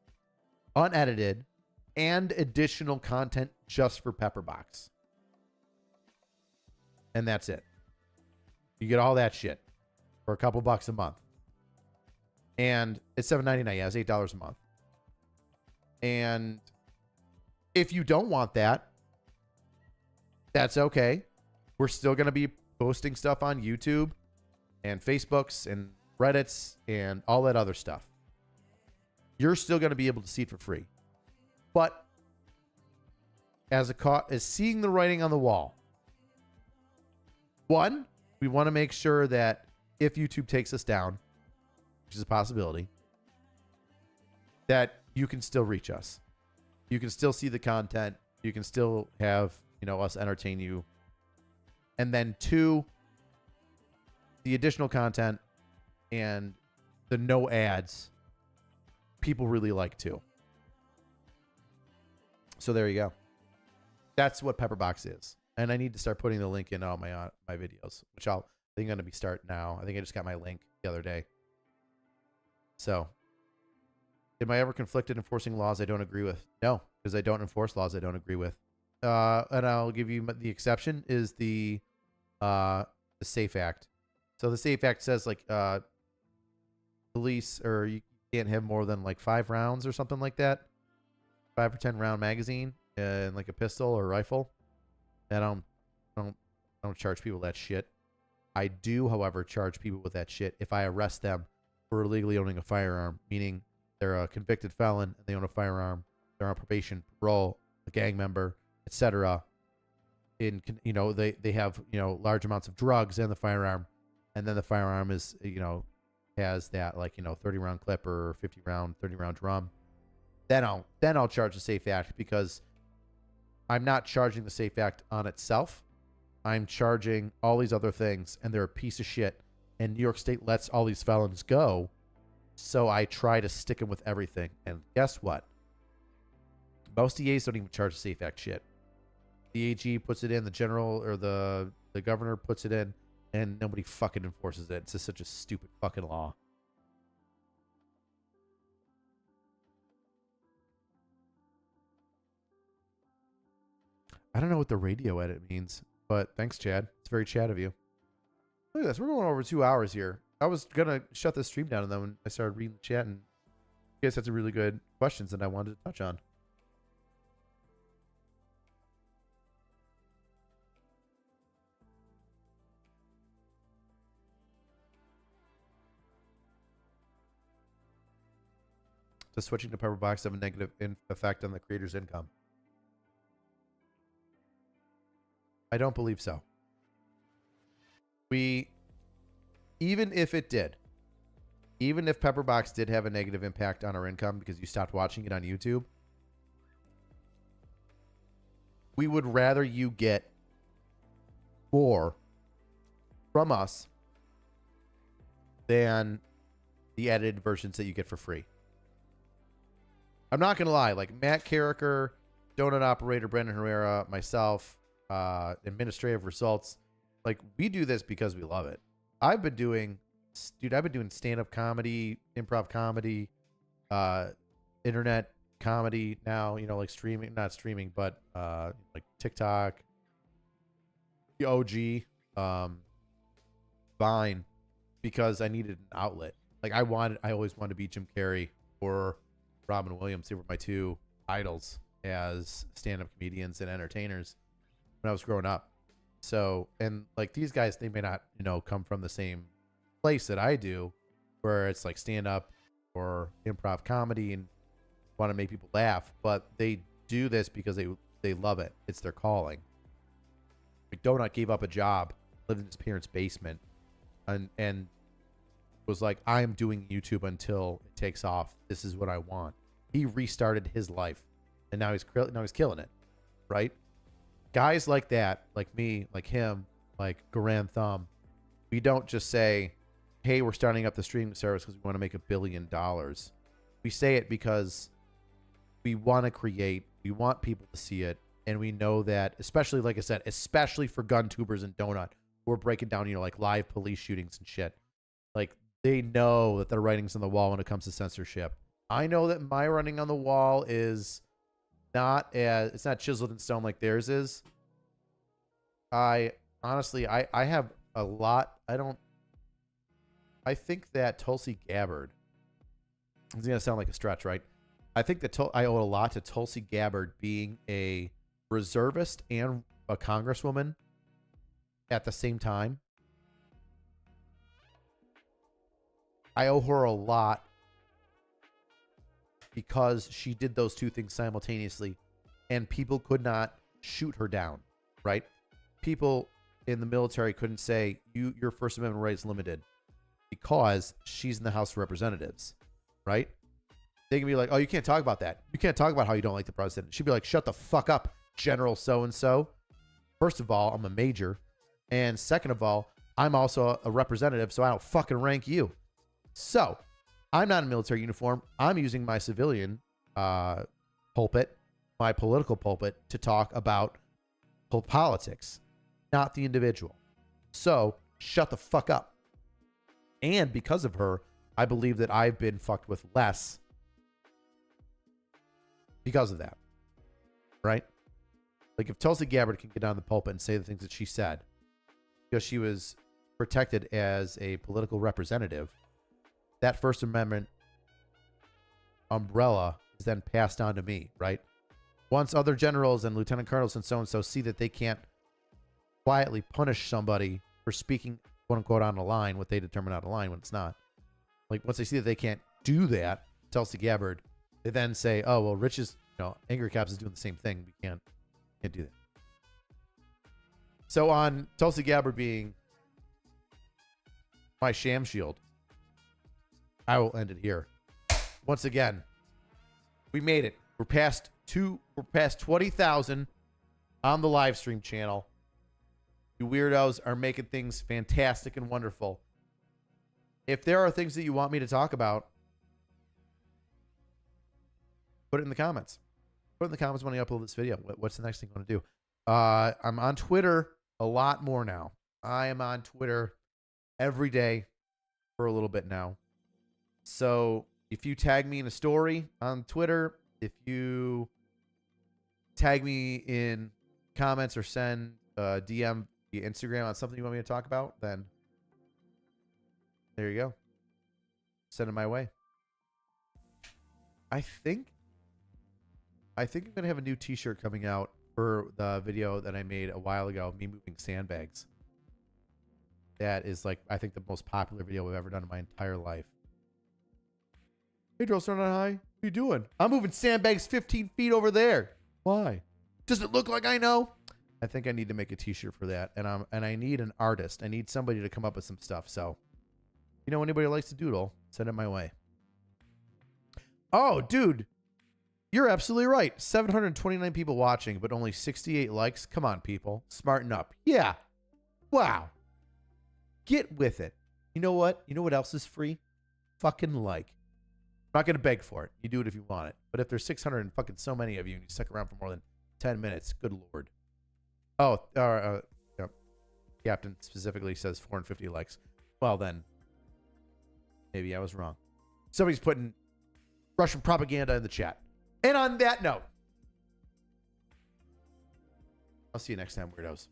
unedited, and additional content just for Pepperbox. And that's it. You get all that shit for a couple bucks a month. And it's $7.99. Yeah, it's $8 a month. And if you don't want that, that's okay. We're still going to be posting stuff on YouTube and Facebooks and Reddits and all that other stuff. You're still going to be able to see it for free. But as seeing the writing on the wall, one, we want to make sure that if YouTube takes us down, which is a possibility, that you can still reach us. You can still see the content. You can still have, you know, us entertain you. And then two, the additional content and the no ads, people really like too. So there you go. That's what Pepperbox is. And I need to start putting the link in all my videos, which I think I'm going to be starting now. I think I just got my link the other day. So, am I ever conflicted enforcing laws I don't agree with? No, because I don't enforce laws I don't agree with. And I'll give you the exception is the SAFE Act. So the SAFE Act says like police, or you can't have more than like 5 rounds or something like that. 5 or 10 round magazine and like a pistol or rifle. I don't charge people that shit. I do, however, charge people with that shit if I arrest them for illegally owning a firearm, meaning they're a convicted felon and they own a firearm, they're on probation, parole, a gang member, etc. In, you know, they have, you know, large amounts of drugs and the firearm, and then the firearm is, you know, has that like, you know, 30 round clip or 50 round, 30 round drum. Then I'll charge the SAFE Act, because I'm not charging the SAFE Act on itself. I'm charging all these other things, and they're a piece of shit. And New York State lets all these felons go So I try to stick them with everything. And guess what? Most EAs don't even charge a Safe Act shit. The AG puts it in, the general or the governor puts it in, and nobody fucking enforces it. It's just such a stupid fucking law. I don't know what the radio edit means, but thanks, Chad. It's very Chad of you. Look at this. We're going over 2 hours here. I was going to shut this stream down, and then when I started reading the chat, and you guys had some really good questions that I wanted to touch on. Does switching to Pepperbox have a negative effect on the creator's income? I don't believe so. Even if it did, even if Pepperbox did have a negative impact on our income because you stopped watching it on YouTube, we would rather you get more from us than the edited versions that you get for free. I'm not going to lie. Like Matt Carricker, Donut Operator, Brendan Herrera, myself, Administrative Results, like we do this because we love it. I've been doing stand-up comedy, improv comedy, internet comedy now, you know, like streaming, not streaming, but like TikTok, the OG, Vine, because I needed an outlet. Like I always wanted to be Jim Carrey or Robin Williams. They were my two idols as stand-up comedians and entertainers when I was growing up. So, and like these guys, they may not, you know, come from the same place that I do, where it's like stand-up or improv comedy and want to make people laugh, but they do this because they love it. It's their calling. Like Donut gave up a job, lived in his parents' basement, and was like, I am doing YouTube until it takes off. This is what I want. He restarted his life, and now he's killing it, right? Guys like that, like me, like him, like Garan Thumb, we don't just say, hey, we're starting up the streaming service because we want to make $1 billion. We say it because we want to create, we want people to see it, and we know that, especially, like I said, especially for gun tubers and Donut, we're breaking down, you know, like live police shootings and shit. Like, they know that the writing's on the wall when it comes to censorship. I know that my writing on the wall is it's not chiseled in stone like theirs is. I honestly, I have a lot. I think that Tulsi Gabbard, it's going to sound like a stretch, right? I think that I owe a lot to Tulsi Gabbard being a reservist and a congresswoman at the same time. I owe her a lot because she did those two things simultaneously, and people could not shoot her down, right? People in the military couldn't say, your First Amendment right is limited because she's in the House of Representatives, right? They can be like, oh, you can't talk about that. You can't talk about how you don't like the president. She'd be like, shut the fuck up, General so-and-so. First of all, I'm a major. And second of all, I'm also a representative, so I don't fucking rank you. So, I'm not in military uniform. I'm using my civilian pulpit, my political pulpit, to talk about politics, not the individual. So, shut the fuck up. And because of her, I believe that I've been fucked with less because of that. Right? Like, if Tulsi Gabbard can get on the pulpit and say the things that she said, because she was protected as a political representative, that First Amendment umbrella is then passed on to me, right? Once other generals and lieutenant colonels and so see that they can't quietly punish somebody for speaking, quote unquote, on the line, what they determine out of line when it's not. Like, once they see that they can't do that, Tulsi Gabbard, they then say, oh, well, Rich's, Angry Caps is doing the same thing. We can't do that. So on Tulsi Gabbard being my sham shield, I will end it here. Once again, we made it. We're past 20,000 on the live stream channel. You weirdos are making things fantastic and wonderful. If there are things that you want me to talk about, Put it in the comments. Put it in the comments when I upload this video. What's the next thing you want to do? I'm on Twitter a lot more now. I am on Twitter every day for a little bit now. So if you tag me in a story on Twitter, if you tag me in comments or send a DM via Instagram on something you want me to talk about, then there you go. Send it my way. I think I'm going to have a new t-shirt coming out for the video that I made a while ago, me moving sandbags. That is like, I think the most popular video I've ever done in my entire life. Hey, Drill Start on High. What are you doing? I'm moving sandbags 15 feet over there. Why? Does it look like I know? I think I need to make a t-shirt for that. And I need an artist. I need somebody to come up with some stuff. So, you know, anybody who likes to doodle, send it my way. Oh, dude. You're absolutely right. 729 people watching, but only 68 likes. Come on, people. Smarten up. Yeah. Wow. Get with it. You know what? You know what else is free? Fucking like. I'm not going to beg for it. You do it if you want it. But if there's 600 and fucking so many of you and you stuck around for more than 10 minutes, good Lord. Oh, yep. Captain specifically says 450 likes. Well, then, maybe I was wrong. Somebody's putting Russian propaganda in the chat. And on that note, I'll see you next time, weirdos.